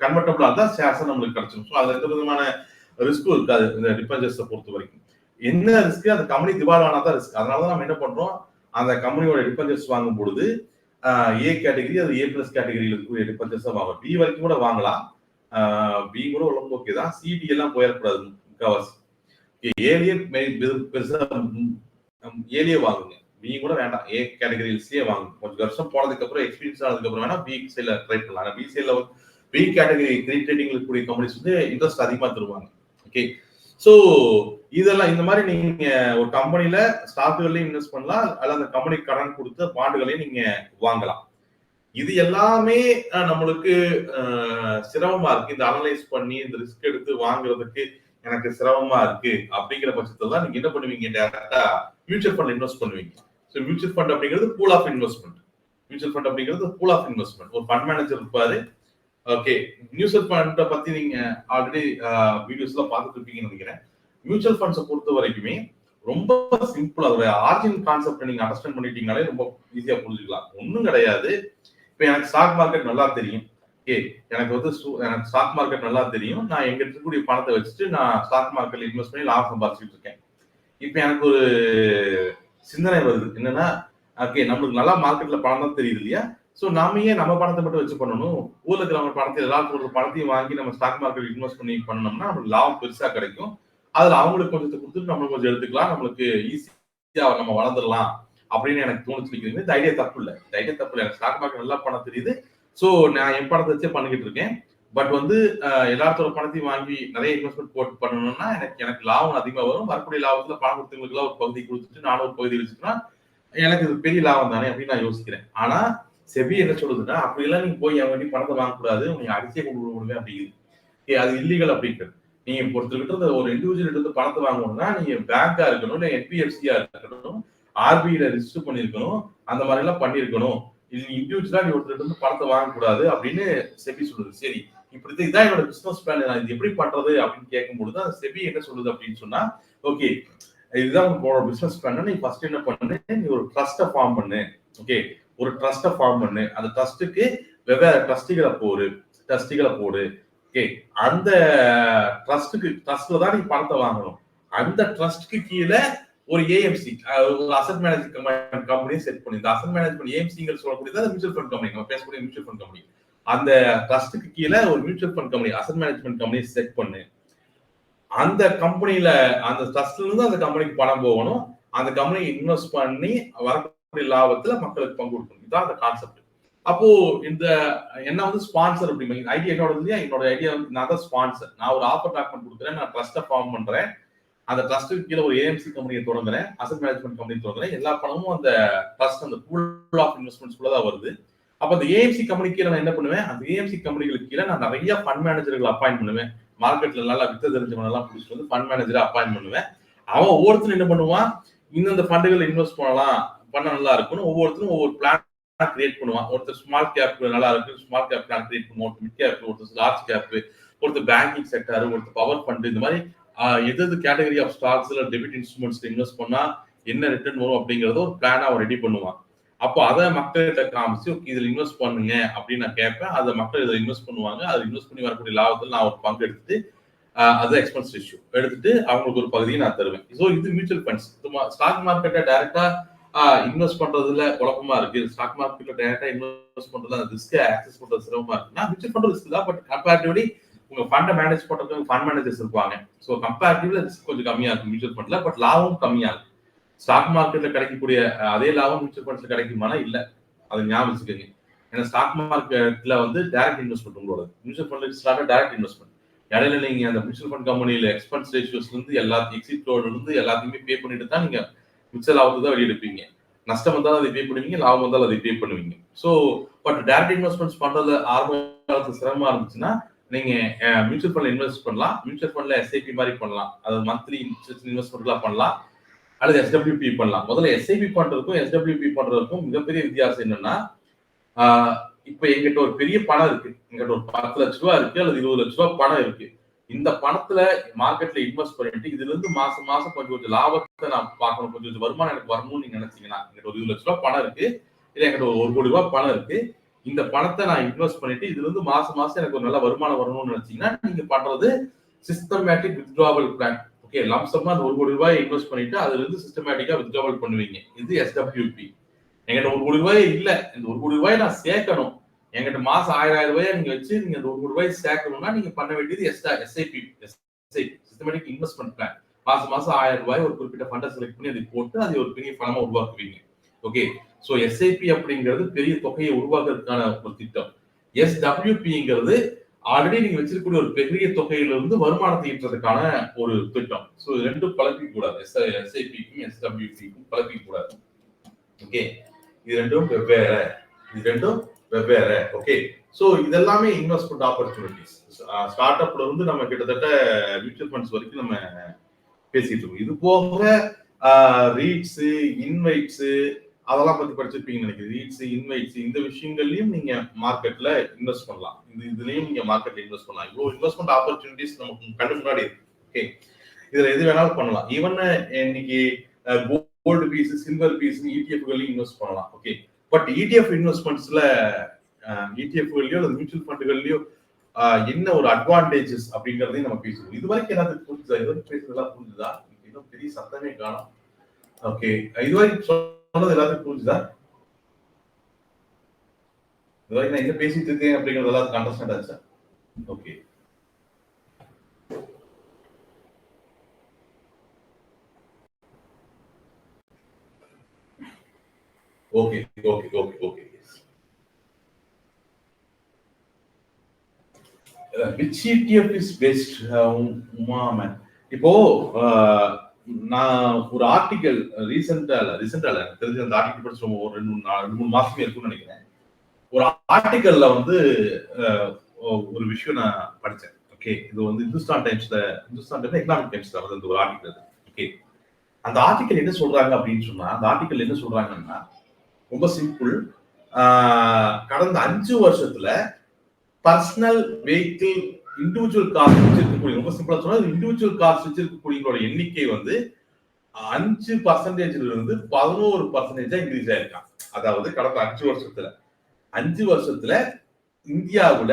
S1: கன்வெர்ட்டபிளா இருந்தா ஷேர்ஸ் நம்மளுக்கு கிடைச்சிடும். ஸோ அதுல எந்த விதமான ரிஸ்க்கும் இருக்காது இந்த டிபென்ச்சர்ஸை பொறுத்த வரைக்கும். என்ன ரிஸ்க், அந்த கம்பெனி திவால் ஆனாதான் ரிஸ்க். அதனாலதான் நம்ம என்ன பண்றோம், அந்த கம்பெனியோட டிபென்ச்சர்ஸ் வாங்கும் பொழுது ஏ கேட்டகரி, அது ஏ பிளஸ் கேட்டகரியில் இருக்கக்கூடிய டிபென்ச்சர்ஸ் தான் வாங்கலாம். பி வரைக்கும் கூட வாங்கலாம். பி கூட ரொம்ப ஓகே தான். சிடி எல்லாம் போயிடக்கூடாது முக்காவாசி. ஏலியே பெருசா ஏலியே வாங்குங்க. பி கூட வேண்டாம், ஏ கேட்டகரியிலே வாங்குங்க. கொஞ்சம் வருஷம் போனதுக்கு அப்புறம் எக்ஸ்பீரியன்ஸ் ஆனதுக்கு அப்புறம் வேணா பி சைட்ல ட்ரை பண்ணலாம். பி சைட்ல பி கேட்டகரி ட்ரேடிங் இருக்கக்கூடிய கம்பெனிஸ் வந்து இன்ட்ரெஸ்ட் அதிகமா தருவாங்க. ஓகே, சோ இதெல்லாம் இந்த மாதிரி நீங்க ஒரு கம்பெனில ஸ்டாக்குகளையும் இன்வெஸ்ட் பண்ணலாம், அல்ல அந்த கம்பெனி கடன் கொடுத்த பாண்டுகளையும் நீங்க வாங்கலாம். இது எல்லாமே நம்மளுக்கு சிரமமா இருக்கு. இந்த அனலைஸ் பண்ணி இந்த ரிஸ்க் எடுத்து வாங்குறதுக்கு எனக்கு சிரமமா இருக்கு அப்படிங்கிற பட்சத்துல தான் நீங்க என்ன பண்ணுவீங்க, டேரக்டா மியூச்சுவல் ஃபண்ட் இன்வெஸ்ட் பண்ணுவீங்க. ஸோ மியூச்சுவல் ஃபண்ட் அப்படிங்கிறது pool of investment. Mutual fund அப்படிங்கிறது பூல் ஆஃப் இன்வெஸ்ட்மெண்ட். ஒரு ஃபண்ட் மேனேஜர் இருப்பாரு. ஓகே, மியூச்சுவல் ஃபண்டை பத்தி நீங்க ஆல்ரெடி வீடியோஸ்ல பார்த்துட்டு இருப்பீங்கன்னு நினைக்கிறேன். மியூச்சுவல் ஃபண்ட்ஸை பொறுத்த வரைக்குமே ரொம்ப சிம்பிள். அதோட ஆர்ஜின் கான்செப்ட் நீங்க அண்டர்ஸ்டாண்ட் பண்ணிட்டீங்கனாலே ரொம்ப ஈஸியா புரிஞ்சுக்கலாம். ஒன்றும் கிடையாது. இப்போ எனக்கு ஸ்டாக் மார்க்கெட் நல்லா தெரியும். ஓகே, எனக்கு ஸ்டாக் மார்க்கெட் நல்லா தெரியும். நான் எங்க இருக்கக்கூடிய பணத்தை வச்சுட்டு நான் ஸ்டாக் மார்க்கெட்ல இன்வெஸ்ட் பண்ணி லாபம் சம்பாதிச்சுட்டு இருக்கேன். இப்போ எனக்கு ஒரு சிந்தனை வருது, என்னன்னா ஓகே, நம்மளுக்கு நல்லா மார்க்கெட்ல பணம் தான் தெரியுது இல்லையா, ஸோ நாம ஏன் நம்ம பணத்தை மட்டும் வச்சு பண்ணணும், ஊர்ல இருக்கிறவங்க பணத்தை எல்லாத்துக்கும் பணத்தையும் வாங்கி நம்ம ஸ்டாக் மார்க்கெட் இன்வெஸ்ட் பண்ணி பண்ணோம்னா நமக்கு லாபம் பெருசா கிடைக்கும். அதுல அவங்களுக்கு கொஞ்சத்தை கொடுத்துட்டு நம்மளுக்கு கொஞ்சம் எடுத்துக்கலாம், நம்மளுக்கு ஈஸியா நம்ம வளர்ந்துடலாம் அப்படின்னு எனக்கு தோணுச்சு. இந்த ஐடியா தப்பு இல்லை. இந்த ஐடியா தப்பு இல்லை. எனக்கு ஸ்டாக் மார்க்கெட் நல்லா பணம் தெரியுது. ஸோ நான் என் பணத்தை வச்சே பண்ணிக்கிட்டு இருக்கேன். பட் வந்து எல்லாத்தோட பணத்தையும் வாங்கி நிறைய இன்வெஸ்ட்மெண்ட் போட்டு பண்ணணும்னா எனக்கு லாபம் அதிகமாக வரும். வரக்கூடிய லாபத்துல பணம் கொடுத்தவங்களுக்கு எல்லாம் ஒரு பகுதி கொடுத்துட்டு நானும் ஒரு பகுதி வச்சுக்கலாம், எனக்கு இது பெரிய லாபம் தானே அப்படின்னு நான் யோசிக்கிறேன். ஆனா செபி என்ன சொல்லுதுன்னா, அப்படி எல்லாம் நீங்க போய் அவன் பணத்தை வாங்கக்கூடாது, நீங்க அடிச்சே கொண்டு விடுங்க அப்படிங்குது. அது இல்லீகல் அப்படிங்கிறது. நீங்க ஒருத்தர்கிட்ட ஒரு இண்டிவிஜுவல் இருந்து பணத்தை வாங்கணும்னா நீங்க பேங்கா இருக்கணும், இல்ல என்பிஎஃப்சியா இருக்கணும், ஆர்பிஐல ரிஜிஸ்டர் பண்ணிருக்கணும், அந்த மாதிரி எல்லாம் பண்ணிருக்கணும். இண்டிவிஜுவலா நீ ஒருத்தர் இருந்து பணத்தை வாங்கக்கூடாது அப்படின்னு செபி சொல்லுது. சரி, இப்படி இதான் என்னோட பிசினஸ் பிளான், நான் இது எப்படி பண்றது அப்படின்னு கேட்கும் பொழுது செபி என்ன சொல்லுது அப்படின்னு சொன்னா, ஓகே இதுதான் உங்களோட பிசினஸ் பிளான். நீ ஃபர்ஸ்ட் என்ன பண்ணு, நீ ஒரு ட்ரஸ்ட்டை ஃபார்ம் பண்ணு. ஓகே, ஒரு ட்ரஸ்ட்டை ஃபார்ம் பண்ணு. அந்த ட்ரஸ்ட்டுக்கு வெவ்வேறு ட்ரஸ்டிகளை போடு. ஓகே, அந்த ட்ரஸ்ட்ல தான் நீ பணத்தை வாங்கணும். அந்த ட்ரஸ்ட்க்கு கீழே ஒரு ஏஎம்சி, ஒரு அசெட் மேனேஜ்மெண்ட் கம்பெனியை செட் பண்ணி, இந்த அசெட் மேனேஜ்மெண்ட் ஏஎம்சிங்கிற சொல்லக்கூடியது மியூச்சுவல் ஃபண்ட் கம்பெனி, நம்ம பேசக்கூடிய மியூச்சுவல் ஃபண்ட் கம்பெனி. அந்த ட்ரஸ்ட்டுக்கு கீழே ஒரு mutual fund company, asset management கம்பெனியை செட் பண்ணு. அந்த கம்பெனில அந்த ட்ரஸ்ட்ல இருந்து அந்த கம்பெனிக்கு பணம் போகணும். அந்த கம்பெனி இன்வெஸ்ட் பண்ணி வரக்கூடிய லாபத்துல மக்களுக்கு பங்கு கொடுக்கணும். இதுதான் அந்த கான்செப்ட். அப்போ இந்த என்ன வந்து ஸ்பான்சர் அப்படிங்க ஐடியா என்னோட இல்லையா, என்னோட ஐடியா வந்து நான் தான் ஸ்பான்சர். நான் ஒரு ஆஃபர் டாக்குமெண்ட் கொடுக்குறேன், நான் ட்ரஸ்ட்டை ஃபார்ம் பண்றேன், அந்த ட்ரஸ்ட்டுக்கு கீழே ஒரு ஏஎம்சி கம்பெனியை தொடங்குறேன், அசட் மேனேஜ்மெண்ட் கம்பெனி தொடங்குறேன், எல்லா பணமும் அந்த ட்ரஸ்ட் அந்த பூல் ஆஃப் இன்வெஸ்ட்மெண்ட்ஸ்குள்ள தான் வருது. அப்ப அந்த ஏஎம்சி கம்பெனி கீழே நான் என்ன பண்ணுவேன், அந்த ஏஎம்சி கம்பெனிகளுக்கு கீழே நான் நிறைய ஃபண்ட் மேனேஜர்கள் அப்பாயிண்ட் பண்ணுவேன். மார்க்கெட்ல நல்லா வித்த தெரிஞ்சவன் எல்லாம் பிடிச்சிட்டு வந்து ஃபண்ட் மேனேஜரை அப்பாயிண்ட் பண்ணுவேன். அவன் ஒவ்வொருத்தரும் என்ன பண்ணுவான், இந்தந்த ஃபண்டுகள் இன்வெஸ்ட் பண்ணலாம், பண்ண நல்லா இருக்குன்னு ஒவ்வொருத்தரும் ஒவ்வொரு பிளான் கிரியேட் பண்ணுவான். ஒருத்தர் ஸ்மால் கேப் நல்லா இருக்கு, ஸ்மால் கேப் பிளான் கிரியேட் பண்ணுவோம், ஒருத்தர் மிட் கேப், ஒருத்தர் லார்ஜ் கேப், ஒருத்தர் பேங்கிங் செக்டர், ஒருத்தர் பவர் ஃபண்ட், இந்த மாதிரி எது கேட்டகரி ஆஃப் ஸ்டாக்ஸ் இல்ல டெபிட் இன்ஸ்ட்ருமெண்ட்ஸ் இன்வெஸ்ட் பண்ணா என்ன ரிட்டர்ன் வரும் அப்படிங்கறத ஒரு பிளானா அவன் ரெடி பண்ணுவான். அப்போ அதை மக்கள்கிட்ட காமிச்சு இதுல இன்வெஸ்ட் பண்ணுங்க அப்படின்னு நான் கேட்பேன். அதை மக்கள் இதை இன்வெஸ்ட் பண்ணுவாங்க. அதை இன்வெஸ்ட் பண்ணி வரக்கூடிய லாபத்தில் நான் ஒரு பங்கு எடுத்துட்டு அது எக்ஸ்பென்ஸ் ரேஷியோ எடுத்துட்டு அவங்களுக்கு ஒரு பகுதியை நான் தருவேன். ஸோ இது மியூச்சுவல் ஃபண்ட்ஸ். ஸ்டாக் மார்க்கெட்டை டைரக்டா இன்வெஸ்ட் பண்றதுல குழப்பமா இருக்கு, ஸ்டாக் மார்க்கெட்ல டைரக்டா இன்வெஸ்ட் பண்றதுல அந்த ரிஸ்க் ஆக்சஸ் பண்றது சிரமமா இருக்குன்னா மியூச்சுவல் ஃபண்ட் ரிஸ்க் தான். பட் கம்பேரிட்டிவ்லி உங்க ஃபண்டை மேனேஜ் பண்றதுக்கு ஃபண்ட் மேனேஜர்ஸ் இருப்பாங்க. ஸோ கம்பேரிட்டிவ்ல ரிஸ்க் கொஞ்சம் கம்மியா இருக்கும் மியூச்சுவல் ஃபண்ட்ல, பட் லாபம் கம்மியா இருக்கும். ஸ்டாக் மார்க்கெட்ல கிடைக்கக்கூடிய அதே லாபம் மியூச்சுவல் ஃபண்ட்ஸ்ல கிடைக்குமானா இல்ல, அது ஞாபகம் வச்சுக்கோங்க. ஏன்னா ஸ்டாக் மார்க்கெட்ல வந்து டைரக்ட் இன்வெஸ்ட்மெண்ட் உங்களோட, மியூச்சுவல் ஃபண்ட் டைரக்ட் இன்வெஸ்ட்மெண்ட். இடையில நீங்க அந்த மியூச்சுவல் ஃபண்ட் கம்பெனியில எக்ஸ்பென்ஸ் ரேஷியோஸ்ல இருந்து எல்லாத்தையும் எக்ஸிட் ரோட்ல இருந்து எல்லாத்தையுமே பே பண்ணிட்டு தான் நீங்க மிச்ச லாபத்தை தான் வெளியெடுப்பீங்க. நஷ்டம் வந்தாலும் அதை பே பண்ணுவீங்க, லாபம் வந்தாலும் அதை பே பண்ணுவீங்க. ஸோ பட் டைரக்ட் இன்வெஸ்ட்மெண்ட்ஸ் பண்றது ஆரம்ப காலத்துல சிரமமா இருந்துச்சுன்னா நீங்க மியூச்சுவல் ஃபண்ட்ல இன்வெஸ்ட் பண்ணலாம். மியூச்சுவல் ஃபண்ட்ல எஸ்ஐபி மாதிரி பண்ணலாம், அது மந்த்லி இன்வெஸ்ட்மெண்ட்லாம் பண்ணலாம், அல்லது எஸ்டபிள்யூபி பண்ணலாம். முதல்ல எஸ்ஐபி பண்றதுக்கும் எஸ்டபிள்யூபி பண்றதுக்கும் மிகப்பெரிய வித்தியாசம் என்னன்னா, இப்ப எங்கிட்ட ஒரு பெரிய பணம் இருக்கு, எங்கிட்ட ஒரு 10 லட்ச ரூபா இருக்கு அல்லது 20 லட்ச ரூபா பணம் இருக்கு. இந்த பணத்துல மார்க்கெட்ல இன்வெஸ்ட் பண்ணிட்டு இதுல இருந்து மாசம் மாசம் கொஞ்சம் கொஞ்சம் லாபத்தை நான் பார்க்கணும், கொஞ்சம் கொஞ்சம் வருமானம் எனக்கு வரணும்னு நீங்க நினைச்சீங்கன்னா, எங்கிட்ட ஒரு 20 லட்ச ரூபா பணம் இருக்கு, இல்ல எங்கிட்ட ஒரு 1 கோடி ரூபாய் பணம் இருக்கு, இந்த பணத்தை நான் இன்வெஸ்ட் பண்ணிட்டு இதுல இருந்து மாசம் மாசம் எனக்கு ஒரு நல்ல வருமானம் வரணும்னு நினைச்சீங்கன்னா நீங்க பண்றது சிஸ்டமேட்டிக் வித்ட்ராவல் பிளான். ஓகே, லம்சமா அந்த 1 கோடி ரூபாய் இன்வெஸ்ட் பண்ணிட்டு அதுல இருந்து சிஸ்டமேட்டிக்கா வித்ட்ராவல் பண்ணுவீங்க. இது எஸ்டபிள்யூபி. எங்கிட்ட 1 கோடி ரூபாய் இல்ல, இந்த 1 கோடி ரூபாய் நான் சேர்க்கணும், எங்கிட்ட மாசம் 1000 ரூபாய் நீங்க வச்சு நீங்க அந்த 1 கோடி ரூபாய் சேர்க்கணும்னா நீங்க பண்ண வேண்டியது எஸ்ஐபி, சிஸ்டமேட்டிக் இன்வெஸ்ட்மெண்ட் பிளான். மாசம் மாசம் 1000 ரூபாய் ஒரு குறிப்பிட்ட ஃபண்டை செலக்ட் பண்ணி அதை போட்டு அதை ஒரு பெரிய பணமா உருவாக்குவீங்க. ஓகே, சோ எஸ்ஐபி அப்படிங்கிறது பெரிய தொகையை உருவாக்குறதுக்கான ஒரு திட்டம். எஸ்டபிள்யூபிங்கிறது ஆல்ரெடி நீங்க வச்சிருக்கக்கூடிய ஒரு பெரிய தொகையிலிருந்து வருமானத்தை ஈட்டுறதுக்கான ஒரு திட்டம். சோ இது ரெண்டும் பழப்பிக்க கூடாது, எஸ்ஐபிக்கும் எஸ்டபிள்யூபிக்கும் பழப்பிக்க கூடாது. ஓகே, இது ரெண்டும் வெவ்வேறு, இது ரெண்டும் வெவ்வேறு. ஓகே, சோ இதெல்லாமே இன்வெஸ்ட்மெண்ட் ஆப்பர்ச்சுனிட்டிஸ். ஸ்டார்ட் அப்ல இருந்து நம்ம கிட்டத்தட்ட மியூச்சுவல் ஃபண்ட்ஸ் வரைக்கும் நம்ம பேசிட்டு இருக்கோம். இது போக ரீட்ஸ், இன்வைட்ஸ் அதெல்லாம் பத்தி படிச்சிருப்பீங்கன்னு நினைக்கிறேன். ரீட்ஸ், இன்வைட்ஸ் இந்த விஷயங்கள்லயும் நீங்க மார்க்கெட்ல இன்வெஸ்ட் பண்ணலாம். இதுலயும் நீங்க மார்க்கெட்ல இன்வெஸ்ட் பண்ணலாம். இவ்வளவு இன்வெஸ்ட்மெண்ட் ஆப்பர்ச்சுனிட்டிஸ் நமக்கு கண்ணு முன்னாடி இருக்கு. ஓகே, இதுல எது வேணாலும் பண்ணலாம். ஈவன் இன்னைக்கு கோல்டு பீஸ், சில்வர் பீஸ் இடிஎஃப்களையும் இன்வெஸ்ட் பண்ணலாம். ஓகே, பட் இடிஎஃப் இன்வெஸ்ட்மெண்ட்ஸ்ல இடிஎஃப்கள்லயோ அல்லது மியூச்சுவல் ஃபண்டுகள்லயோ என்ன ஒரு அட்வான்டேஜஸ் அப்படிங்கறதையும் நம்ம பேசுவோம். இது வரைக்கும் எல்லாத்துக்கும் புரிஞ்சுதா? இது வரைக்கும் பேசுறதெல்லாம் புரிஞ்சுதா? இன்னும் பெரிய சத்தமே காணும். ஓகே, இது வரைக்கும் சொன்னது எல்லாத்துக்கும் புரிஞ்சுதா? இது வரைக்கும் நான் என்ன பேசிட்டு இருக்கேன் அப்படிங்கிறது எல்லாத்துக்கும் அண்டர்ஸ்டாண்ட் ஆச்சா? Okay, okay, okay, okay, okay. Which ETF is best? இப்போ நான் ஒரு ஆர்டிகல் ரீசெண்டா எனக்கு தெரிஞ்ச அந்த ஆர்டிகல் படிச்சு ஒரு 2-3 மாசமே இருக்கும்னு நினைக்கிறேன். ஒரு ஆர்டிகல்ல வந்து ஒரு விஷயம் நான் படிச்சேன். ஓகே, இது வந்து இந்துஸ்தான் டைம்ஸ்ல எக்கனாமிக் டைம்ஸ்ல வந்து ஒரு ஆர்டிகல். ஓகே, அந்த ஆர்டிகல் என்ன சொல்றாங்க அப்படின்னு சொன்னா, அந்த ஆர்டிகல் என்ன சொல்றாங்கன்னா ரொம்ப சிம்பிள். கடந்த 5 வருஷத்துல பர்சனல் வெஹிக்கிள் இண்டிவிஜுவல் கார்ஸ் வச்சிருக்கக்கூடிய, ரொம்ப சிம்பிளா சொன்னா இண்டிவிஜுவல் கார்ஸ் வச்சிருக்கக்கூடியவங்களோட எண்ணிக்கை வந்து 5% இருந்து 11% இன்க்ரீஸ் ஆயிருக்கான். அதாவது கடந்த 5 வருஷத்துல இந்தியாவுல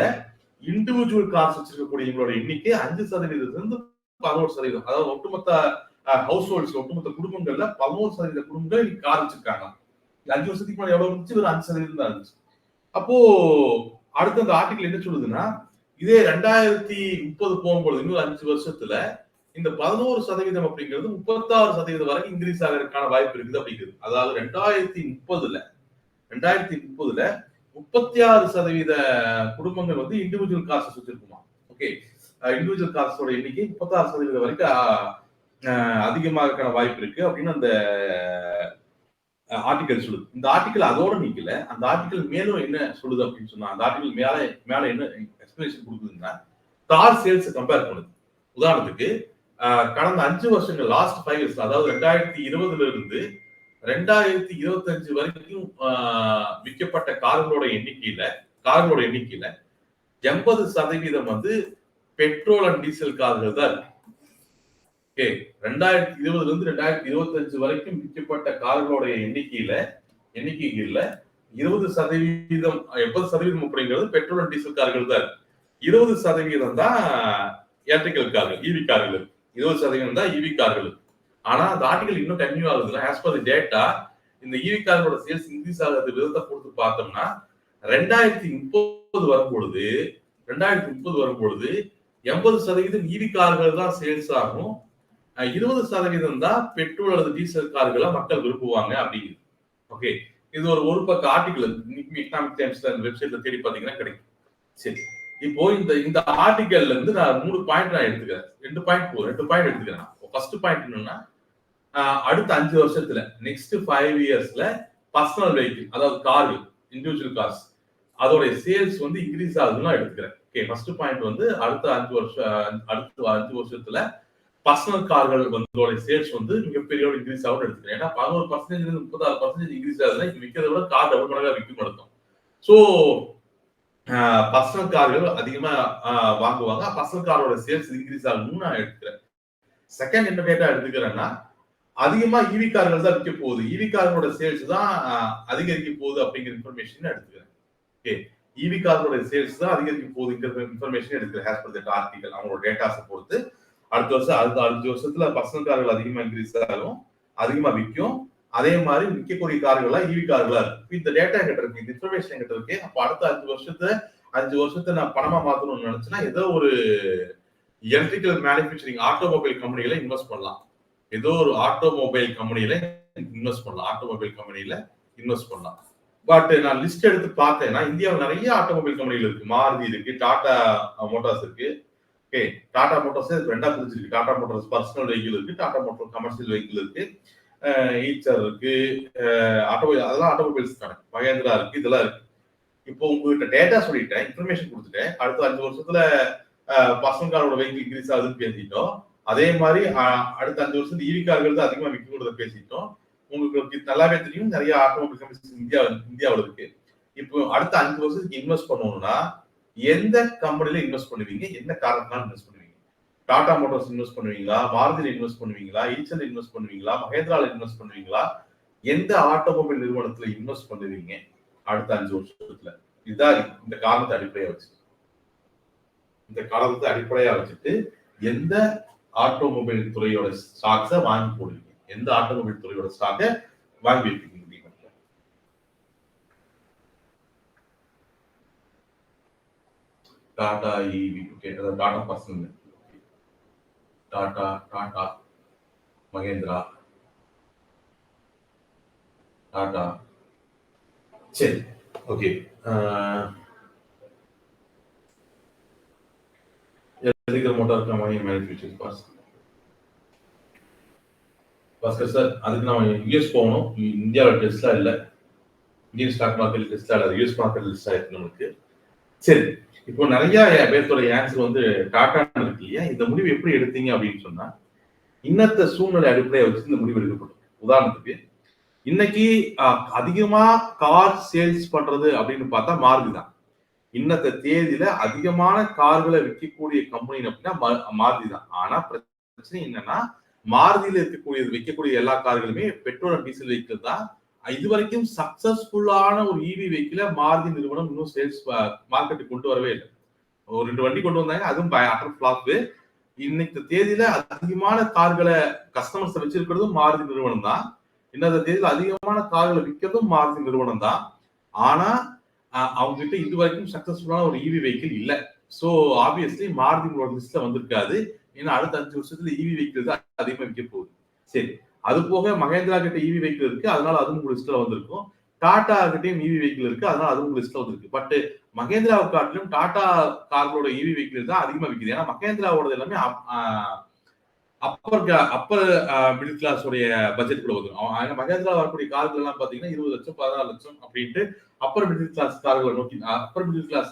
S1: இண்டிவிஜுவல் கார்ஸ் வச்சிருக்கக்கூடியவங்களோட எண்ணிக்கை 5% இருந்து 11%. அதாவது ஒட்டுமொத்த ஹவுஸ் ஹோல்ட்ஸ், ஒட்டுமொத்த குடும்பங்கள்ல 11% குடும்பங்கள் இன்னைக்கு கார் வச்சிருக்காங்க. 5 வருஷத்துக்கு முன்னாடி எவ்வளவு இருந்துச்சு? ஒரு 5% தான் இருந்துச்சு. அப்போ அடுத்த அந்த ஆர்டிகல் என்ன சொல்லுதுன்னா, இதே 2030 போகும்போது இன்னும் 5 வருஷத்துல இந்த 11% அப்படிங்கிறது 36% வரைக்கும் இன்க்ரீஸ் ஆகிறதுக்கான வாய்ப்பு இருக்குது அப்படிங்கிறது. அதாவது 2030ல 36% குடும்பங்கள் வந்து இண்டிவிஜுவல் கார்ஸ் வச்சிருக்குமா. ஓகே, இண்டிவிஜுவல் கார்ஸோட எண்ணிக்கை 36% வரைக்கும் அதிகமாக வாய்ப்பு இருக்கு அப்படின்னு அந்த ஆர்டிகல் சொல்லுது. இந்த ஆர்டிகல் அதோட நிக்கல. அந்த ஆர்டிகல் மேலும் என்ன சொல்லுது அப்படின்னு சொன்னா, அந்த ஆர்டிகல் மேல என்ன எக்ஸ்பிளனேஷன் கொடுக்குதுன்னா, கார் சேல்ஸ் கம்பேர் பண்ணுது. உதாரணத்துக்கு கடந்த 5 வருஷங்கள், லாஸ்ட் 5 இயர்ஸ், அதாவது 2020ல இருந்து 2025 வரைக்கும் விற்கப்பட்ட கார்களோட எண்ணிக்கையில 80% வந்து பெட்ரோல் அண்ட் டீசல் கார்கள் தான் இருக்கு. 2020ல இருந்து 2025 வரைக்கும் விற்கப்பட்ட கார்களுடைய எண்ணிக்கையில 20% 80% அப்படிங்கிறது பெட்ரோல் அண்ட் டீசல் கார்கள் தான் இருக்கு. 20% தான் எலக்ட்ரிக்கல் கார்கள், இவி கார்கள். 20% தான் இவி கார்கள். ஆனா அந்த ஆர்டிகல் இன்னும் கன்டினியூ ஆகுதுன்னா, ஆஸ் பர் தி டேட்டா, இந்த இவி கார்களோட சேல்ஸ் இன்க்ரீஸ் ஆகிறது விதத்தை பொறுத்து பார்த்தோம்னா 2030 வரும்பொழுது 80% இவி கார்கள் தான் சேல்ஸ் ஆகும். 20% தான் பெட்ரோல் அல்லது டீசல் கார்களை மக்கள் விரும்புவாங்க அப்படிங்குது. ஓகே, இது ஒரு பக்க ஆர்டிகல் எக்கனாமிக் டைம்ஸ்ல அந்த வெப்சைட்ல தேடி பாத்தீங்கன்னா கிடைக்கும். சரி, இப்போ இந்த ஆர்டிகல்ல இருந்து நான் 3 பாயிண்ட் நான் எடுத்துக்கிறேன். 2 பாயிண்ட் எடுத்துக்கிறேன். ஃபர்ஸ்ட் பாயிண்ட் என்னன்னா, அடுத்த 5 வருஷத்துல நெக்ஸ்ட் 5 இயர்ஸ்ல பர்சனல் வெஹிக்கிள், அதாவது கார்கள், இண்டிவிஜுவல் கார்ஸ், அதோட சேல்ஸ் வந்து இன்க்ரீஸ் ஆகுதுன்னு எடுத்துக்கிறேன். ஓகே, ஃபர்ஸ்ட் பாயிண்ட் வந்து அடுத்த 5 வருஷத்துல பர்சனல் கார்கள் வந்து சேல்ஸ் வந்து மிகப்பெரிய இன்க்ரீஸ் ஆகும் எடுத்துக்கிறேன். ஏன்னா 11% 36% இன்க்ரீஸ் ஆகுதுன்னா இது விற்கிறத விட கார் டபுள் மடங்கா விற்கும் அர்த்தம். ஸோ பர்சனல் கார்கள் அதிகமா வாங்குவாங்க. பர்சனல் காரோட சேல்ஸ் இன்க்ரீஸ் ஆகணும்னு நான் எடுத்துக்கிறேன். செகண்ட் என்ன டேட்டா எடுத்துக்கிறேன்னா, அதிகமா இவி கார்கள் தான் விற்க போகுது, இவி கார்களோட சேல்ஸ் தான் அதிகரிக்க போகுது அப்படிங்கிற இன்ஃபர்மேஷன் எடுத்துக்கிறேன். ஓகே, இவி கார்களோட சேல்ஸ் தான் அதிகரிக்க போகுதுங்கிற இன்ஃபர்மேஷன் எடுத்துக்கிறேன். ஆஸ் பர் தட் ஆர்டிகல் அவங்களோட டேட்டாஸை பொறுத்து அடுத்த 5 வருஷத்துல பர்சனல் கார்கள் அதிகமா இன்க்ரீஸ் ஆகும், அதிகமா விற்கும். அதே மாதிரி விற்கக்கூடிய கார்களா இவி கார்களா இருக்கு. இந்த டேட்டா என்கிட்ட இருக்கு, இந்த இன்ஃபர்மேஷன் என்கிட்ட இருக்கு. அப்ப அடுத்த 5 வருஷத்தை நான் பணமா மாத்தணும்னு நினைச்சேன்னா ஏதோ ஒரு எலக்ட்ரிக்கல் மேனுஃபேக்சரிங் ஆட்டோமொபைல் கம்பெனில இன்வெஸ்ட் பண்ணலாம். ஏதோ ஒரு ஆட்டோமொபைல் கம்பெனில இன்வெஸ்ட் பண்ணலாம். பட் நான் லிஸ்ட் எடுத்து பார்த்தேன்னா, இந்தியாவில் நிறைய ஆட்டோமொபைல் கம்பெனிகள் இருக்கு. மாருதி இருக்கு, டாடா மோட்டார்ஸ் இருக்கு. ஓகே, டாடா மோட்டார்ஸ் ரெண்டா பிரிச்சிருக்கு. டாடா மோட்டார்ஸ் பர்சனல் வெஹிக்கிள் இருக்கு, டாடா மோட்டார் கமர்ஷியல் வெஹிக்கிள் இருக்கு, ஈச்சர் இருக்கு, அதெல்லாம் ஆட்டோமொபைல்ஸ் தானே. மகேந்திரா இருக்கு, இதெல்லாம் இருக்கு. இப்போ உங்ககிட்ட டேட்டா சொல்லிட்டேன், இன்ஃபர்மேஷன் கொடுத்துட்டேன். அடுத்த 5 வருஷத்துல பர்சனல் காரோட வெஹிக்கிள் இன்க்ரீஸ் ஆகுதுன்னு பேசிட்டோம். அதே மாதிரி அடுத்த 5 வருஷத்துல இவி கார்கள் தான் அதிகமா விற்கிறத பேசிட்டோம். உங்களுக்கு நல்லாவே தெரியும், நிறைய ஆட்டோமொபைல் கம்பெனிஸ் இந்தியாவில் இருக்கு. இப்போ அடுத்த 5 வருஷத்துக்கு இன்வெஸ்ட் பண்ணணும்னா எந்த கம்பெனில இன்வெஸ்ட் பண்ணுவீங்க? என்ன காரணத்தினால இன்வெஸ்ட் பண்ணுவீங்க? டாடா மோட்டார்ஸ் இன்வெஸ்ட் பண்ணுவீங்களா? மாருதில இன்வெஸ்ட் பண்ணுவீங்களா? ஈச்சர்ல இன்வெஸ்ட் பண்ணுவீங்களா? மகேந்திரால இன்வெஸ்ட் பண்ணுவீங்களா? எந்த ஆட்டோமொபைல் நிறுவனத்துல இன்வெஸ்ட் பண்ணுவீங்க அடுத்த 5 வருஷத்துல? இதுதான் இந்த காரணத்தை அடிப்படையா வச்சுட்டு எந்த ஆட்டோமொபைல் துறையோட ஸ்டாக்ஸை வாங்கி போடுவீங்க? எந்த ஆட்டோமொபைல் துறையோட ஸ்டாக்கை வாங்கி வைப்பீங்க? Tata EV, Tata personal, Tata Mahindra, Tata. சரி, okay. Electrical motor company manufacturing Bhaskar sir, அதுக்கு நம்ம யூஎஸ் போகணும். இந்தியாவில் டெஸ்ட்லாம் இல்லை, இந்தியன் ஸ்டாக் மார்க்கெட் டெஸ்ட்லாம் இல்லை, யூஎஸ் மார்க்கெட் லிஸ்ட் ஆயிருக்கு நம்மளுக்கு. சரி, இப்போ நிறைய பேர்த்தோட ஆன்சர் வந்து டாடா இருக்கு இல்லையா? இந்த முடிவு எப்படி எடுத்தீங்க அப்படின்னு சொன்னா, இன்னத்த சூழ்நிலை அடிப்படையை வச்சு இந்த முடிவு எடுக்கப்படும். உதாரணத்துக்கு இன்னைக்கு அதிகமா கார் சேல்ஸ் பண்றது அப்படின்னு பார்த்தா மாருதி தான். இன்னத்த தேதியில அதிகமான கார்களை விற்கக்கூடிய கம்பெனி அப்படின்னா மாருதி தான். ஆனா பிரச்சனை என்னன்னா, மாருதியில விற்கக்கூடிய எல்லா கார்களுமே பெட்ரோல் அண்ட் டீசல் வெஹிக்கிள் தான். இதுவரைக்கும் சக்சஸ்ஃபுல்லான ஒரு இவி வெஹிக்கிள மாருதி நிறுவனம் இன்னும் சேல்ஸ் மார்க்கெட்டுக்கு கொண்டு வரவே இல்லை. ஒரு 2 வண்டி கொண்டு வந்தாங்க, அதுவும் அட்டர் ஃபிளாப். இன்னைக்கு தேதியில அதிகமான கார்களை கஸ்டமர்ஸ் வச்சிருக்கிறதும் மாருதி நிறுவனம் தான். இன்னொரு தேதியில அதிகமான கார்களை விற்கிறதும் மாருதி நிறுவனம் தான். ஆனா அவங்க கிட்ட இது வரைக்கும் சக்சஸ்ஃபுல்லான ஒரு இவி வெஹிக்கிள் இல்லை. ஸோ ஆப்வியஸ்லி மாருதி லிஸ்ட்ல வந்திருக்காது. ஏன்னா அடுத்த 5 வருஷத்துல இவி வெஹிக்கிள் தான் அதிகமா விற்க போகுது. சரி, அது போக மகேந்திரா கிட்ட இவி வெஹிக்கிள் இருக்கு, அதனால அதுவும் உங்க லிஸ்ட்ல வந்திருக்கும். டாடா கிட்டயும் இவி வெஹிக்கிள் இருக்கு, அதனால அதுவும் உங்க லிஸ்ட்ல வந்திருக்கு. பட் மகேந்திராவை காட்டிலும் டாடா கார்களோட இவி வெஹிக்கிள் தான் அதிகமா விற்குது. ஏன்னா மகேந்திராவோட எல்லாமே அப்பர் மிடில் கிளாஸ் உடைய பட்ஜெட் கூட வந்துடும். மகேந்திரா வரக்கூடிய கார்கள் எல்லாம் பாத்தீங்கன்னா 20 லட்சம் 16 லட்சம் அப்படின்ட்டு அப்பர் மிடில் கிளாஸ் கார்களை நோக்கி அப்பர் மிடில் கிளாஸ்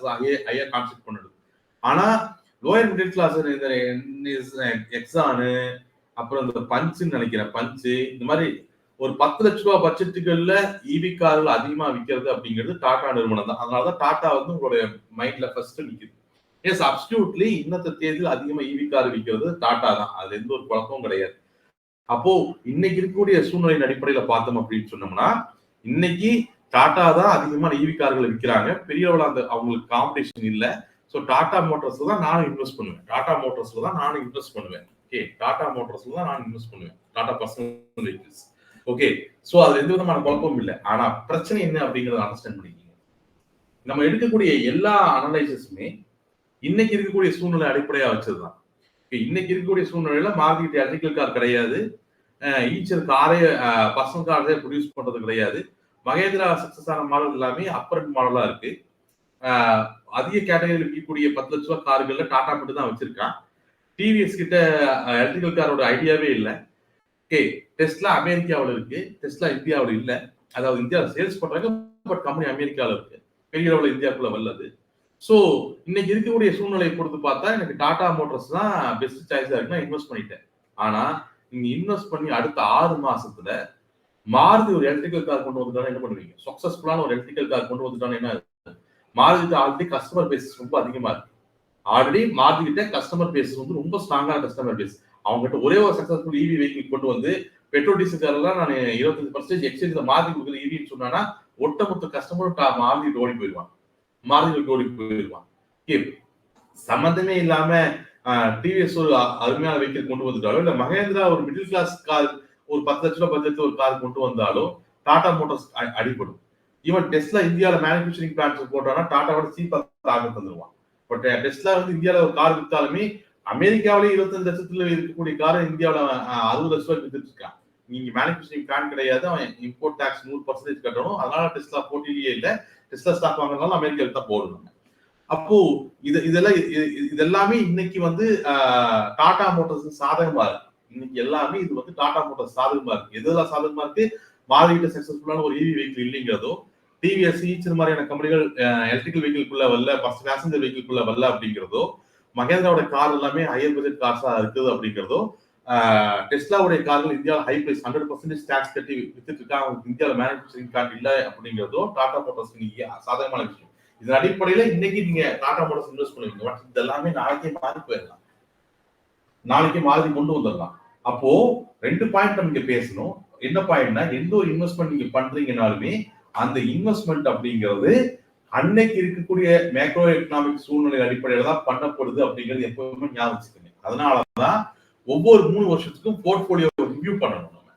S1: ஐயா கான்செப்ட் பண்ணுது. ஆனா லோயர் மிடில் கிளாஸ் இந்த எக்ஸானு அப்புறம் இந்த பஞ்சுன்னு நினைக்கிறேன், பஞ்சு இந்த மாதிரி ஒரு 10 லட்ச ரூபாய் பட்ஜெட்டுகள்ல இவி கார்கள் அதிகமா விற்கிறது அப்படிங்கிறது டாடா நிறுவனம் தான். அதனாலதான் டாடா வந்து உங்களுடைய மைண்ட்ல ஃபர்ஸ்ட் நிக்குது. எஸ், அப்சல்யூட்லி இன்னத்த தேதியில் அதிகமா இவி கார் விற்கிறது டாடா தான். அதுல எந்த ஒரு குழப்பமும் கிடையாது. அப்போ இன்னைக்கு இருக்கக்கூடிய சூழ்நிலையின் அடிப்படையில பார்த்தோம் அப்படின்னு சொன்னோம்னா, இன்னைக்கு டாடா தான் அதிகமான இவி கார்களை விற்கிறாங்க. பெரிய அளவுல அந்த அவங்களுக்கு காம்படிஷன் இல்ல. ஸோ டாடா மோட்டார்ஸ்ல தான் நானும் இன்வெஸ்ட் பண்ணுவேன். டாடா மோட்டார்ஸ்ல தான் நானும் இன்வெஸ்ட் பண்ணுவேன். ஓகே, டாடா மோட்டார்ஸ்ல தான் நான் இன்வெஸ்ட் பண்ணுவேன். Tata personal vehicles. Okay, so அது எந்த விதமான குழப்பமும் இல்லை. ஆனா பிரச்சனை என்ன அப்படிங்கறத அண்டர்ஸ்டாண்ட் பண்ணிக்கீங்க. நம்ம எடுக்கக்கூடிய எல்லா அனலைசிஸுமே இன்னைக்கு இருக்கக்கூடிய சூழ்நிலை அடிப்படையா வச்சதுதான். இன்னைக்கு இருக்கக்கூடிய சூழ்நிலையில மார்க்கெட் எலக்ட்ரிக்கல் கார் கிடையாது, ஈச்சர் காரே பர்சனல் காரே ப்ரொடியூஸ் பண்றது கிடையாது. மகேந்திரா சக்சஸ் ஆன மாடல் எல்லாமே அப்பர் மாடலா இருக்கு. அதிக கேட்டகரியில் விற்கக்கூடிய 10 லட்ச ரூபாய் கார்கள்ல டாடா மட்டும் தான் வச்சிருக்கான். டிவிஎஸ் கிட்ட எலக்ட்ரிக்கல் காரோட ஐடியாவே இல்லை. ஓகே, டெஸ்லா அமெரிக்காவில் இருக்கு, டெஸ்லா இந்தியாவில் இல்லை. அதாவது இந்தியாவில் சேல்ஸ் பண்றாங்க, பட் கம்பெனி அமெரிக்காவில் இருக்கு, பெரிய அளவில் இந்தியாவுக்குள்ள வல்லது. ஸோ இன்னைக்கு இருக்கக்கூடிய சூழ்நிலையை பொறுத்து பார்த்தா எனக்கு டாடா மோட்டார்ஸ் தான் பெஸ்ட் சாய்ஸா இருக்கு. நான் இன்வெஸ்ட் பண்ணிட்டேன். ஆனா நீங்க இன்வெஸ்ட் பண்ணி அடுத்த 6 மாசத்துல மாருதி ஒரு எலக்ட்ரிக்கல் கார் கொண்டு வந்துட்டாலும் என்ன பண்ணுவீங்க? சக்சஸ்ஃபுல்லான ஒரு எலக்ட்ரிக்கல் கார் கொண்டு வந்துட்டாலும் என்ன? மாருதி ஆல்ரெடி கஸ்டமர் பேஸ் ரொம்ப அதிகமா இருக்கு. ஆல்ரெடி மாருதி கிட்ட கஸ்டமர் பேஸ் வந்து ரொம்ப ஸ்ட்ராங்கான கஸ்டமர் பேஸ். அவங்க கிட்ட ஒரே ஒரு சக்சஸ்ஃபுல் இவி வெஹிக்கிள் கொண்டு வந்து பெட்ரோல் டீசல் காரெல்லாம் நான் 25% எக்ஸ்சேஞ்ச்ல மாருதி கொடுக்குற இவின்னு சொன்னா ஒட்டுமொத்த கஸ்டமரும் மாருதி ஓடி போயிடுவான். மாருதி ஓடி போயிடுவான். சம்பந்தமே இல்லாம டிவிஎஸ் ஒரு அருமையான வெஹிக்கிள் கொண்டு வந்துட்டாலும், இல்ல மகேந்திரா ஒரு மிடில் கிளாஸ் கார் ஒரு 10 லட்ச ரூபாய் பட்ஜெட்ல ஒரு கார் கொண்டு வந்தாலும் டாடா மோட்டார்ஸ் அடிபடும். ஈவன் டெஸ்லா இந்தியாவில் மேனுஃபேக்சரிங் பிளான்ட் போட்டானா டாட்டாவோட சீப்பா தாக்க தந்துருவான். பட் டெஸ்லா வந்து இந்தியாவில் ஒரு கார் வித்தாலுமே அமெரிக்காவிலேயே 25 லட்சத்துல இருக்கக்கூடிய காரை இந்தியாவில் 60 லட்ச ரூபாய் வித்துட்டு இருக்கான். நீங்க மேனுஃபேக்சரிங் பிளான் கிடையாது, அவன் இம்போர்ட் டாக்ஸ் 100% கட்டணும். அதனால டெஸ்லா போட்டியிலேயே இல்லை. டெஸ்லா ஸ்டாக் வாங்கினாலும் அமெரிக்காவுக்கு தான் போடணும். அப்போ இதெல்லாமே இன்னைக்கு வந்து டாடா மோட்டார்ஸ் சாதகமா இருக்கு. இன்னைக்கு எல்லாமே இது வந்து டாடா மோட்டார்ஸ் சாதகமா இருக்கு. எதெல்லாம் சாதகமா இருக்கு? மாருதிட்ட சக்சஸ்ஃபுல்லான ஒரு இவி வெஹிக்கிள் இல்லைங்கிறதோ, டிவிஎஸ் இந்த மாதிரியான கம்பெனிகள் எலக்ட்ரிக்கல் வெஹிக்கிள்குள்ள வரல, பேசஞ்சர் வெஹிக்கிள்குள்ள வரல அப்படிங்கிறதோ, மகேந்திராவோட கார் எல்லாமே ஹையர் பட்ஜெட் கார்ஸா இருக்குது அப்படிங்கிறதோ, டெஸ்லாவுடைய கார்கள் இந்தியாவில் ஹை பிரைஸ் 100% டாக்ஸ் கட்டி வித்துட்டு இருக்காங்க, இந்தியாவில் மேனுஃபேக்சரிங் பிளான்ட் இல்லை அப்படிங்கிறதோ டாடா மோட்டார்ஸ் இன்னைக்கு சாதகமான விஷயம். இதன் அடிப்படையில இன்னைக்கு நீங்க டாடா மோட்டார்ஸ் இன்வெஸ்ட் பண்ணுவீங்க. பட் இது எல்லாமே நாளைக்கே மாறி போயிடலாம், நாளைக்கே மாறி கொண்டு வந்துடலாம். அப்போ 2 பாயிண்ட் நம்ம இங்க பேசணும். என்ன பாயிண்ட்னா, எந்த ஒரு இன்வெஸ்ட்மெண்ட் நீங்க பண்றீங்கனாலுமே அந்த இன்வெஸ்ட்மெண்ட் அப்படிங்கிறது அன்னைக்கு இருக்கக்கூடிய மேக்ரோ எக்கனாமிக் சூழ்நிலை அடிப்படையில தான் பண்ணப்படுது அப்படிங்கிறது எப்பவுமே ஞாபகம் வச்சுக்கோங்க. அதனாலதான் ஒவ்வொரு 3 வருஷத்துக்கும் போர்ட்போலியோ ரிவ்யூ பண்ணணும் நம்ம.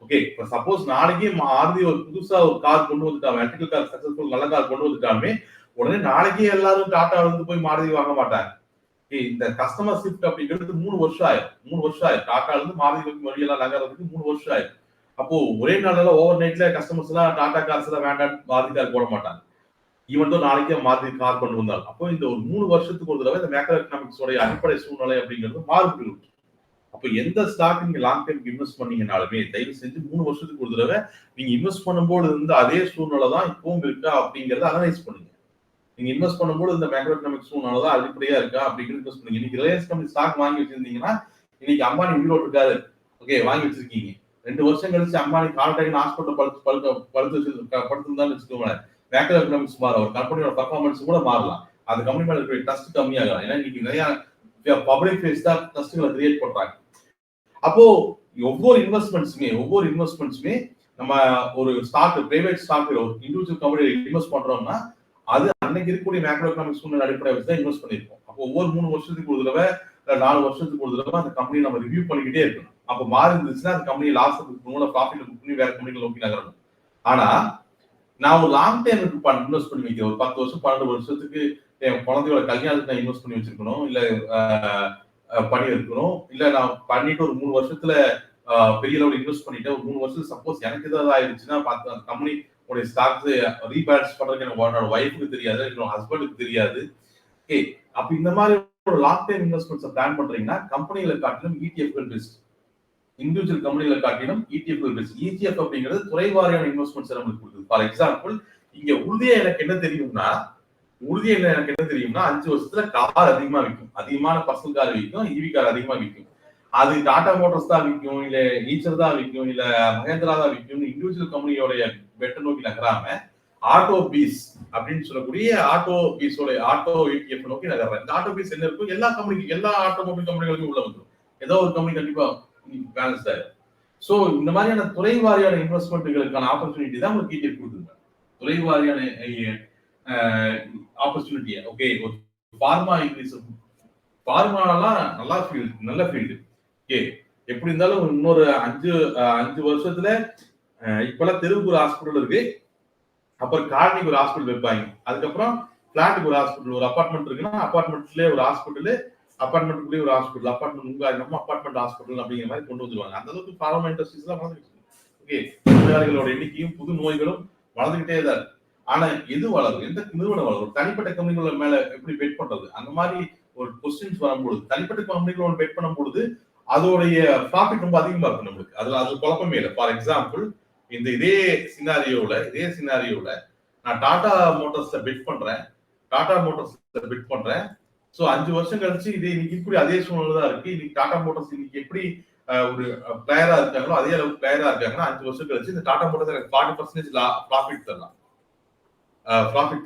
S1: ஓகே, இப்போ சப்போஸ் நாளைக்கே மாருதி ஒரு புதுசா ஒரு கார் கொண்டு வந்துட்டாங்க, எலக்ட்ரிக்கல் கார் சக்சஸ்ஃபுல் நல்ல கார் கொண்டு வந்துட்டாலுமே உடனே நாளைக்கே எல்லாரும் டாடா வந்து போய் மாருதி வாங்க மாட்டாங்க. இந்த கஸ்டமர் ஷிஃப்ட் அப்படிங்கிறது 3 வருஷம் ஆயிரும். 3 வருஷம் ஆயிரும். டாடால இருந்து மாருதி வழியெல்லாம் நகர்றதுக்கு 3 வருஷம் ஆயிரும். அப்போ ஒரே நாள்ல ஓவர் நைட்ல கஸ்டமர்ஸ் எல்லாம் டாடா கார்ஸ் எல்லாம் வேண்டாம் மாருதி கார் போட மாட்டாங்க. ஈவன் தான் நாளைக்கே மாருதி கார் கொண்டு வந்தாங்க. அப்போ இந்த ஒரு 3 வருஷத்துக்கு ஒரு தடவை இந்த மேக்ரோ எக்கனாமிக்ஸோட அடிப்படை சூழ்நிலை அப்படிங்கிறது மாறுபட்டு. அப்போ எந்த ஸ்டாக் நீங்க லாங் டைம் இன்வெஸ்ட் பண்ணீங்கனாலுமே தயவு செஞ்சு 3 வருஷத்துக்கு ஒரு தடவை நீங்க இன்வெஸ்ட் பண்ணும்போது இருந்து அதே சூழ்நிலை தான் இப்பவும் இருக்கா அப்படிங்கறத அனலைஸ் பண்ணுங்க. நீங்க இன்வெஸ்ட் பண்ணும்போது இந்த மேக்ரோ எக்கனாமிக் சூழ்நிலை தான் அடிப்படையா இருக்கா அப்படிங்கிறது இன்வெஸ்ட் பண்ணுங்க. இன்னைக்கு ரிலையன்ஸ் கம்பெனி ஸ்டாக் வாங்கி வச்சிருந்தீங்கன்னா இன்னைக்கு அம்பானி உயிரோடு இருக்காரு. ஓகே, வாங்கி வச்சிருக்கீங்க. 2 வருஷம் கழிச்சு அம்பானி கால்டாக் ஹாஸ்பிட்டல் படுத்திருந்தான்னு வச்சுக்கோங்களேன், மேக்ரோ எக்கனாமிக்ஸ் மாறும், ஒரு கம்பெனியோட பர்ஃபார்மன்ஸ் கூட மாறலாம். அது கம்பெனி மேல இருக்கிற ட்ரஸ்ட் கம்மியாகலாம். ஏன்னா இன்னைக்கு நிறைய பப்ளிக் ஃபேஸ் தான் ட்ரஸ்ட்களை கிரியேட் பண்றாங்க. அப்போ ஒவ்வொரு இன்வெஸ்ட்மெண்ட்ஸுமே நம்ம ஒரு ஸ்டாக், பிரைவேட் ஸ்டாக், ஒரு இண்டிவிஜுவல் கம்பெனியில இன்வெஸ்ட் பண்றோம்னா அது அன்னைக்கு இருக்கக்கூடிய மேக்ரோ எக்கனாமிக் சூழ்நிலை அடிப்படையை வச்சு தான் இன்வெஸ்ட் பண்ணிருக்கோம். அப்போ ஒவ்வொரு 3 வருஷத்துக்கு ஒரு தடவை 4 வருஷத்துக்கு ஒரு தடவை அந்த கம்பெனி நம்ம ரிவ்யூ பண்ணிக்கிட்டே இருக்கணும். அப்போ மாறி இருந்துச்சுன்னா அந்த கம்பெனி லாஸ் ப்ராஃபிட் புக் பண்ணி வேற கம்பெனிகள் நோக்கி நகரணும். ஆனா நான் ஒரு லாங் டைமுக்கு இன்வெஸ்ட் பண்ணி வைக்கிறேன். ஒரு 10 வருஷம் 12 வருஷத்துக்கு என் குழந்தையோட கல்யாணத்துக்கு நான் இன்வெஸ்ட் பண்ணி வச்சிருக்கணும், இல்ல பண்ணியிருக்கணும். இல்ல நான் பண்ணிட்டு ஒரு 3 வருஷத்துல பெரிய லெவல் இன்வெஸ்ட் பண்ணிட்டேன். ஒரு 3 வருஷத்துல சப்போஸ் எனக்கு ஏதாவது ஆயிடுச்சுன்னா பார்த்து அந்த கம்பெனி உடைய ஸ்டாக்ஸ் ரீபேலன்ஸ் பண்றதுக்கு என்னோட ஒய்ஃபுக்கு தெரியாது, என்னோட ஹஸ்பண்டுக்கு தெரியாது. ஓகே, அப்ப இந்த மாதிரி ஒரு லாங் டைம் இன்வெஸ்ட்மெண்ட்ஸ் பிளான் பண்றீங்கன்னா கம்பெனிகளை காட்டிலும் இடிஎஃப்கள் பெஸ்ட். இண்டிவிஜுவல் கம்பெனிகளை காட்டிலும் இடிஎஃப்கள் பெஸ்ட். இடிஎஃப் அப்படிங்கிறது துறை வாரியான இன்வெஸ்ட்மெண்ட்ஸ் நம்மளுக்கு கொடுக்குது. ஃபார் எக்ஸாம்பிள் இங்க உறுதியா எனக்கு என்ன தெரியும்னா 5 வருஷத்துல கார் அதிகமா விற்கும், அதிகமான பர்சனல் கார் விற்கும், ஈவி கார் அதிகமா விற்கும். அது டாடா மோட்டார்ஸ் தான் விற்கும், இல்ல ஈச்சர் தான் விற்கும், இல்ல மகேந்திரா தான் விற்கும். இண்டிவிஜுவல் கம்பெனியோடைய பெட்டை நோக்கி நகராம ஆட்டோ பீஸ் அப்படின்னு சொல்லக்கூடிய ஆட்டோ பீஸோட ஆட்டோ ETF நோக்கி நகர்றேன். இந்த ஆட்டோ பீஸ் என்ன இருக்கும், எல்லா கம்பெனிக்கும் எல்லா ஆட்டோமொபைல் கம்பெனிகளுக்கும் உள்ள வந்துடும். ஏதோ ஒரு கம்பெனி கண்டிப்பா பேலன்ஸ் ஆயிடும். சோ இந்த மாதிரியான துறை வாரியான இன்வெஸ்ட்மெண்ட்டுகளுக்கான ஆப்பர்ச்சுனிட்டி தான் உங்களுக்கு ETF கொடுக்குங்க. துறை வாரியான ஆப்பர்ச்சுனிட்டியா. ஓகே, ஒரு ஃபார்மா இங்கிலீஷ் ஃபார்மாலாம் நல்ல ஃபீல்டு. ஓகே, எப்படி இருந்தாலும் இன்னொரு 5 வருஷத்துல இப்பெல்லாம் தெருவுக்கு ஒரு ஹாஸ்பிட்டல் இருக்கு, அப்புறம் காலனிக்கு ஒரு ஹாஸ்பிட்டல் வைப்பாங்க, அதுக்கப்புறம் பிளாட்டுக்கு ஒரு ஹாஸ்பிட்டல், ஒரு அபார்ட்மெண்ட் இருக்குன்னா அபார்ட்மெண்ட்லயே ஒரு ஹாஸ்பிட்டல், அபார்ட்மெண்ட்டுக்குள்ளேயே ஒரு ஹாஸ்பிட்டல், அபார்ட்மெண்ட் அபார்ட்மெண்ட் ஹாஸ்பிட்டல் அப்படிங்கிற மாதிரி கொண்டு வந்துருவாங்க. அந்த அளவுக்கு ஃபார்மா இண்டஸ்ட்ரீஸ் எல்லாம் வளர்ந்துட்டு ஓகே, நோயாளிகளோட எண்ணிக்கையும் புது நோய்களும் வளர்ந்துகிட்டே தான் இருக்கு. ஆனா எது வளரும், எந்த நிறுவனம் வளரும், தனிப்பட்ட கம்பெனிகள் மேல எப்படி பெட் பண்றது, அந்த மாதிரி ஒரு கொஸ்டின்ஸ் வரும்பொழுது தனிப்பட்ட கம்பெனிகளோட பெட் பண்ணும் பொழுது அதோடைய ப்ராஃபிட் ரொம்ப அதிகமா இருக்கு நம்மளுக்கு. அது குழப்பமே இல்லை. ஃபார் எக்ஸாம்பிள் இதே சினாரியோல நான் டாடா மோட்டார்ஸ்ல பெட் பண்றேன். சோ 5 வருஷம் கழிச்சு இன்னைக்கு இப்படி அதே சூழ்நிலை தான் இருக்கு. இன்னைக்கு டாடா மோட்டார்ஸ் இன்னைக்கு எப்படி ஒரு பிளேயரா இருக்காங்களோ அதே அளவுக்கு பிளேயரா இருக்காங்கன்னா 5 வருஷம் கழிச்சு இந்த டாடா மோட்டார்ஸ் எனக்கு 40% ப்ராஃபிட்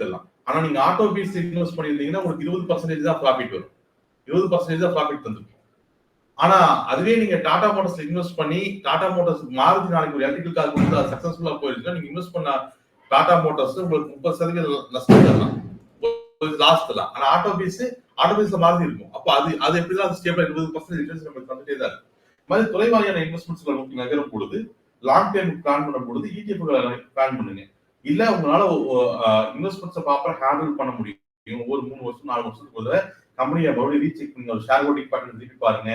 S1: தரலாம். ஆனா நீங்க ஆட்டோ பீஸ் இன்வெஸ்ட் பண்ணிருந்தீங்கன்னா உங்களுக்கு 20% தான் ப்ராஃபிட் வரும். 20% தான் ப்ராஃபிட் தந்துருக்கும். ஆனா அதுவே நீங்க டாடா மோட்டார்ஸ்ல இன்வெஸ்ட் பண்ணி டாடா மோட்டார்ஸ் மாருதி நாளைக்கு ஒரு எலக்ட்ரிக்கல் கார் கொடுத்தா சக்சஸ்ஃபுல்லா போயிருச்சுன்னா நீங்க இன்வெஸ்ட் பண்ண டாடா மோட்டார்ஸ் உங்களுக்கு 30% நஷ்டம் தரலாம், லாஸ் தரலாம். ஆனா ஆட்டோ பீஸ்ல மாருதி இருக்கும். அப்ப அது எப்படிதான் ஸ்டேபிளா 20% ரிட்டர்ன்ஸ் நமக்கு வந்துட்டே தான் இருக்கும். மாதிரி துறை வாரியான இன்வெஸ்ட்மெண்ட்ஸ்ல நோக்கி நகரும் பொழுது லாங் டைம் பிளான் பண்ணும் பொழுது இடிஎஃப்களை பிளான் பண்ணுங்க. இல்ல உங்களால இன்வெஸ்ட்மெண்ட்ஸை ப்ராப்பரா ஹேண்டில் பண்ண முடியும். ஒவ்வொரு 3 வருஷம் 4 வருஷத்துக்கு ஒரு கம்பெனியை மறுபடியும் ரீசெக் பண்ணுங்க. ஒரு ஷேர் ஹோல்டிங் பேட்டர்ன் திருப்பி பாருங்க.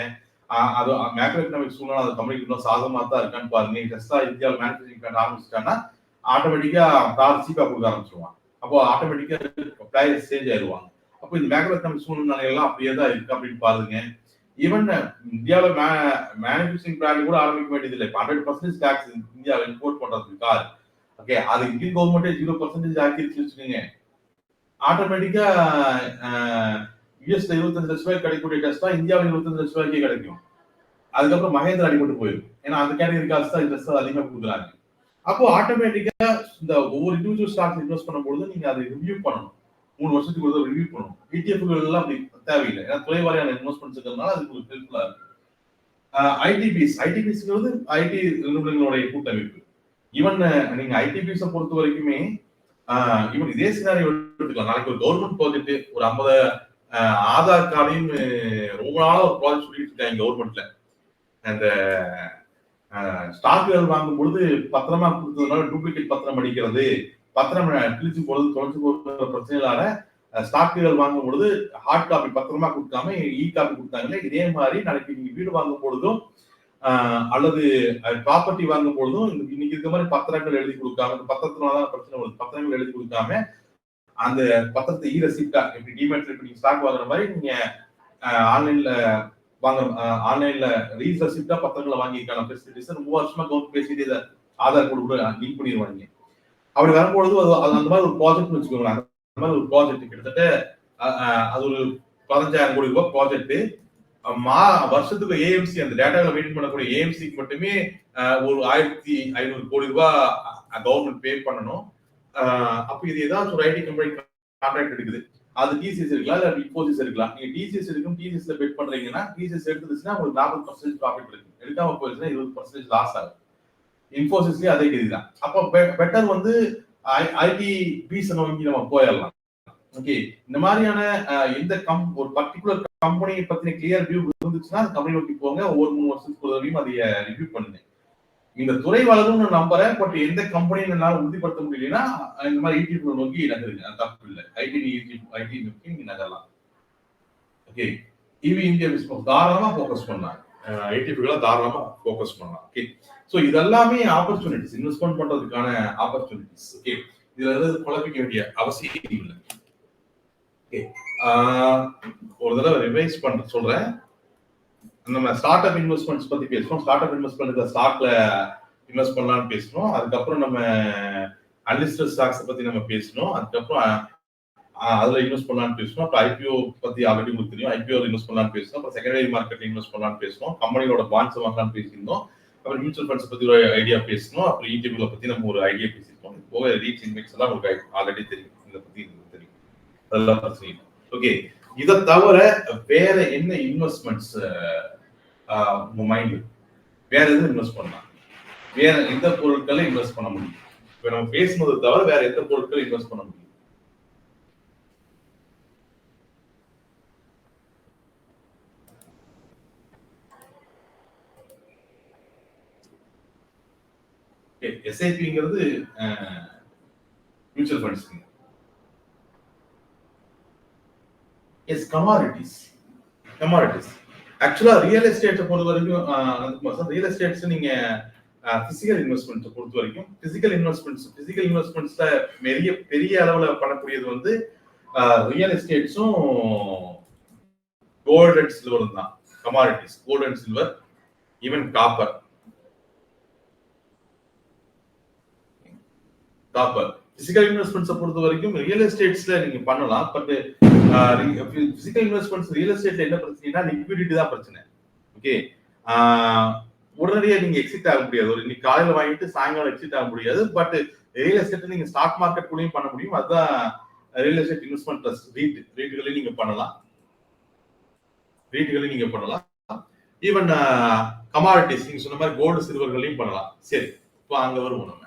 S1: அது மேக்ரோ எக்கனாமிக் சூழ்நிலை அந்த கம்பெனிக்கு இன்னும் சாதகமா தான் இருக்கான்னு பாருங்க. டெஸ்லா இந்தியாவில் மேனுஃபேக்சரிங் பிளான் ஆரம்பிச்சிட்டாங்கன்னா ஆட்டோமேட்டிக்கா கார் சீப்பா கொடுக்க ஆரம்பிச்சிருவாங்க. அப்போ ஆட்டோமேட்டிக்கா பிரைஸ் சேஞ்ச் ஆயிடுவாங்க. அப்போ இந்த மேக்ரோ எக்கனாமிக் சூழ்நிலை எல்லாம் அப்படியே தான் இருக்கு அப்படின்னு பாருங்க. ஈவன் இந்தியாவில் மேனுஃபேக்சரிங் பிளான் கூட ஆரம்பிக்க வேண்டியது இல்லை. 100% டாக்ஸ் இந்தியாவில் இம்போர்ட் பண்றதுக்கு கார். ஓகே, அது இந்தியன் கவர்மெண்ட் 0% ஆக்கிருச்சு வச்சுக்கோங்க. ஆட்டோமேட்டிக்கா யூஎஸ்ல 25 லட்ச ரூபாய்க்கு கிடைக்கக்கூடிய டெஸ்ட் தான் இந்தியாவில் 25 லட்ச ரூபாய்க்கே கிடைக்கும். அதுக்கப்புறம் மகேந்திரா அடிபட்டு போயிடும். ஏன்னா அந்த கேட்டகரி காசு தான் டெஸ்ட் அதிகமாக கொடுக்குறாங்க. அப்போ ஆட்டோமேட்டிக்கா இந்த ஒவ்வொரு இண்டிவிஜுவல் ஸ்டாக்ஸ் இன்வெஸ்ட் பண்ணும்போது நீங்க அதை ரிவ்யூ பண்ணணும். 3 வருஷத்துக்கு ஒரு ரிவ்யூ பண்ணணும். இடிஎஃப்கள் எல்லாம் அப்படி தேவையில்லை. ஏன்னா துறை வாரியான இன்வெஸ்ட்மெண்ட்ஸ் இருக்கிறதுனால அது உங்களுக்கு ஹெல்ப்ஃபுல்லா இருக்கு. ஐடிபிஸ்ங்கிறது ஐடி நிறுவனங்களுடைய கூட்டமைப்பு. ஈவன் நீங்க ஐடிபிஸை பொறுத்த வரைக்குமே இவன் இதே சினாரியோ எடுத்துக்கலாம். நாளைக்கு ஒரு கவர்மெண்ட் ப்ராஜெக்ட் ஒரு 50 ஆதார் கார்டையும் ரொம்ப நாளா ஒரு ப்ராஜெக்ட் சொல்லிட்டு இருக்காங்க கவர்மெண்ட்ல. அந்த ஸ்டாக்குகள் வாங்கும் பொழுது பத்திரமா கொடுத்ததுனால டூப்ளிகேட் பத்திரம் அடிக்கிறது, பத்திரம் கிழிச்சு பொழுது தொலைச்சு போகிற பிரச்சனைகளான ஸ்டாக்குகள் வாங்கும் பொழுது ஹார்ட் காப்பி பத்திரமா கொடுக்காம இ காப்பி கொடுத்தாங்களே, இதே மாதிரி நாளைக்கு நீங்க வீடு வாங்கும் பொழுதும் அல்லது ப்ராப்பர்ட்டி வாங்கும் பொழுதும் இன்னைக்கு இருக்க மாதிரி பத்திரங்கள் எழுதி கொடுக்காம, பத்திரத்தினால பிரச்சனை வருது, பத்திரங்கள் எழுதி கொடுக்காம அந்த பத்திரத்தை இ ரெசிப்டா இப்படி டிமேட் நீங்க ஸ்டாக் வாங்குற மாதிரி நீங்க ஆன்லைன்ல ரீஸ் ரெசிப்டா பத்திரங்களை வாங்கியிருக்கான ஃபெசிலிட்டிஸ் ரொம்ப வருஷமா கவர்மெண்ட் பேசிட்டே தான் ஆதார் கூட லிங்க் பண்ணிடுவாங்க. அப்படி வரும்பொழுது அந்த மாதிரி ஒரு ப்ராஜெக்ட் வச்சுக்கோங்களேன். அந்த மாதிரி ஒரு ப்ராஜெக்ட் கிட்டத்தட்ட அது ஒரு 15,000 கோடி ரூபாய் ப்ராஜெக்ட். வருஷத்துக்கு ஏஎம்சி அந்த டேட்டாவை மெயின்டைன் பண்ணக்கூடிய ஏஎம்சிக்கு மட்டுமே ஒரு 1,500 கோடி ரூபாய் கவர்மெண்ட் பே பண்ணணும். அப்ப இது ஏதாச்சும் ஒரு ஐடி கம்பெனி கான்ட்ராக்ட் எடுக்குது, அது டிசிஎஸ் இருக்கலாம் இல்ல இன்ஃபோசிஸ் இருக்கலாம். நீங்க டிசிஎஸ் எடுக்கும், டிசிஎஸ்ல பெட் பண்றீங்கன்னா டிசிஎஸ் எடுத்துச்சுன்னா உங்களுக்கு 40% ப்ராஃபிட் இருக்கு, எடுக்காம போயிருச்சுன்னா 20% லாஸ் ஆகும். இன்ஃபோசிஸ்லயே அதே கதி தான். அப்போ பெட்டர் வந்து ஐடி பீஸ் நோக்கி நம்ம போயிடலாம். ஓகே, இந்த மாதிரியான எந்த ஒரு பர்டிகுலர் கம்பெனியை பத்தின கிளியர் வியூ இருந்துச்சுன்னா அந்த கம்பெனி நோக்கி போங்க. ஒவ்வொரு 3 வருஷத்துக்கு ஒரு தடவையும் அதை ரிவ்யூ பண்ணுங்க. இந்த துறை வளரும்னு நம்புறேன். பட் எந்த கம்பெனின்னு என்னால உறுதிப்படுத்த முடியலன்னா இந்த மாதிரி இடிஎஃப் நோக்கி நகருங்க, தப்பு இல்லை. ஐடி நோக்கி நீங்க நகரலாம். ஓகே, ஈவி இந்தியா பிசினஸ் தாராளமா ஃபோக்கஸ் பண்ணலாம். ஐடிபிகளை தாராளமா ஃபோக்கஸ் பண்ணலாம். ஓகே. ஸோ இதெல்லாமே ஆப்பர்ச்சுனிட்டிஸ், இன்வெஸ்ட்மெண்ட் பண்றதுக்கான ஆப்பர்ச்சுனிட்டிஸ். ஓகே. இதுல எதாவது குழப்பிக்க வேண்டிய அவசியம் இல்லை. ஓகே. ஒரு தடவை ரிவைஸ் பண்ண சொல்றேன். நம்ம ஸ்டார்ட் அப் இன்வெஸ்ட்மெண்ட்ஸ் பத்தி பேசுறோம். ஸ்டார்ட் அப் இன்வெஸ்ட்மெண்ட் ஸ்டாக்ல இன்வெஸ்ட் பண்ணலாம்னு பேசணும். அதுக்கப்புறம் நம்ம அன்லிஸ்டட் ஸ்டாக்ஸ் பத்தி நம்ம பேசணும். அதுக்கப்புறம் அதுல இன்வெஸ்ட் பண்ணலாம்னு பேசணும். அப்புறம் ஐபிஓ பத்தி ஆல்ரெடி உங்களுக்கு தெரியும். ஐபிஓ இன்வெஸ்ட் பண்ணலாம்னு பேசணும். அப்புறம் செகண்டரி மார்க்கெட் இன்வெஸ்ட் பண்ணலாம்னு பேசணும். கம்பெனியோட பாண்ட்ஸ் வாங்கலாம்னு பேசியிருந்தோம். அப்புறம் மியூச்சுவல் ஃபண்ட்ஸ் பத்தி ஒரு ஐடியா பேசணும். அப்புறம் இடிபிகளை பத்தி நம்ம ஒரு ஐடியா பேசியிருக்கோம். போக ரீச் இன்வெக்ஸ் எல்லாம் உங்களுக்கு ஆல்ரெடி தெரியும். இதை பத்தி தெரியும். அதெல்லாம் பிரச்சனை. ஓகே. இதை தவிர வேற என்ன இன்வெஸ்ட்மெண்ட்ஸ் உங்க மைண்ட் வேற எதுவும் இன்வெஸ்ட் பண்ணலாம்? வேற எந்த பொருட்களை இன்வெஸ்ட் பண்ண முடியும்? இப்ப நம்ம பேசுனதை தவிர வேற எந்த பொருட்களை இன்வெஸ்ட் பண்ண முடியும்? எஸ்ஐபிங்கிறது மியூச்சுவல் ஃபண்ட்ஸ். Yes, commodities. ஆக்சுவலா ரியல் எஸ்டேட்டை பொறுத்த வரைக்கும் ரியல் எஸ்டேட்ஸ் நீங்க பிசிக்கல் இன்வெஸ்ட்மெண்ட் பொறுத்த வரைக்கும் பிசிக்கல் இன்வெஸ்ட்மெண்ட்ஸ்ல பெரிய அளவுல பண்ணக்கூடியது வந்து ரியல் எஸ்டேட்ஸும் கோல்ட் அண்ட் சில்வரும் தான். Commodities, gold and silver, even copper. Physical இன்வெஸ்ட்மெண்ட்ஸை பொறுத்த வரைக்கும் ரியல் எஸ்டேட்ஸ்ல நீங்க பண்ணலாம். பட் பிசிக்கல் இன்வெஸ்ட்மெண்ட்ஸ் ரியல் எஸ்டேட்ல என்ன பிரச்சனைனா லிக்விடிட்டி தான் பிரச்சனை. ஓகே. உடனடியா நீங்க எக்ஸிட் ஆக முடியாது. ஒரு இன்னைக்கு காலையில வாங்கிட்டு சாயங்காலம் எக்ஸிட் ஆக முடியாது. பட் ரியல் எஸ்டேட் நீங்க ஸ்டாக் மார்க்கெட் கூடயும் பண்ண முடியும். அதுதான் ரியல் எஸ்டேட் இன்வெஸ்ட்மெண்ட் பிளஸ் ரீட்டுகளையும் நீங்க பண்ணலாம். ஈவன் கமாடிட்டிஸ் நீங்க சொன்ன மாதிரி கோல்டு சில்வர்களையும் பண்ணலாம். சரி, இப்போ அங்க வருவோம். நம்ம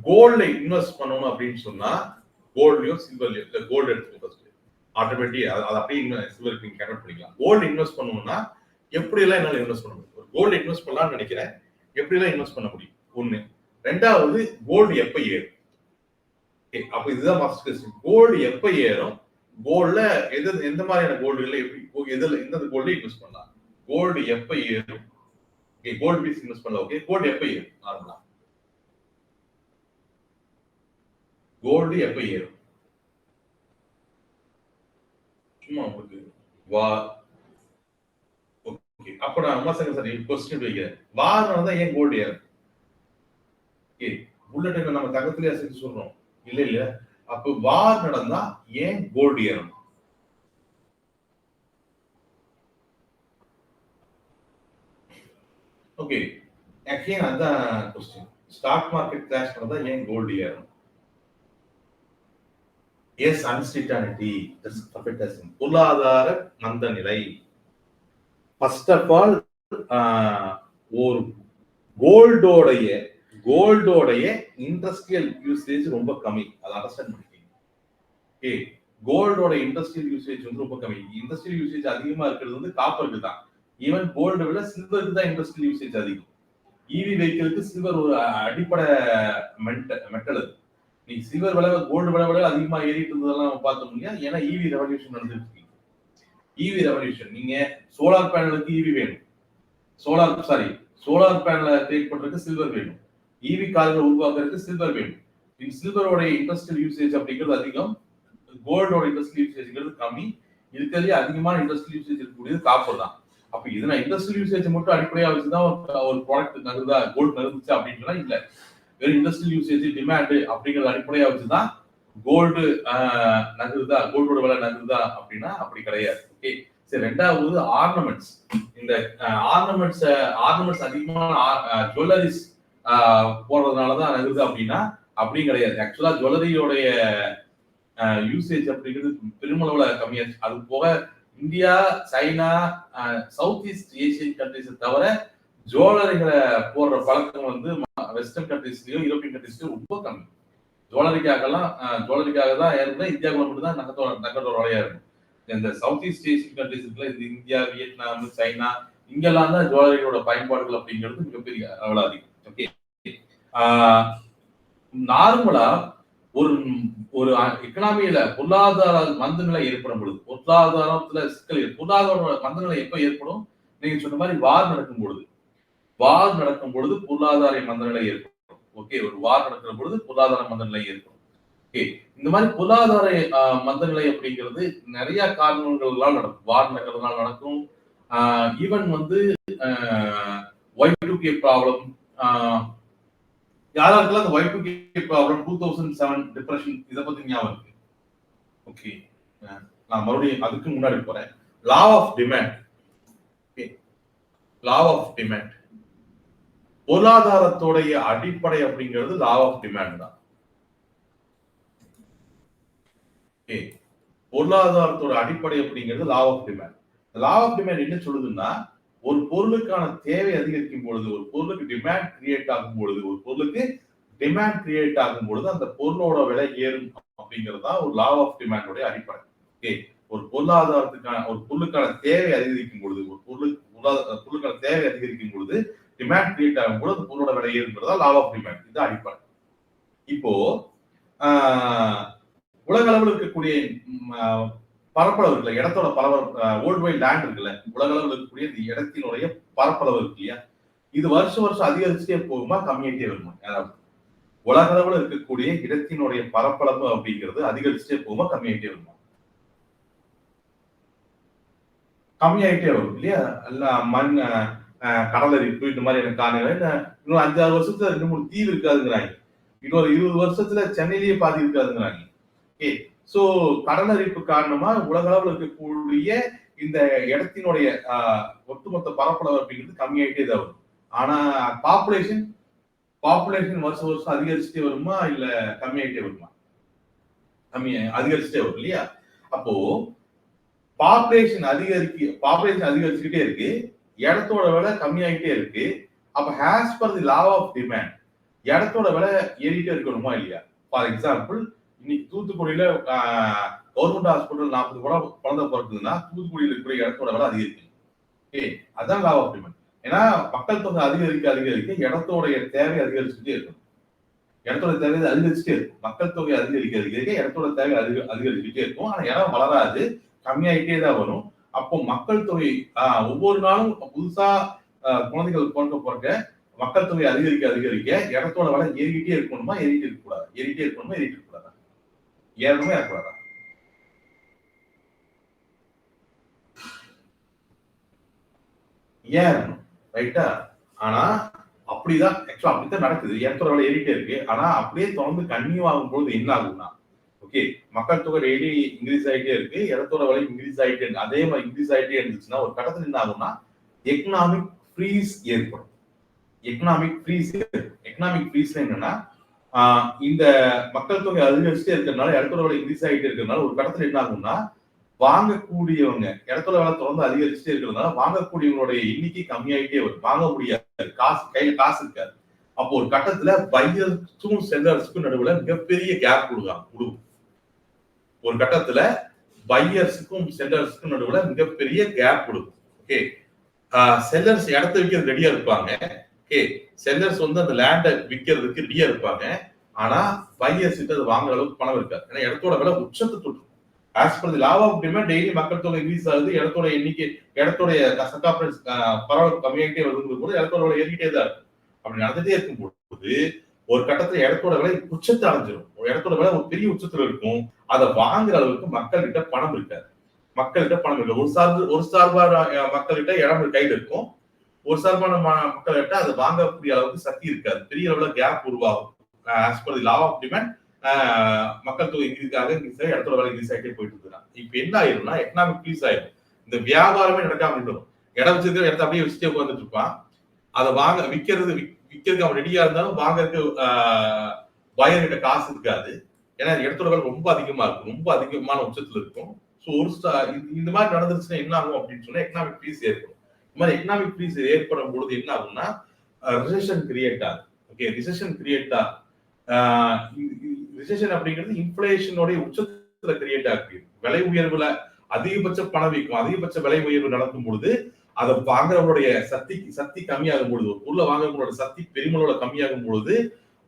S1: கோல்ட்ல இன்வெஸ்ட் பண்ணணும் அப்படின்னு சொன்னா கோல்ட்லயோ சில்வர்லயோ இல்ல கோல்டு எடுத்துக்கோ ஃபர்ஸ்ட். ஆட்டோமேட்டிக் அது அப்படியே சில்வருக்கு நீங்க கன்வெர்ட் பண்ணிக்கலாம். கோல்டு இன்வெஸ்ட் பண்ணணும்னா எப்படி எல்லாம் என்னால இன்வெஸ்ட் பண்ண முடியும்? ஒரு கோல்டு இன்வெஸ்ட் பண்ணலாம்னு நினைக்கிறேன். எப்படி எல்லாம் இன்வெஸ்ட் பண்ண முடியும்? ஒண்ணு. ரெண்டாவது, கோல்டு எப்ப ஏறும்? அப்ப இதுதான் ஃபர்ஸ்ட் क्वेश्चन. கோல்டு எப்ப ஏறும்? கோல்ட்ல எந்த மாதிரியான கோல்டுல எப்படி எந்த கோல்ட்ல இன்வெஸ்ட் பண்ணலாம்? கோல்டு எப்ப ஏறும்? ஓகே, கோல்டு பீஸ் இன்வெஸ்ட் பண்ணலாம். ஓகே, கோல்டு எப்ப ஏறும்? நார்மலா கோல்டு எப்ப ஏறும்? சும்மா உங்களுக்கு ஓகே. அப்ப நான் உமாசங்கர் சார் क्वेश्चन வைக்கிறேன். வார்னால தான் ஏன் கோல்டு ஏறும்? ஓகே, புல்லட் நம்ம தங்கத்திலே அசைச்சு சொல்றோம் இல்ல. அப்ப வார் நடந்தா ஏன் கோல்டு ஏறும்? ஓகே, அகைன் அதான் क्वेश्चन. ஸ்டாக் மார்க்கெட் கிராஷ் நடந்தா ஏன் கோல்டு ஏறும்? Yes, uncertainty. That's perfect. பொருளாதார மந்த நிலை. ஃபர்ஸ்ட் ஆஃப் ஆல் ஒரு கோல்டோடைய இண்டஸ்ட்ரியல் யூசேஜ் ரொம்ப கம்மி. அதை அண்டர்ஸ்டாண்ட் பண்ணிக்கீங்க. ஓகே, கோல்டோட இண்டஸ்ட்ரியல் யூசேஜ் வந்து ரொம்ப கம்மி. இண்டஸ்ட்ரியல் யூசேஜ் அதிகமா இருக்கிறது வந்து காப்பருக்கு தான். ஈவன் கோல்டை விட சில்வருக்கு தான் இண்டஸ்ட்ரியல் யூசேஜ் அதிகம். இவி வெஹிக்கிளுக்கு சில்வர் ஒரு அடிப்படை மெட்டல். அது நீ சில்வர் விலை கோல்டு விலை அதிகமா ஏறிட்டு இருந்ததெல்லாம் நம்ம பார்த்தோம் இல்லையா? ஏன்னா இவி ரெவல்யூஷன் நடந்துட்டு இருக்கு. இவி ரெவல்யூஷன். நீங்க சோலார் பேனலுக்கு இவி வேணும். சோலார் பேனலை கிரியேட் பண்றதுக்கு சில்வர் வேணும். இவி கார்கள் உருவாக்குறதுக்கு சில்வர் வேணும். சில்வரோட இண்டஸ்ட்ரியல் யூசேஜ் அப்படிங்கிறது அதிகம். கோல்டோட இண்டஸ்ட்ரியல் யூசேஜ்ங்கிறது கம்மி. இருக்கிறதுலே அதிகமான இண்டஸ்ட்ரியல் யூசேஜ் இருக்கக்கூடியது காப்பர் தான். அப்ப இது நான் இண்டஸ்ட்ரியல் யூசேஜ் மட்டும் அடிப்படையா வச்சுதான் ஒரு ப்ராடக்ட் நகருதா, கோல்டு நகர்ந்துச்சு அப்படின்றா இல்ல. வெறும் இண்டஸ்ட்ரியல் யூசேஜ் டிமாண்ட் அப்படிங்கறது அடிப்படையா வச்சுதான் கோல்டு நகருதா, கோல்டோட விலை நகருதா அப்படின்னா அப்படி கிடையாது. ஓகே, சரி. ரெண்டாவது ஆர்னமெண்ட்ஸ். இந்த ஆர்னமெண்ட்ஸ் அதிகமான ஜுவல்லரிஸ் போடுறதுனாலதான் நகருது அப்படின்னா அப்படி கிடையாது. ஆக்சுவலா ஜுவல்லரியோடைய யூசேஜ் அப்படிங்கிறது பெருமளவுல கம்மியாச்சு. அது போக India, China, south east Asian countries தவிர ஜுவல்லரிகளை போடுற பழக்கம் வந்து வெஸ்டர்ன் கண்ட்ரிஸ்லயும் யூரோப்பியன் கண்ட்ரிஸ்லயும் ரொம்ப கம்மி. ஜுவல்லரிக்காக தான் இருந்தா இந்தியாவுக்குள்ள மட்டும் தான் நகத்தோட விலையா இருக்கும். இந்த சவுத் ஈஸ்ட் ஏசியன் கண்ட்ரிஸ் இருக்குல்ல, இந்த இந்தியா, வியட்நாம், சைனா, இங்கெல்லாம் தான் ஜுவல்லரியோட பயன்பாடுகள் அப்படிங்கிறது மிகப்பெரிய அளவில் அதிகம். ஓகே, நார்மலா ஒரு எக்கனாமியில பொருளாதார மந்தநிலை ஏற்படும் பொழுது, பொருளாதாரத்துல சிக்கல் பொருளாதார மந்தநிலை எப்ப ஏற்படும்? நீங்க சொன்ன மாதிரி வார் நடக்கும் பொழுது, பொருளாதார மந்தநிலை ஏற்படும். ஓகே, ஒரு வார் நடக்கிற பொழுது பொருளாதார மந்தநிலை ஏற்படும். ஓகே, இந்த மாதிரி பொருளாதார மந்தநிலை அப்படிங்கிறது நிறைய காரணங்களால் நடக்கும். வார் நடக்கிறதுனால நடக்கும். ஈவன் வந்து Y2K ப்ராப்ளம், யாராருக்கெல்லாம் அந்த Y2K ப்ராப்ளம், 2007 டிப்ரெஷன் இதை பத்தி ஞாபகம் இருக்கு? ஓகே, நான் மறுபடியும் அதுக்கு முன்னாடி போறேன். Law of demand. Law of demand, பொருளாதாரத்துடைய அடிப்படை அப்படிங்கிறது லா ஆஃப் டிமாண்ட் தான். பொருளாதாரத்தோட அடிப்படை அப்படிங்கிறது law of demand. Law of demand என்ன சொல்லுதுன்னா, ஒரு பொருளுக்கான தேவை அதிகரிக்கும் பொழுது, ஒரு பொருளுக்கு டிமாண்ட் கிரியேட் ஆகும் பொழுது, அந்த பொருளோட விலை ஏறும் அப்படிங்கிறது தான் ஒரு லா ஆஃப் டிமாண்டோட அடிப்படை. ஓகே, ஒரு பொருளாதாரத்துக்கான ஒரு பொருளுக்கான தேவை அதிகரிக்கும் பொழுது, பொருளுக்கான தேவை அதிகரிக்கும் பொழுது டிமாண்ட் கிரியேட் ஆகும் பொழுது அந்த பொருளோட விலை ஏறுங்கிறதா லா ஆஃப் டிமாண்ட். இது அடிப்படை. இப்போ உலக அளவில் இருக்கக்கூடிய பரப்பளவு இருக்குல்ல, இடத்தோட வேர்ல்ட் வைட் லேண்ட் இருக்குல்ல, உலக அளவில் இருக்கக்கூடிய இந்த இடத்தினுடைய பரப்பளவு இருக்கு இல்லையா, இது வருஷம் அதிகரிச்சுட்டே போகுமா, கம்மியாயிட்டே வருமா? யாராவது உலக அளவில் இருக்கக்கூடிய இடத்தினுடைய பரப்பளவு அப்படிங்கிறது அதிகரிச்சுட்டே போகுமா, கம்மியாயிட்டே வருமா? கம்மியாயிட்டே வரும் இல்லையா? எல்லாம் மண், கடலரிப்பு, இந்த மாதிரியான காரணங்கள். இன்னும் 5-6 வருஷத்துல 2-3 தீவு இருக்காதுங்கிறாங்க. இன்னொரு 20 வருஷத்துல சென்னையிலேயே பாதி இருக்காதுங்கிறாங்க. ஓகே, சோ கடலரிப்பு காரணமா உலக அளவில் இருக்கக்கூடிய இந்த இடத்தினுடைய ஒட்டுமொத்த பரப்பளவு அப்படிங்கிறது கம்மியாயிட்டே தான் வரும். ஆனா பாப்புலேஷன் வருஷம் அதிகரிச்சுட்டே வருமா, இல்ல கம்மியாயிட்டே வருமா? அதிகரிச்சுட்டே வரும் இல்லையா? அப்போ பாப்புலேஷன் அதிகரிச்சுக்கிட்டே இருக்கு, இடத்தோட விலை கம்மியாயிட்டே இருக்கு. அப்ப as per the law of demand இடத்தோட விலை ஏறிட்டே இருக்கணுமா இல்லையா? ஃபார் எக்ஸாம்பிள், இன்னைக்கு தூத்துக்குடியில கவர்மெண்ட் ஹாஸ்பிட்டல் 40 குழந்தை பிறக்குதுன்னா தூத்துக்குடியில் இருக்கிற இடத்தோட விலை அதிகரிக்கும். ஓகே, அதான் லா ஆஃப் டிமாண்ட். ஏன்னா மக்கள் தொகை அதிகரிக்க இடத்தோடைய தேவை அதிகரிச்சுட்டே இருக்கும். மக்கள் தொகை அதிகரிக்க இடத்தோட தேவை அதிகரிச்சுட்டே இருக்கும். ஆனா இடம் வளராது, கம்மியாயிட்டே தான் வரும். அப்போ மக்கள் தொகை ஒவ்வொரு நாளும் புதுசா குழந்தைகள் பிறக்க மக்கள் தொகை அதிகரிக்க இடத்தோட விலை ஏறிக்கிட்டே இருக்கணுமா, ஏறிட்டே இருக்கக்கூடாதா? ஏறிட்டே இருக்கக்கூடாதா? ஏறணுமா, ஏறக்கூடாதா? ஏறணும், ரைட்டா? ஆனா அப்படிதான் நடக்குது. இடத்தோட விலை ஏறிட்டே இருக்கு. ஆனா அப்படியே தொடர்ந்து கன்னியூ ஆகும் பொழுது என்ன ஆகும்னா, ஓகே, மக்கள் தொகை டெய்லி இன்க்ரீஸ் ஆகிட்டே இருக்கு, இடத்தோட விலை இன்க்ரீஸ் ஆகிட்டே இருக்கு. அதே மாதிரி இன்க்ரீஸ் ஆகிட்டே இருந்துச்சுன்னா ஒரு கட்டத்தில் என்ன ஆகும்னா எக்கனாமிக் ஃப்ரீஸ் ஏற்படும். எக்கனாமிக் ஃப்ரீஸ் என்னன்னா, இந்த மக்கள் தொகை அதிகரிச்சுட்டே இருக்கிறதுனால, இடத்தோட விலை இன்க்ரீஸ் ஆகிட்டே இருக்கிறதுனால ஒரு கட்டத்தில் என்ன ஆகும்னா, வாங்கக்கூடியவங்க இடத்தோட விலை தொடர்ந்து அதிகரிச்சுட்டே இருக்கிறதுனால வாங்கக்கூடியவங்களுடைய எண்ணிக்கை கம்மியாயிட்டே வரும். வாங்க முடியாது, கையில காசு இருக்காது. அப்போ ஒரு கட்டத்துல பையர்ஸுக்கும் செல்லர்ஸுக்கும் நடுவுல மிகப்பெரிய கேப் கொடுக்கும். ஒரு கட்டத்துல பையர்ஸுக்கும் செல்லர்ஸுக்கும் நடுவுல மிகப்பெரிய கேப் கொடுக்கும். ஓகே, செல்லர்ஸ் இடத்தை விற்கிறது ரெடியா இருப்பாங்க. ஓகே, செல்லர்ஸ் வந்து அந்த லேண்டை விற்கிறதுக்கு ரெடியா இருப்பாங்க. ஆனா பையர்ஸ் கிட்ட அது வாங்குற அளவுக்கு பணம் இருக்காது. ஏன்னா இடத்தோட விலை உச்சத்தை தொட்டு. As per the law of demand daily மக்கள் தொகை இன்க்ரீஸ் ஆகுது, இடத்தோட எண்ணிக்கை, இடத்தோடைய பரவல் கம்மியாகிட்டே வருது போது இடத்தோட விலை ஏறிட்டே தான் இருக்கும். அப்படி நடந்துட்டே இருக்கும்போது ஒரு கட்டத்துல இடத்தோட விலை உச்சத்தை அடைஞ்சிடும். இடத்தோட விலை ஒரு பெரிய உச்சத்துல இருக்கும். அதை வாங்குற அளவுக்கு மக்கள் கிட்ட பணம் இருக்காது. ஒரு சார்பான மக்கள்கிட்ட இடம் கையில் இருக்கும், ஒரு சார்பான மக்கள் கிட்ட அதை வாங்கக்கூடிய அளவுக்கு சக்தி இருக்காது. பெரிய அளவுல கேப் உருவாகும். As per the law of demand மக்கள் தொகை இன்க்ரீஸ் இடத்தோட விலை இன்க்ரீஸ் ஆகிட்டே போயிட்டு இருக்குன்னா இப்ப என்ன ஆயிரும்னா எக்கனாமிக் பீஸ் ஆயிடும். இந்த வியாபாரமே நடக்காம இருந்துடும். இடம் வச்சிருக்கிற இடத்த அப்படியே வச்சுட்டே உட்காந்துட்டு இருப்பான். அதை விற்கிறதுக்கு அவன் ரெடியா இருந்தாலும் வாங்கறதுக்கு பையர் கிட்ட காசு இருக்காது. ஏன்னா இடத்தோட விலை ரொம்ப அதிகமா இருக்கும், ரொம்ப அதிகமான உச்சத்துல இருக்கும். ஸோ இந்த மாதிரி நடந்துருச்சுன்னா என்ன ஆகும் அப்படின்னு சொன்னா எக்கனாமிக் பீஸ் ஏற்படும். இந்த மாதிரி எக்கனாமிக் பீஸ் ஏற்படும் பொழுது என்ன ஆகும்னா ரிசெஷன் கிரியேட் ஆகும். ஓகே, ரிசெஷன் கிரியேட் ஆகும். ரிசெஷன் அப்படிங்கிறது இன்ஃப்ளேஷனோட உச்சத்துல கிரியேட் ஆகுது. விலை உயர்வுல அதிகபட்ச பணவீக்கம், அதிகபட்ச விலை உயர்வு நடக்கும் பொழுது அதை வாங்குறவங்களுடைய சக்தி கம்மியாகும் பொழுது, ஒரு பொருளை வாங்குறவங்களோட சக்தி பெருமளவுல கம்மியாகும் பொழுது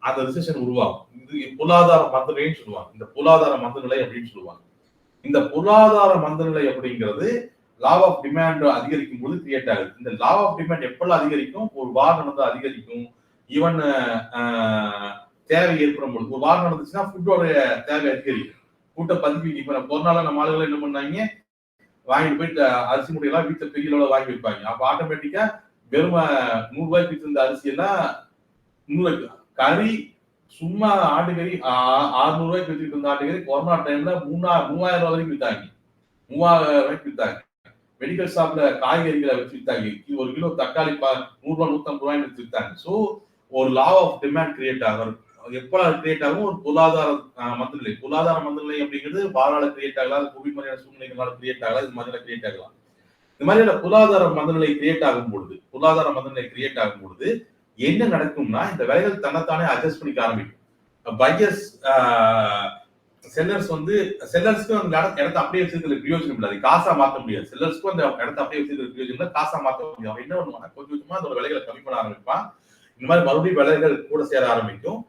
S1: அந்த ரிசெஷன் உருவாகும். இது பொருளாதார மந்தநிலைன்னு சொல்லுவாங்க. இந்த பொருளாதார மந்தநிலை அப்படின்னு சொல்லுவாங்க. இந்த பொருளாதார மந்தநிலை அப்படிங்கிறது லா ஆஃப் டிமாண்ட் அதிகரிக்கும் போது கிரியேட் ஆகுது. இந்த லா ஆஃப் டிமாண்ட் எப்பெல்லாம் அதிகரிக்கும்? ஒரு வார் நடந்தா அதிகரிக்கும். ஈவன் தேவை ஏற்படும் பொழுது ஒரு வார் நடந்துச்சுன்னா ஃபுட்டோட தேவை அதிகரிக்கும். கூட்ட பதிவு இப்ப கொரோனால நம்ம ஆளுகளை என்ன பண்ணாங்க, வாங்கிட்டு போயிட்டு அரிசி முறையெல்லாம் வீட்டுல பெரிய அளவுல வாங்கி வைப்பாங்க. அப்ப ஆட்டோமேட்டிக்கா வெறும் 100 ரூபாய்க்கு வித்திருந்த அரிசி எல்லாம் 100 கறி சும்மா ஆட்டுக்கறி 600 ரூபாய்க்கு வித்துட்டு இருந்த ஆட்டுக்கறி கொரோனா டைம்ல 3000 ரூபாய் வரைக்கும் வித்தாங்க. 3000 ரூபாய்க்கு வித்தாங்க. மெடிக்கல் ஷாப்ல காய்கறிகளை வச்சு வித்தாங்க. ஒரு கிலோ தக்காளி 100 ரூபாய் 150 ரூபாய் வச்சு வித்தாங்க. சோ ஒரு லா ஆஃப் டிமாண்ட் கிரியேட் ஆகும். எப்ப கிரியேட் ஆகும்? ஒரு பொருளாதார மந்தநிலை. பொருளாதார மந்தநிலை அப்படிங்கிறது வாரால கிரியேட் ஆகலாம், கோவிட் மாதிரியான சூழ்நிலைகளால கிரியேட் ஆகலாம், இது மாதிரிலாம் கிரியேட் ஆகலாம். இந்த மாதிரியான பொருளாதார மந்தநிலை கிரியேட் ஆகும் பொழுது என்ன நடக்கும்னா இந்த விலைகள் தன்னைத்தானே அட்ஜஸ்ட் பண்ணிக்க ஆரம்பிக்கும். பையர்ஸ் செல்லர்ஸ் வந்து செல்லர்ஸ்க்கு அந்த இடத்த அப்படியே வச்சிருக்கிறது பிரயோஜனம் இல்லை. அது காசா மாற்ற முடியாது. செல்லர்ஸ்க்கும் அந்த இடத்த அப்படியே வச்சிருக்கிறது பிரயோஜனம் இல்லை, காசா மாற்ற முடியும். அவன் என்ன பண்ணுவான்? கொஞ்சம் கொஞ்சமா அதோட விலைகளை கம்மி பண்ண ஆரம்பிப்பான். இந்த மாதிரி மறுபடியும் விலைகள் கூட சேர ஆரம்பிக்கும்.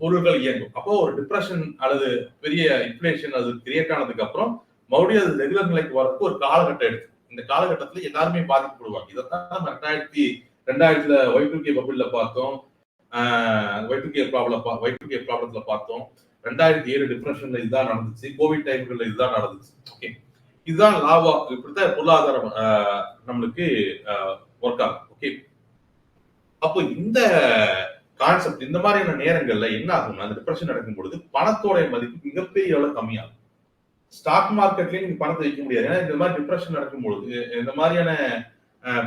S1: பொருட்கள் இயங்கும். அப்போ ஒரு டிப்ரெஷன் அல்லது பெரிய இன்ஃபிளேஷன் அது கிரியேட் ஆனதுக்கு அப்புறம் மறுபடியும் அது ரெகுலர் நிலைக்கு வரதுக்கு ஒரு காலகட்டம் எடுத்து இந்த காலகட்டத்துல எல்லாருமே பாதிக்கப்படுவாங்க. இதைத்தான் நம்ம 2000 Y2K பபிள்ல பார்த்தோம், Y2K ப்ராப்ளத்துல பார்த்தோம், 2007 டிப்ரெஷன்ல இதுதான் நடந்துச்சு, கோவிட் டைம்ல இதுதான் நடந்துச்சு. ஓகே, இதுதான் லாபா. இப்படித்தான் பொருளாதாரம் நம்மளுக்கு ஒர்க் ஆகும். ஓகே, அப்போ இந்த கான்செப்ட் இந்த மாதிரியான நேரங்கள்ல என்ன ஆகும்னா, அந்த டிப்ரெஷன் நடக்கும் பொழுது பணத்தோட மதிப்பு மிகப்பெரிய அளவு கம்மியாகும். ஸ்டாக் மார்க்கெட்லயும் நீங்க பணத்தை வைக்க முடியாது. ஏன்னா இந்த மாதிரி டிப்ரெஷன் நடக்கும் பொழுது, இந்த மாதிரியான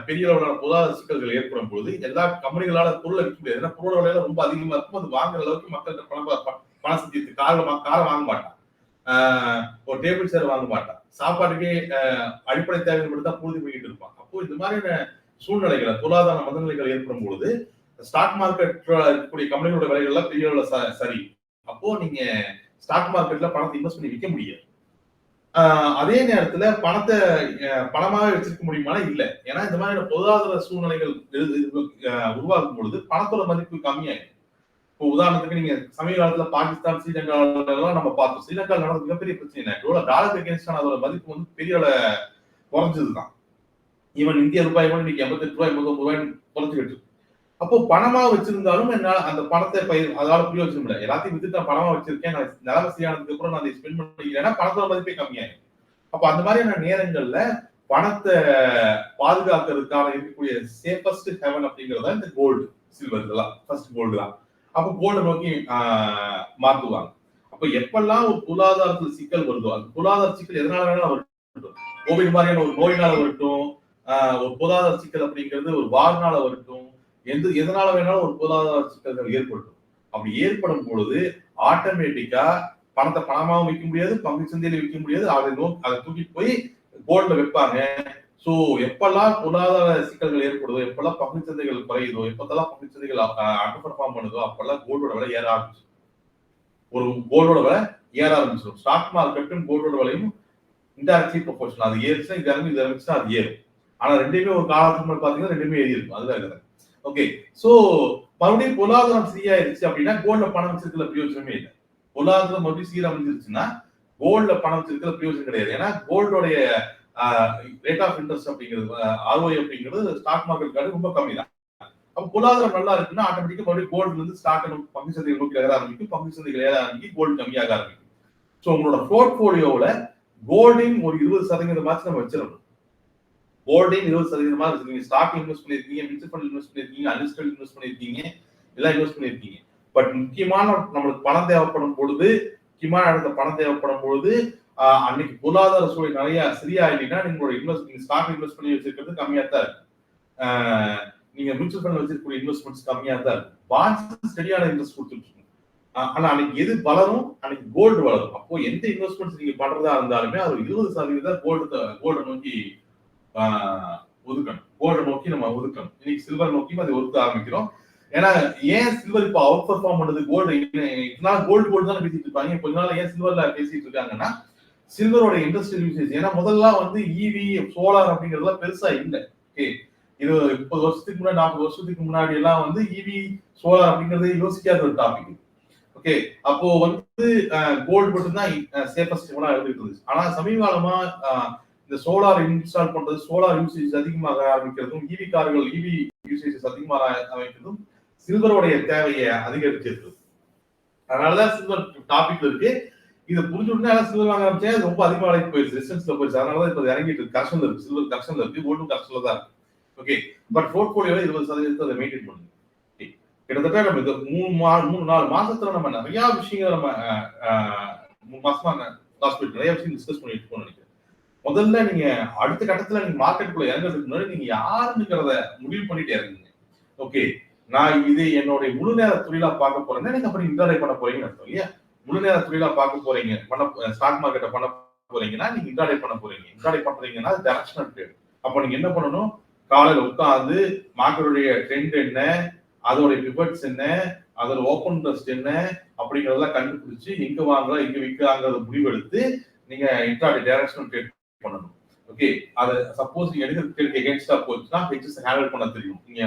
S1: பெரிய அளவிலான பொருளாதார சிக்கல்கள் ஏற்படும் பொழுது எல்லா கம்பெனிகளால பொருளை விற்க முடியாது. ஏன்னா பொருள் விலையில ரொம்ப அதிகமா இருக்கும். அது வாங்குற அளவுக்கு மக்கள்கிட்ட பணம் சத்தியத்து காரை வாங்க மாட்டான், ஒரு டேபிள் சேர் வாங்க மாட்டான், சாப்பாட்டுக்கே அடிப்படை தேவைகள் மட்டும் தான் பூர்த்தி பண்ணிட்டு இருப்பான். அப்போ இந்த மாதிரியான சூழ்நிலைகளை பொருளாதார மந்தநிலைகள் ஏற்படும் பொழுது ஸ்டாக் மார்க்கெட்ல இருக்கக்கூடிய கம்பெனிகளோட விலைகள்லாம் பெரிய அளவுல சரி. அப்போ நீங்க ஸ்டாக் மார்க்கெட்ல பணத்தை இன்வெஸ்ட் பண்ணி விற்க முடியாது. அதே நேரத்துல பணத்தை பணமாக வச்சிருக்க முடியுமா? இல்ல. ஏன்னா இந்த மாதிரியான பொருளாதார சூழ்நிலைகள் உருவாக்கும் பொழுது பணத்தோட மதிப்பு கம்மியாயிடும். இப்போ உதாரணத்துக்கு நீங்க சமீப காலத்துல பாகிஸ்தான், ஸ்ரீலங்கா எல்லாம் நம்ம பார்த்தோம். ஸ்ரீலங்கா நடந்த மிகப்பெரிய பிரச்சனை டாலர் அகேன்ஸ்டான அதோட மதிப்பு வந்து பெரிய குறைஞ்சதுதான். ஈவன் இந்திய ரூபாய் கூட இன்னைக்கு 88 ரூபாய் 89 ரூபாய் குறைஞ்சிக்கிட்டு. அப்போ பணமா வச்சிருந்தாலும் என்னால அந்த பணத்தை அதால பிரயோஜனம் இல்லை. எல்லாத்தையும் வித்துட்டு நான் பணமா வச்சிருக்கேன், நான் நிலைமை சரியானதுக்கு அப்புறம் நான் அதை ஸ்பெண்ட் பண்ணிக்கிறேன்னா பணத்தோட மதிப்பே கம்மியாகும். அப்ப அந்த மாதிரியான நேரங்கள்ல பணத்தை பாதுகாக்கிறதுக்காக இருக்கக்கூடிய சேஃபஸ்ட் ஹெவன் அப்படிங்கறத இந்த கோல்டு, சில்வர், இதெல்லாம் ஃபர்ஸ்ட் கோல்டு தான். அப்ப கோல்டு நோக்கி மாத்துவாங்க. அப்ப எப்பெல்லாம் ஒரு பொருளாதாரத்துல சிக்கல் வருதோ, அந்த பொருளாதார சிக்கல் எதனால வேணாலும் வரட்டும், கோவிட் மாதிரியான ஒரு நோயினால வரட்டும், ஒரு பொருளாதார சிக்கல் அப்படிங்கிறது ஒரு வார்னால வரட்டும், எதனால வேணாலும் ஒரு பொருளாதார சிக்கல்கள் ஏற்படும். அப்படி ஏற்படும் பொழுது ஆட்டோமேட்டிக்கா பணத்தை பணமாவும் விற்க முடியாது, பங்கு சந்தையில விற்க முடியாது, அதை தூக்கிட்டு போய் கோல்ட்ல வைப்பாங்க. சோ எப்பெல்லாம் பொருளாதார சிக்கல்கள் ஏற்படுதோ, எப்பெல்லாம் பங்கு சந்தைகள் குறையுதோ, எப்பெல்லாம் பங்கு சந்தைகள் அண்டர் பெர்ஃபார்ம் பண்ணுதோ, அப்பெல்லாம் கோல்டோட விலை ஏற ஆரம்பிச்சு. ஒரு கோல்டோட விலை ஏற ஆரம்பிச்சிடும். ஸ்டாக் மார்க்கெட்டும் கோல்டோட விலையும் இன்டைரக்ட்லி ப்ரொபோர்ஷனல். அது ஏறிச்சுன்னா இது இறங்குச்சுன்னா அது ஏறும். ஆனா ரெண்டுமே ஒரு காலத்துக்கு பாத்தீங்கன்னா ரெண்டுமே ஏறி இருக்கும். அதுதான் இருக்குது. ஓகே, சோ மறுபடியும் பொருளாதாரம் சரியாயிருச்சு அப்படின்னா கோல்ட்ல பணம் வச்சிருக்கிற பிரயோஜனமே இல்லை. பொருளாதாரம் மறுபடியும் சீரமைஞ்சிருச்சுன்னா கோல்ட்ல பணம் வச்சிருக்கிற பிரயோஜனம் கிடையாது. ஏன்னா கோல்டோடைய ரேட் ஆஃப் இன்ட்ரெஸ்ட் அப்படிங்கிறது, ROI அப்படிங்கிறது ஸ்டாக் மார்க்கெட் ரொம்ப கம்மி தான். அப்ப பொருளாதாரம் நல்லா இருக்குன்னா ஆட்டோமேட்டிக்கா மறுபடியும் கோல்டு வந்து ஸ்டாக் பங்கு சந்தைகள் நோக்கி ஏற ஆரம்பிக்கும், பங்கு சந்தைகள் ஏற ஆரம்பிக்கும், கோல்டு கம்மியாக ஆரம்பிக்கும். சோ உங்களோட போர்ட்போலியோல கோல்டின் ஒரு 20% நம்ம வச்சிடணும். கோல்டையும் 20% வச்சிருக்கீங்க, ஸ்டாக் இன்வெஸ்ட் பண்ணிருக்கீங்க, மியூச்சுவல் ஃபண்ட் இன்வெஸ்ட் பண்ணிருக்கீங்க, அன்லிஸ்டட் இன்வெஸ்ட் பண்ணிருக்கீங்க, எல்லாம் இன்வெஸ்ட் பண்ணிருக்கீங்க. பட் முக்கியமான நம்மளுக்கு பணம் தேவைப்படும் பொழுது, முக்கியமான இடத்துல பணம் தேவைப்படும் பொழுது அன்னைக்கு பொருளாதார சூழல் நிறைய சரியா இல்லைன்னா நீங்களோட ஸ்டாக் இன்வெஸ்ட் பண்ணி வச்சிருக்கிறது கம்மியா தான் இருக்கு. நீங்க மியூச்சுவல் ஃபண்ட் வச்சிருக்கக்கூடிய இன்வெஸ்ட்மெண்ட்ஸ் கம்மியா தான் இருக்கு. பாண்ட்ஸ் ஸ்டெடியான இன்ட்ரெஸ்ட் கொடுத்துட்டு இருக்கணும். ஆனா அன்னைக்கு எது வளரும்? அன்னைக்கு கோல்டு வளரும். அப்போ எந்த இன்வெஸ்ட்மெண்ட்ஸ் நீங்க பண்றதா இருந்தாலுமே அது 20% கோல்டு நோக்கி ஒதுக்கணும். கோல்டு நோக்கி நம்ம ஒதுக்கணும். இன்னைக்கு சில்வர் நோக்கி அதை ஒதுக்க ஆரம்பிக்கிறோம். ஏன்னா ஏன் சில்வர் இப்போ அவுட் பெர்ஃபார்ம் பண்ணுது கோல்டு? கோல்டு தான் பேசிட்டு இருப்பாங்க. கொஞ்ச நாள் ஏன் சில்வர்ல பேசிட்டு இருக்காங்கன்னா சில்வரோட இண்டஸ்ட்ரியல் யூசேஜ். ஏன்னா முதல்ல வந்து இவி, சோலார் அப்படிங்கறதுலாம் பெருசா இல்லை. ஓகே, 30 வருஷத்துக்கு முன்னாடி 40 வருஷத்துக்கு முன்னாடி எல்லாம் வந்து இவி சோலார் அப்படிங்கறதே யோசிக்காத ஒரு டாபிக். ஓகே, அப்போ வந்து கோல்டு மட்டும் தான் சேஃபஸ்ட் இருந்துட்டு இருந்துச்சு. ஆனா சமீப காலமா இந்த சோலார் இன்ஸ்டால் பண்றது, சோலார் யூசேஜ் அதிகமாக ஆரம்பிக்கிறதும், இவி கார்கள் இவி யூசேஜஸ் அதிகமாக அமைக்கிறதும் சில்வருடைய தேவையை அதிகரிச்சிருக்கு. அதனாலதான் சில்வர் டாபிக்ல இருக்கு. இதை புரிஞ்சுட்டு சில்வர் வாங்க ஆரம்பிச்சேன், அது ரொம்ப அதிகமாக வரைக்கும் போயிடுச்சு, ரெசிஸ்டன்ஸ்ல போயிடுச்சு. அதனாலதான் இப்ப இறங்கிட்டு இருக்கு, கரெக்ஷன்ல இருக்கு, சில்வர் கரெக்ஷன்ல இருக்கு, கோல்டும் கரெக்ஷன்ல தான் இருக்கு. ஓகே, பட் போர்ட்போலியோல 20% அதை மெயின்டைன் பண்ணுங்க. கிட்டத்தட்ட நம்ம இது 3-4 மாசத்துல நம்ம நிறைய விஷயங்கள் நம்ம 3 மாசமா நிறைய விஷயம் டிஸ்கஸ் பண்ணிட்டு இருக்கோம்னு நினைக்கிறேன். முதல்ல நீங்க அடுத்த கட்டத்துல நீங்க மார்க்கெட்டுக்குள்ள இறங்குறதுக்கு முன்னாடி நீங்க யாருங்கிறத முடிவு பண்ணிட்டு இறங்குங்க. ஓகே, நான் இது என்னுடைய முழு நேர தொழிலா பார்க்க போறேன்னா நீங்க அப்புறம் இன்டர்டே பண்ண போறீங்கன்னு அர்த்தம் இல்லையா? முழு நேர தொழிலா பார்க்க போறீங்க, ஸ்டாக் மார்க்கெட்டை பண்ண போறீங்கன்னா நீங்க இன்டர்டே பண்ண போறீங்க. இன்டர்டே பண்றீங்கன்னா டைரக்ஷனல் ட்ரேட். அப்ப நீங்க என்ன பண்ணணும், காலையில உட்கார்ந்து மார்க்கெட்டுடைய ட்ரெண்ட் என்ன, அதோட பிவட்ஸ் என்ன, அதோட ஓப்பன் இன்ட்ரெஸ்ட் என்ன அப்படிங்கறதெல்லாம் கண்டுபிடிச்சு எங்க வாங்கலாம் எங்க விற்கலாங்கிறத முடிவெடுத்து நீங்க இன்ட்ராடே டைரக்ஷனல் ட்ரேட் பண்ணணும். ஓகே, அது சப்போஸ் நீங்க எடுக்கிறதுக்கு எகென்ஸ்டா போச்சுன்னா ஹெட்ஜஸ் ஹேண்டில் பண்ண தெரியும். நீங்க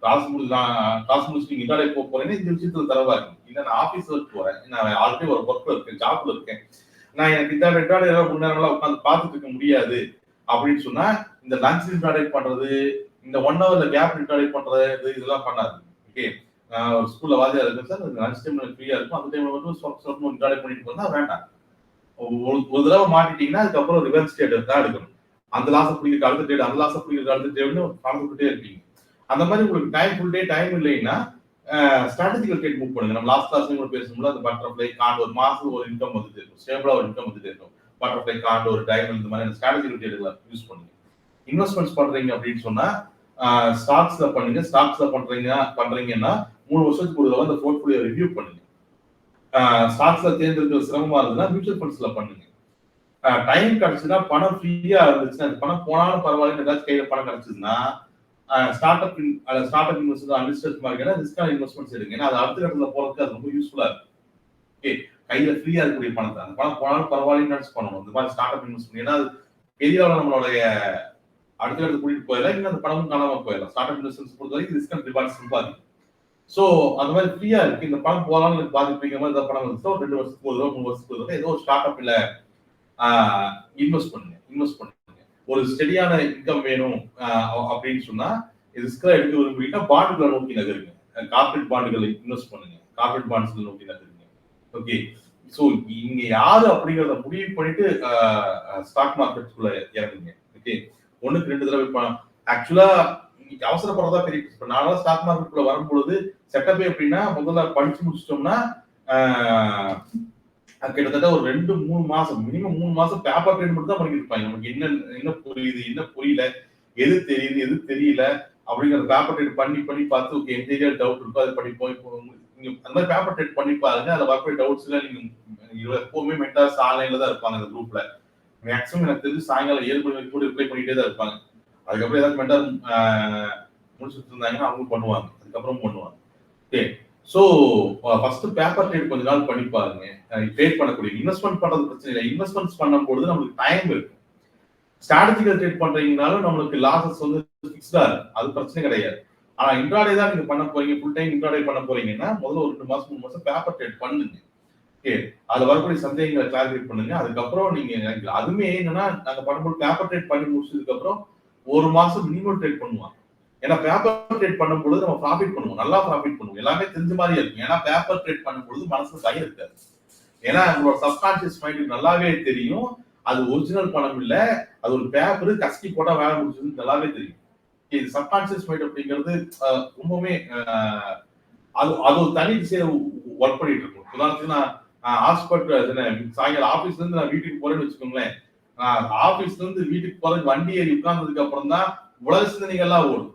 S1: காசு முடிச்சு நீங்க இன்ட்ராடே போக போறீங்கன்னா இந்த விஷயத்துல தரவா இருக்கும். இல்ல நான் ஆபீஸ் ஒர்க் போறேன், நான் ஆல்ரெடி ஒரு ஒர்க்ல இருக்கேன், ஜாப்ல இருக்கேன், நான் எனக்கு இன்ட்ராடே முன்னேறலாம் உட்காந்து பார்த்துட்டு இருக்க முடியாது அப்படின்னு சொன்னா இந்த லஞ்ச் இன்ட்ராடே பண்றது, இந்த 1 ஹவர்ல கேப் இன்ட்ராடே பண்றது இதெல்லாம் பண்ணாது. ஓகே, ஒரு ஸ்கூல்ல வாதியா இருக்கு சார், லஞ்ச் டைம்ல ஃப்ரீயா இருக்கும், அந்த டைம்ல வந்து சொற்ப இன்ட்ராடே பண்ணிட்டு போனா வேண்டாம். ஒரு தடவை மாட்டிட்டீங்கன்னா அதுக்கப்புறம் ரிவர்ஸ் ட்ரேட் தான் எடுக்கணும். அந்த லாஸை பிடிக்கிற அடுத்த ட்ரேட், அந்த லாஸை பிடிக்கிற அடுத்த ட்ரேட்னு பார்த்துக்கிட்டே இருப்பீங்க. அந்த மாதிரி உங்களுக்கு டைம் ஃபுல் டே டைம் இல்லைன்னா ஸ்ட்ராட்டஜிக்கல் ட்ரேட் மூவ் பண்ணுங்க. நம்ம லாஸ்ட் கிளாஸ்ல கூட பேசும்போது அந்த பட்டர்ஃப்ளை காண்ட் ஒரு மாசம் ஒரு இன்கம் வந்துட்டு இருக்கும், ஸ்டேபிளா ஒரு இன்கம் வந்துட்டு இருக்கும். பட்டர்ஃப்ளை காண்ட் ஒரு டைமண்ட் இந்த மாதிரி ஸ்ட்ராட்டஜிக்கல் ட்ரேட் யூஸ் பண்ணுங்க. இன்வெஸ்ட்மெண்ட்ஸ் பண்றீங்க அப்படின்னு சொன்னா ஸ்டாக்ஸ்ல பண்ணுங்க. ஸ்டாக்ஸ்ல பண்றீங்கன்னா 3 வருஷத்துக்கு ஒரு தடவை அந்த போர்ட்ஃபோலியோ ரிவ்யூ பண்ணுங்க. ஸ்டாக்ஸ்ல தேர்ந்தெடுக்கிற சிரமமா இருந்ததுன்னா மியூச்சுவல் ஃபண்ட்ஸ்ல பண்ணுங்க. டைம் கிடைச்சுன்னா பணம் ஃப்ரீயா இருந்துச்சுன்னா அந்த பணம் போனாலும் பரவாயில்ல, ஏதாச்சும் கையில பணம் கிடைச்சதுன்னா ஸ்டார்ட் அப் இன்வெஸ்டர் அன்லிஸ்டட் மார்க்கெட்ல ரிஸ்கான இன்வெஸ்ட்மெண்ட்ஸ் எடுங்க. ஏன்னா அது அடுத்த கட்டத்துல போறதுக்கு அது ரொம்ப யூஸ்ஃபுல்லா இருக்கும். ஓகே, கையில ஃப்ரீயா இருக்கக்கூடிய பணத்தை அந்த பணம் போனாலும் பரவாயில்லன்னு நினைச்சு பண்ணணும். இந்த மாதிரி ஸ்டார்ட் அப் இன்வெஸ்ட்மெண்ட், ஏன்னா அது பெரிய அளவில் நம்மளுடைய அடுத்த கட்டத்துக்கு கூட்டிட்டு போயிடலாம், இன்னும் அந்த பணமும் காணாம போயிடலாம். ஸ்டார்ட் அப் இன்வெஸ்ட்மெண்ட்ஸ் பொறுத்த வரைக்கும் ரிஸ்க் அண்ட் ரிவார்ட்ஸ் சம்பாதிக்கும். சோ அந்த மாதிரி ஃப்ரீயா இருக்கு, இந்த பணம் போகலாம் பாதிப்பிக்கிற மாதிரி ஏதாவது பணம் வந்துச்சோ 2 வருஷத்துக்கு ஒரு தடவை 3 வருஷத்துக்கு ஒரு தடவை ஏதோ ஒரு ஸ்டார்ட் அப்ல இன்வெஸ்ட் பண்ணுங்க. ஒரு ஸ்டெடியான இன்கம் வேணும் அப்படின்னு சொன்னா ரிஸ்கா எடுக்க விரும்புறீங்கன்னா பாண்டுகளை நோக்கி நகருங்க. கார்பரேட் பாண்டுகளை இன்வெஸ்ட் பண்ணுங்க, கார்பரேட் பாண்ட்ஸ்ல நோக்கி நகருங்க. ஓகே, சோ இங்க யாரு அப்படிங்கறத முடிவு பண்ணிட்டு ஸ்டாக் மார்க்கெட்டுக்குள்ள இறங்குங்க. ஓகே, 1க்கு 2 தடவை ஆக்சுவலா அவசரப்படுறதா பெரிய. இப்ப நானும் ஸ்டாக் மார்க்கெட்டுக்குள்ள வரும்பொழுது செட்டப்பே எப்படின்னா, முதல்ல படிச்சு முடிச்சிட்டோம்னா கிட்டத்தட்ட ஒரு 2-3 மாசம் மினிமம் 3 மாசம் பேப்பர் ட்ரேட் மட்டும் தான் பண்ணிட்டு இருப்பாங்க. நமக்கு என்ன புரியுது, என்ன புரியல, எது தெரியுது, எது தெரியல அப்படிங்கிற பேப்பர் ட்ரேட் பண்ணி பார்த்து ஓகே எந்த ஏரியா டவுட் இருக்கோ அதை படிப்போம். இப்போ நீங்க அந்த மாதிரி பேப்பர் ட்ரேட் பண்ணி பாருங்க. அதுல வரக்கூடிய டவுட்ஸ் எல்லாம் நீங்க எப்பவுமே மென்டார்ஸ் ஆன்லைன்ல தான் இருப்பாங்க அந்த குரூப்ல. மேக்ஸிமம் எனக்கு தெரிஞ்சு சாயங்காலம் 7 மணி வரைக்கும் கூட ரிப்ளை பண்ணிட்டே தான் இருப்பாங்க. அதுக்கப்புறம் ஏதாவது மென்டார் முடிச்சுட்டு இருந்தாங்கன்னா அவங்க பண்ணுவாங்க, அதுக்கப்புறம் பண்ணுவாங்க. Okay, so first paper trade கொஞ்ச நாள் பண்ணி பாருங்க. ட்ரேட் பண்ணக்கூடிய இன்வெஸ்ட்மெண்ட் பண்றது பிரச்சனை இல்லை. இன்வெஸ்ட்மெண்ட்ஸ் பண்ணும்போது நமக்கு டைம் இருக்கு. ஸ்ட்ராட்டஜிக்கல் ட்ரேட் பண்றீங்கனாலும் நம்மளுக்கு லாசஸ் வந்து ஃபிக்ஸ்டா இருக்கு, அது பிரச்சனை கிடையாது. ஆனா இன்ட்ராடே தான் நீங்க பண்ண போறீங்க, ஃபுல் டைம் இன்ட்ராடே பண்ண போறீங்கன்னா முதல்ல ஒரு 2 மாசம் 3 மாசம் பேப்பர் ட்ரேட் பண்ணுங்க. ஓகே, அதுல வரக்கூடிய சந்தேகங்களை கிளாரிஃபை பண்ணுங்க. அதுக்கப்புறம் நீங்க அதுமே என்னன்னா நாங்க பண்ணும்போது பேப்பர் ட்ரேட் பண்ணி முடிச்சதுக்கு அப்புறம் 1 மாசம் மினிமம் ட்ரேட் பண்ணுவாங்க. ஏன்னா பேப்பர் ட்ரேட் பண்ணும்போது நம்ம ப்ராஃபிட் பண்ணுவோம், நல்லா ப்ராஃபிட் பண்ணுவோம், எல்லாமே தெரிஞ்ச மாதிரியே இருக்கும். ஏன்னா பேப்பர் ட்ரேட் பண்ணும்போது மனசு பயம் இருக்காது. ஏன்னா உங்களோட சப்கான்சியஸ் மைண்ட் நல்லாவே தெரியும் அது ஒரிஜினல் பணம் இல்ல, அது ஒரு பேப்பர் கஸ்கி போட்டா வேலை முடிச்சதுன்னு நல்லாவே தெரியும். இது சப்கான்சியஸ் மைண்ட் அப்படிங்கிறது ரொம்பவுமே அது ஒரு தனி திசையில ஒர்க் பண்ணிட்டு இருக்கும். உதாரணத்துக்கு நான் ஹாஸ்பிட்டல் சாயங்காலம் ஆபீஸ்ல இருந்து நான் வீட்டுக்கு போறேன்னு வச்சுக்கோங்களேன். ஆபீஸ்ல இருந்து வீட்டுக்கு போறது வண்டி ஏறி உட்கார்ந்ததுக்கு அப்புறம் தான் உலக சிந்தனைகள்லாம் ஓடும்,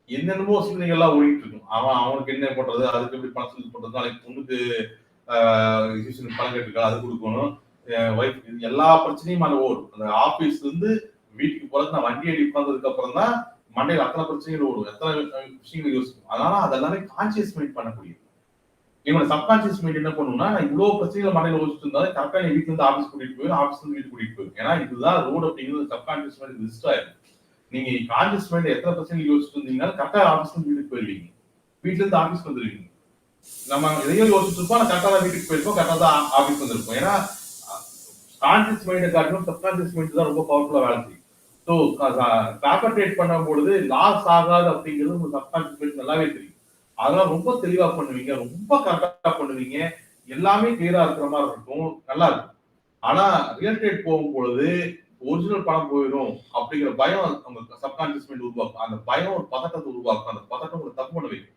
S1: என்னென்னமோ சிந்தனைகள்லாம் ஓடிட்டு இருக்கும். அவனுக்கு என்ன பண்றது, அதுக்கு எப்படி பணம் செலுத்தி பண்றது, நாளைக்கு பொண்ணுக்கு பணம் கேட்டுருக்கா அது கொடுக்கணும், ஒய்ஃப், எல்லா பிரச்சனையும் அது ஓடும். அந்த ஆபீஸ்ல இருந்து வீட்டுக்கு போறது நான் வண்டி ஏறி உட்கார்ந்ததுக்கு அப்புறம் தான் மண்டையில் அத்தனை பிரச்சனைகள் ஓடும், எத்தனை விஷயங்கள் யோசிக்கும். அதனால அதெல்லாமே கான்சியஸ் மைண்ட் பண்ணக்கூடியது. இவங்க சப்கான்சியஸ் மைண்ட் என்ன பண்ணும்னா, நான் இவ்வளவு பிரச்சனைகள் மண்டையில யோசிச்சுட்டு இருந்தாலும் கரெக்டா என் வீட்டுல இருந்து ஆபீஸ் கூட்டிட்டு போயிடும், ஆபீஸ்ல இருந்து வீட்டு கூட்டிட்டு போயிடும். ஏன்னா இதுதான் ரோடு அப்படிங்கிறது சப்கான்சியஸ் மைண்ட் ரிஜிஸ்டர் ஆயிடும். நீங்க கான்சியஸ் மைண்ட் எத்தனை பர்சன்ட் யோசிச்சுட்டு இருந்தீங்கன்னா கரெக்டா ஆஃபீஸ்ல வீட்டுக்கு போயிருவீங்க. வீட்டுல இருந்து ஆஃபீஸ்க்கு வந்துருவீங்க. நம்ம எதையும் யோசிச்சுட்டு இருப்போம், கரெக்டா தான் வீட்டுக்கு போயிருப்போம், கரெக்டா தான் ஆஃபீஸ் வந்திருப்போம். ஏன்னா கான்சியஸ் மைண்டை காட்டிலும் சப்கான்சியஸ் மைண்ட் தான் ரொம்ப பவர்ஃபுல்லா வேலை செய்யும். ஸோ பேப்பர் ட்ரேட் பண்ணும்போது லாஸ் ஆகாது அப்படிங்கிறது உங்க சப்கான்சியஸ் மைண்ட் நல்லாவே தெரியும். அதெல்லாம் ரொம்ப தெளிவா பண்ணுவீங்க, ரொம்ப கரெக்டா பண்ணுவீங்க, எல்லாமே கிளியரா இருக்கிற மாதிரி இருக்கும், நல்லா இருக்கும். ஆனா ரியல் எஸ்டேட் போகும்பொழுது ஒரிஜினல் பணம் போயிடும் அப்படிங்கிற பயம் உங்க சப்கான்சியஸ் மைண்ட் உருவாக்கும். அந்த பயம் ஒரு பதட்டத்தை உருவாக்கும். அந்த பதட்டம் ஒரு தப்பு பண்ண வைக்கும்.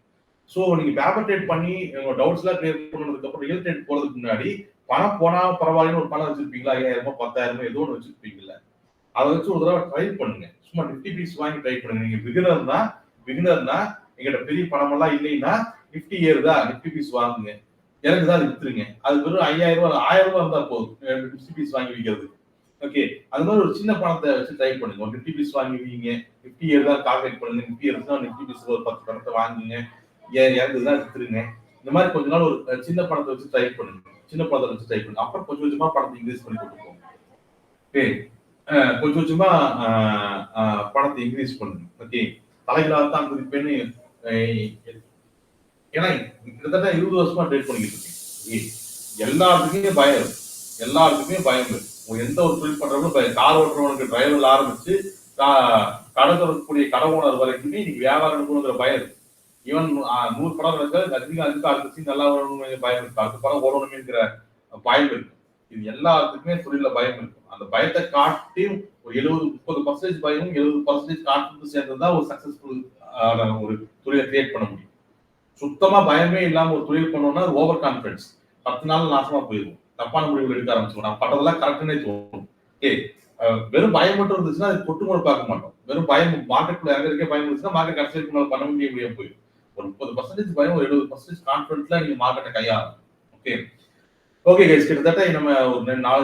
S1: சோ நீங்க பேப்பர் ட்ரேட் பண்ணி உங்க டவுட்ஸ் எல்லாம் கிளியர் பண்ணதுக்கு அப்புறம் ரியல் எஸ்டேட் போறதுக்கு முன்னாடி பணம் போனா பரவாயில்லன்னு ஒரு பணம் வச்சிருப்பீங்களா? 5000 10,000 ஏதோ ஒன்று வச்சிருப்பீங்கல்ல, அதை வச்சு ஒரு தடவை ட்ரை பண்ணுங்க. சும்மா நிஃப்டி பீஸ் வாங்கி ட்ரை பண்ணுங்க. நீங்க பிகினர்னா எங்கிட்ட பெரிய பணம் எல்லாம் இல்லைன்னா நிஃப்டி ஏறுதா நிஃப்டி பீஸ் வாங்குங்க, இறங்குதா அது வித்துருங்க. அது வெறும் 5000 1000 இருந்தா போதும் நிஃப்டி பீஸ் வாங்கி விற்கிறது. ஓகே, அது மாதிரி ஒரு சின்ன பணத்தை வச்சு ட்ரை பண்ணுங்க. ஒரு நிஃப்டி பீஸ் வாங்கி வைங்க, நிஃப்டி ஏறுதா கால்குலேட் பண்ணுங்க, நிஃப்டி ஏறுதா நிஃப்டி பீஸ் ஒரு 10 பணத்தை வாங்குங்க, இறங்குதுதான் வித்துருங்க. இந்த மாதிரி கொஞ்ச நாள் ஒரு சின்ன பணத்தை வச்சு ட்ரை பண்ணுங்க. சின்ன பணத்தை வச்சு ட்ரை பண்ணுங்க. அப்புறம் கொஞ்சம் கொஞ்சமா பணத்தை இன்க்ரீஸ் பண்ணி கொண்டு போங்க. ஓகே, கொஞ்சம் கொஞ்சமா பணத்தை இன்க்ரீஸ் பண்ணுங்க. ஓகே, தலைகளாகத்தான் குறிப்பேன்னு ஏன்னா கிட்டத்தட்ட 20 வருஷமா ட்ரேட் பண்ணிக்கிட்டு இருக்கேன். எல்லாத்துக்குமே பயம் இருக்கு, எல்லாத்துக்குமே பயம் இருக்கு. எந்த ஒரு தொழில் பண்றவங்களும் பயம். கார் ஓட்டுறவனுக்கு டிரைவர்ல ஆரம்பிச்சு கடை தொடரக்கூடிய கடை ஓனர் வரைக்குமே இன்னைக்கு வியாபாரம் இருக்கணுங்கிற பயம் இருக்கு. ஈவன் 100 படம் நடக்காது, அடுத்த சீன் நல்லா வரணும்னு பயம் இருக்கு, அடுத்த படம் ஓடணுமேங்கிற பயம் இருக்கு. இது எல்லாத்துக்குமே தொழில பயம் இருக்கும். அந்த பயத்தை காட்டி ஒரு 70-30% பயமும் 70% கான்ஃபிடன்ஸ் சேர்ந்ததுதான் ஒரு சக்சஸ்ஃபுல் ஒரு தொழிலை கிரியேட் பண்ண முடியும். சுத்தமா பயமே இல்லாம ஒரு தொழில் பண்ணோம்னா ஓவர் கான்பிடன்ஸ் 10 நாள் நாசமா போயிடும். தப்பான முடிவுகள் எடுக்க ஆரம்பிச்சிடும். நான் பண்றதெல்லாம் கரெக்ட்னே தோணும். வெறும் பயம் மட்டும் இருந்துச்சுன்னா அது தொட்டு கூட பார்க்க மாட்டோம். வெறும் பயம் மார்க்கெட்ல இறங்குறதுக்கே பயம் இருந்துச்சுன்னா மார்க்கெட் கடைசிக்கு மேல பண்ண முடியாம போயிடும். ஒரு 30% பயம், ஒரு 70% கான்பிடன்ஸ்ல நீங்க மார்க்கெட்டை கையாளணும். ஓகே கைஸ், கிட்டத்தட்ட நம்ம ஒரு 4